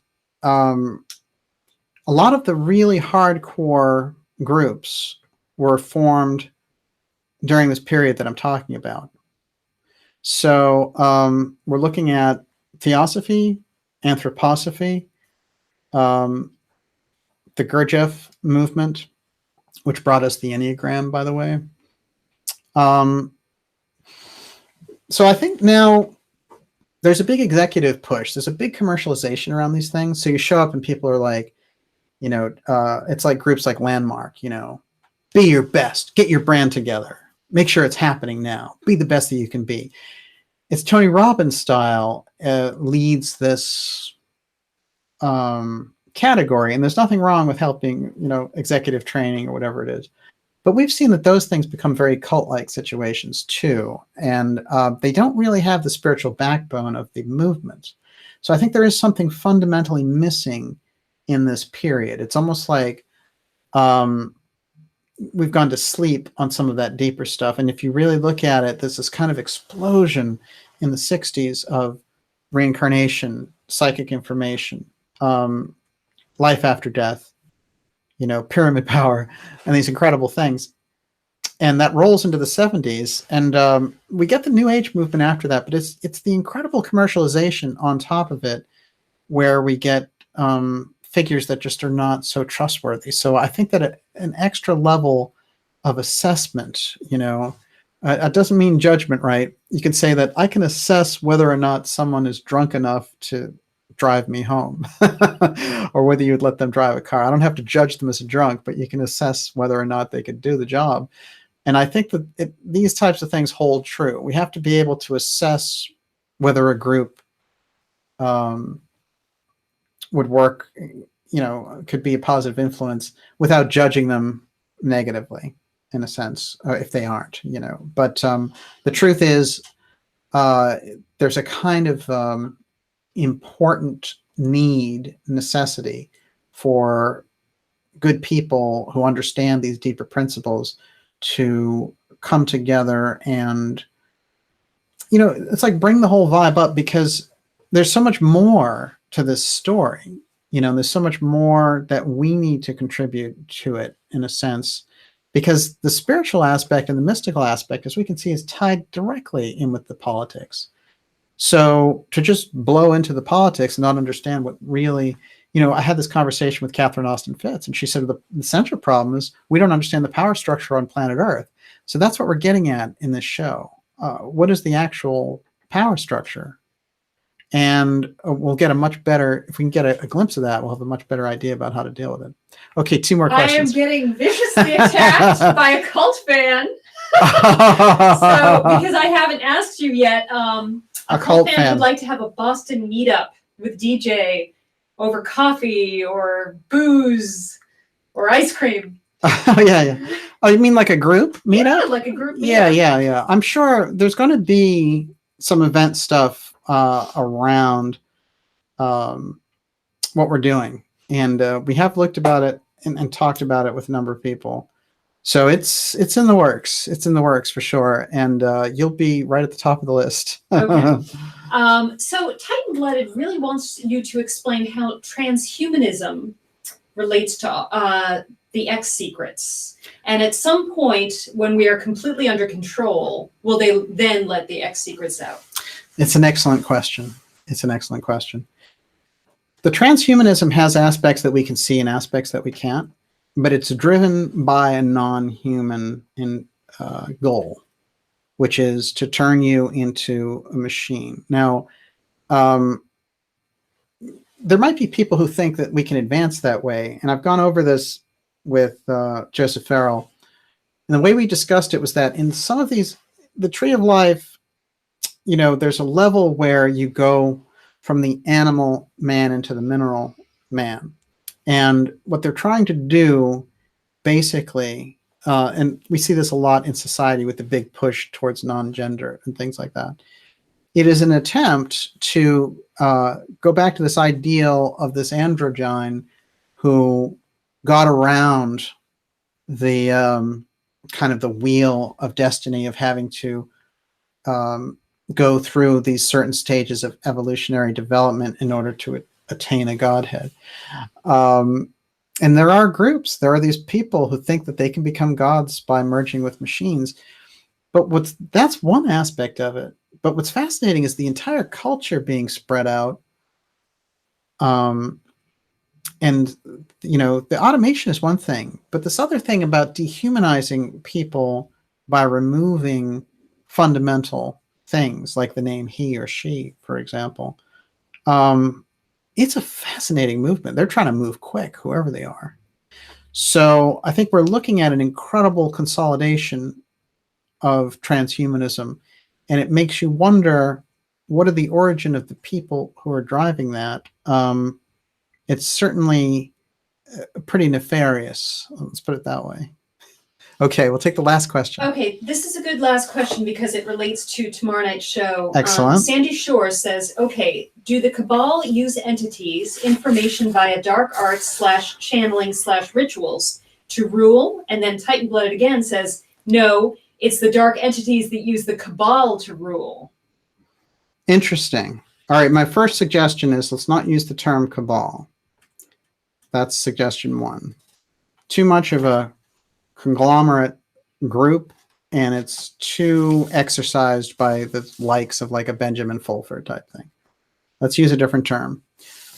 a lot of the really hardcore groups were formed during this period that I'm talking about. So we're looking at Theosophy, Anthroposophy, the Gurdjieff movement, which brought us the Enneagram, by the way. So I think now there's a big executive push. There's a big commercialization around these things. So you show up and people are like, it's like groups like Landmark, be your best, get your brand together, make sure it's happening now, be the best that you can be. It's Tony Robbins style leads this category, and there's nothing wrong with helping, executive training or whatever it is. But we've seen that those things become very cult-like situations too, and they don't really have the spiritual backbone of the movement. So I think there is something fundamentally missing in this period. It's almost like we've gone to sleep on some of that deeper stuff. And if you really look at it, there's this kind of explosion in the 60s of reincarnation, psychic information, life after death, pyramid power, and these incredible things. And that rolls into the 70s. And we get the New Age movement after that, but it's the incredible commercialization on top of it where we get figures that just are not so trustworthy. So I think that an extra level of assessment, it doesn't mean judgment, right? You can say that I can assess whether or not someone is drunk enough to drive me home or whether you would let them drive a car. I don't have to judge them as a drunk, but you can assess whether or not they could do the job. And I think that these types of things hold true. We have to be able to assess whether a group would work, could be a positive influence without judging them negatively, in a sense, if they aren't, But the truth is, there's a kind of important necessity for good people who understand these deeper principles to come together and, it's like bring the whole vibe up, because there's so much more to this story. There's so much more that we need to contribute to it, in a sense, because the spiritual aspect and the mystical aspect, as we can see, is tied directly in with the politics. So to just blow into the politics and not understand what really, I had this conversation with Catherine Austin Fitz, and she said the central problem is we don't understand the power structure on planet Earth. So that's what we're getting at in this show. What is the actual power structure? And we'll get a much better, if we can get a glimpse of that, we'll have a much better idea about how to deal with it. Okay, 2 more questions. I am getting viciously attacked by a cult fan. So, because I haven't asked you yet, a cult fan would like to have a Boston meetup with DJ over coffee or booze or ice cream. Yeah. Oh, you mean like a group meetup? Yeah, like a group meetup. Yeah. I'm sure there's going to be some event stuff around what we're doing, and we have looked about it and talked about it with a number of people. So it's in the works. It's in the works for sure, and you'll be right at the top of the list. Okay. So Titan Blooded really wants you to explain how transhumanism relates to the X secrets. And at some point, when we are completely under control, will they then let the X secrets out? It's an excellent question. The transhumanism has aspects that we can see and aspects that we can't, but it's driven by a non-human goal, which is to turn you into a machine. Now, there might be people who think that we can advance that way, and I've gone over this with Joseph Farrell. And the way we discussed it was that in some of these, the Tree of Life, there's a level where you go from the animal man into the mineral man. And what they're trying to do, basically, and we see this a lot in society with the big push towards non-gender and things like that, it is an attempt to go back to this ideal of this androgyne who got around the kind of the wheel of destiny of having to go through these certain stages of evolutionary development in order to attain a godhead. And there are groups, there are these people who think that they can become gods by merging with machines. But that's one aspect of it. But what's fascinating is the entire culture being spread out. And, the automation is one thing, but this other thing about dehumanizing people by removing fundamental things like the name he or she, for example, it's a fascinating movement. They're trying to move quick, whoever they are. So I think we're looking at an incredible consolidation of transhumanism, and it makes you wonder, what are the origin of the people who are driving that? It's certainly pretty nefarious. Let's put it that way. Okay, we'll take the last question. Okay, this is a good last question because it relates to tomorrow night's show. Excellent. Sandy Shore says, okay, do the Cabal use entities, information via dark arts / channeling / rituals to rule? And then Titan Blooded again says, no, it's the dark entities that use the Cabal to rule. Interesting. All right, my first suggestion is let's not use the term Cabal. That's suggestion 1. Too much of a conglomerate group, and it's too exercised by the likes of like a Benjamin Fulford type thing. Let's use a different term.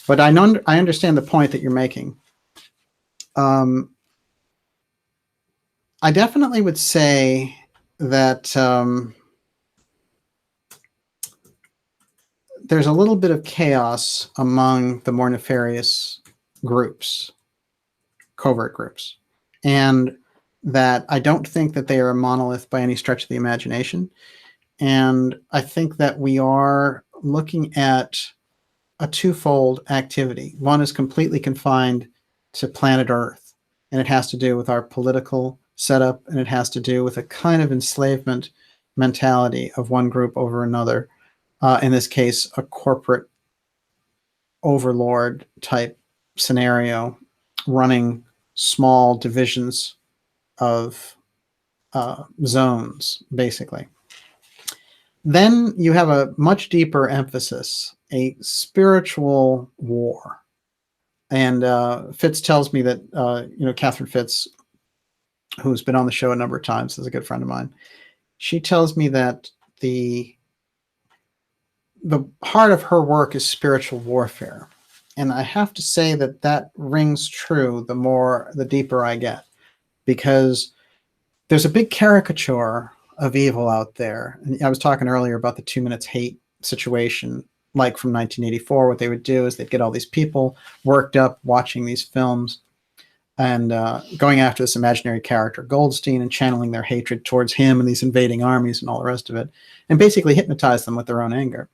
But I understand the point that you're making. I definitely would say that there's a little bit of chaos among the more nefarious groups, covert groups, and that I don't think that they are a monolith by any stretch of the imagination. And I think that we are looking at a twofold activity. One is completely confined to planet Earth, and it has to do with our political setup, and it has to do with a kind of enslavement mentality of one group over another. In this case, a corporate overlord type scenario running small divisions of zones, basically. Then you have a much deeper emphasis, a spiritual war. And Fitz tells me that, Catherine Fitz, who's been on the show a number of times, is a good friend of mine. She tells me that the heart of her work is spiritual warfare. And I have to say that rings true the deeper I get, because there's a big caricature of evil out there. And I was talking earlier about the 2 minutes hate situation, like from 1984. What they would do is they'd get all these people worked up watching these films and going after this imaginary character, Goldstein, and channeling their hatred towards him and these invading armies and all the rest of it, and basically hypnotize them with their own anger.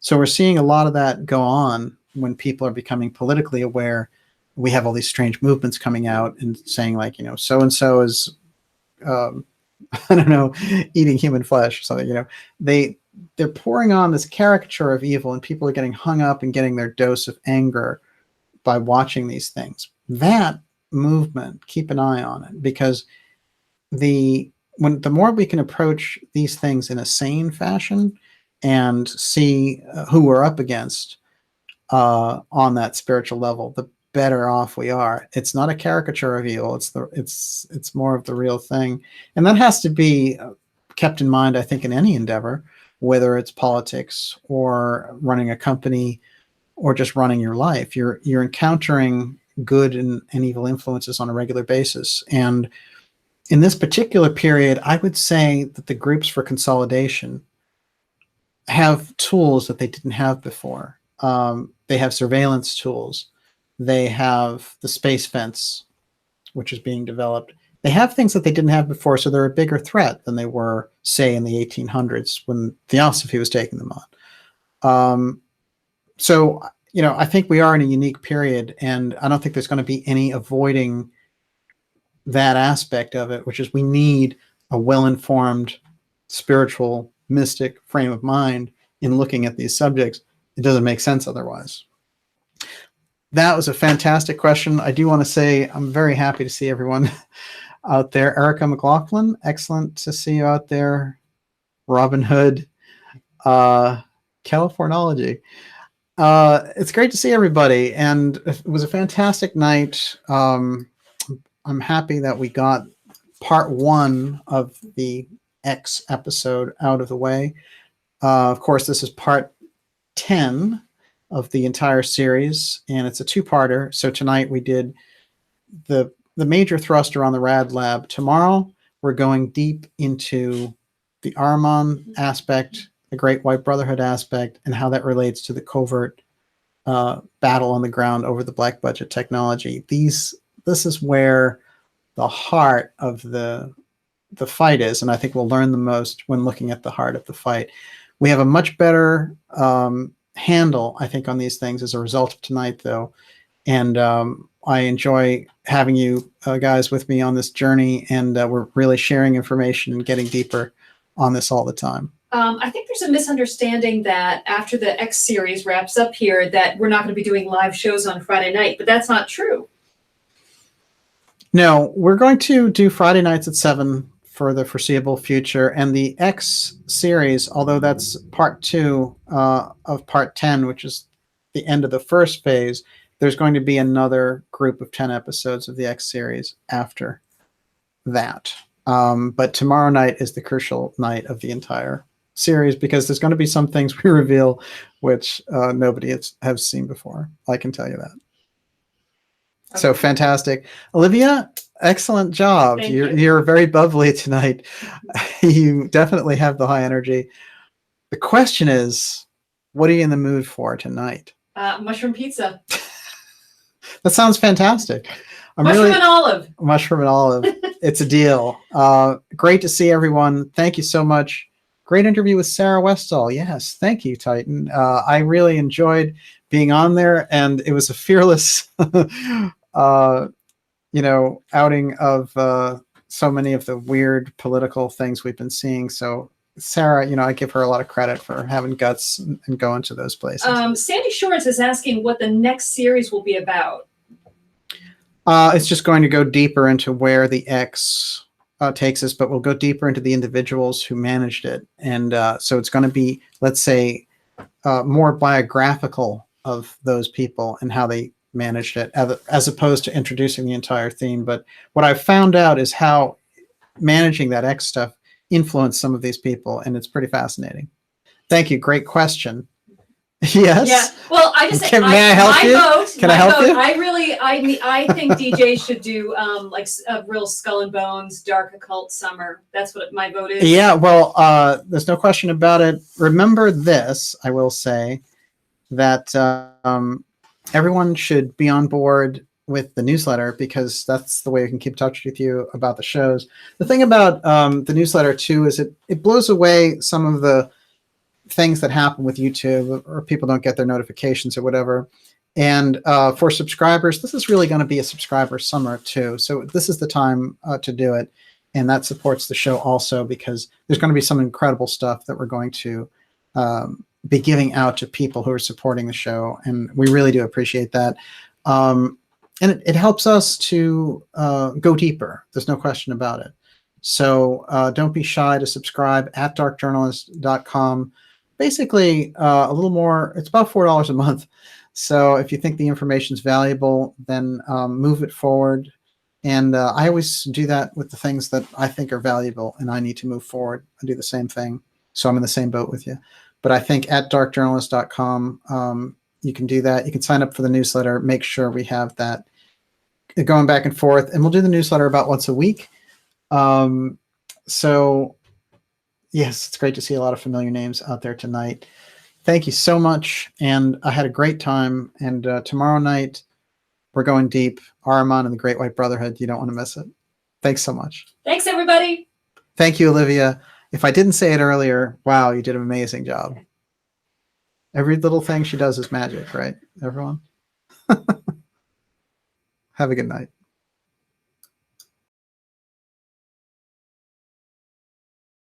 So we're seeing a lot of that go on when people are becoming politically aware. We have all these strange movements coming out and saying, like, so-and-so is, I don't know, eating human flesh or something. They're pouring on this caricature of evil, and people are getting hung up and getting their dose of anger by watching these things. That movement, keep an eye on it, because the more we can approach these things in a sane fashion and see who we're up against on that spiritual level, the better off we are. It's not a caricature of evil. It's more of the real thing. And that has to be kept in mind, I think, in any endeavor, whether it's politics or running a company or just running your life. You're encountering good and evil influences on a regular basis. And in this particular period, I would say that the groups for consolidation have tools that they didn't have before. They have surveillance tools. They have the space fence, which is being developed. They have things that they didn't have before, so they're a bigger threat than they were, say, in the 1800s when Theosophy was taking them on. So, I think we are in a unique period, and I don't think there's going to be any avoiding that aspect of it, which is we need a well-informed, spiritual, mystic frame of mind in looking at these subjects. It doesn't make sense otherwise. That was a fantastic question. I do want to say I'm very happy to see everyone out there. Erica McLaughlin, excellent to see you out there. Robin Hood, Californology. It's great to see everybody, and it was a fantastic night. I'm happy that we got part 1 of the X episode out of the way. Of course, this is part 10 of the entire series, and it's a 2-parter. So tonight we did the major thruster on the Rad Lab. Tomorrow we're going deep into the Ahriman aspect, the Great White Brotherhood aspect, and how that relates to the covert battle on the ground over the black budget technology. This is where the heart of the fight is, and I think we'll learn the most when looking at the heart of the fight. We have a much better handle, I think, on these things as a result of tonight, though, and I enjoy having you guys with me on this journey, and we're really sharing information and getting deeper on this all the time. I think there's a misunderstanding that after the X series wraps up here, that we're not going to be doing live shows on Friday night, but that's not true. No, we're going to do Friday nights at 7 for the foreseeable future, and the X series, although that's part 2 of part 10, which is the end of the first phase, there's going to be another group of 10 episodes of the X series after that. But tomorrow night is the crucial night of the entire series, because there's going to be some things we reveal which nobody has seen before. I can tell you that. Okay. So fantastic. Olivia, excellent job. You're very bubbly tonight. You definitely have the high energy. The question is, what are you in the mood for tonight? Mushroom pizza. That sounds fantastic. Mushroom and olive. Mushroom and olive. It's a deal. Great to see everyone. Thank you so much. Great interview with Sarah Westall. Yes, thank you, Titan. I really enjoyed being on there, and it was a fearless, outing of so many of the weird political things we've been seeing. So Sarah, I give her a lot of credit for having guts and going to those places. Sandy Shores is asking what the next series will be about. It's just going to go deeper into where the X takes us, but we'll go deeper into the individuals who managed it. And so it's going to be, let's say, more biographical of those people and how they managed it, as opposed to introducing the entire theme. But what I've found out is how managing that X stuff influenced some of these people, and it's pretty fascinating. Thank you. Great question. Yes. Yeah. Well, I just may I help you? Can I help you? I think DJ should do like a real Skull and Bones, dark occult summer. That's what my vote is. Yeah. Well, there's no question about it. Remember this, I will say, that everyone should be on board with the newsletter, because that's the way we can keep in touch with you about the shows. The thing about the newsletter too is it blows away some of the things that happen with YouTube, or people don't get their notifications or whatever. And for subscribers, this is really going to be a subscriber summer too. So this is the time to do it. And that supports the show also, because there's going to be some incredible stuff that we're going to be giving out to people who are supporting the show. And we really do appreciate that. And it helps us to go deeper. There's no question about it. So don't be shy to subscribe at darkjournalist.com. Basically, a little more, it's about $4 a month. So if you think the information is valuable, then move it forward. And I always do that with the things that I think are valuable and I need to move forward. I do the same thing. So I'm in the same boat with you. But I think at darkjournalist.com, you can do that. You can sign up for the newsletter. Make sure we have that going back and forth. And we'll do the newsletter about once a week. So yes, it's great to see a lot of familiar names out there tonight. Thank you so much. And I had a great time. And tomorrow night, we're going deep. Ahriman and the Great White Brotherhood. You don't want to miss it. Thanks so much. Thanks, everybody. Thank you, Olivia. If I didn't say it earlier, wow, you did an amazing job. Every little thing she does is magic, right, everyone? Have a good night.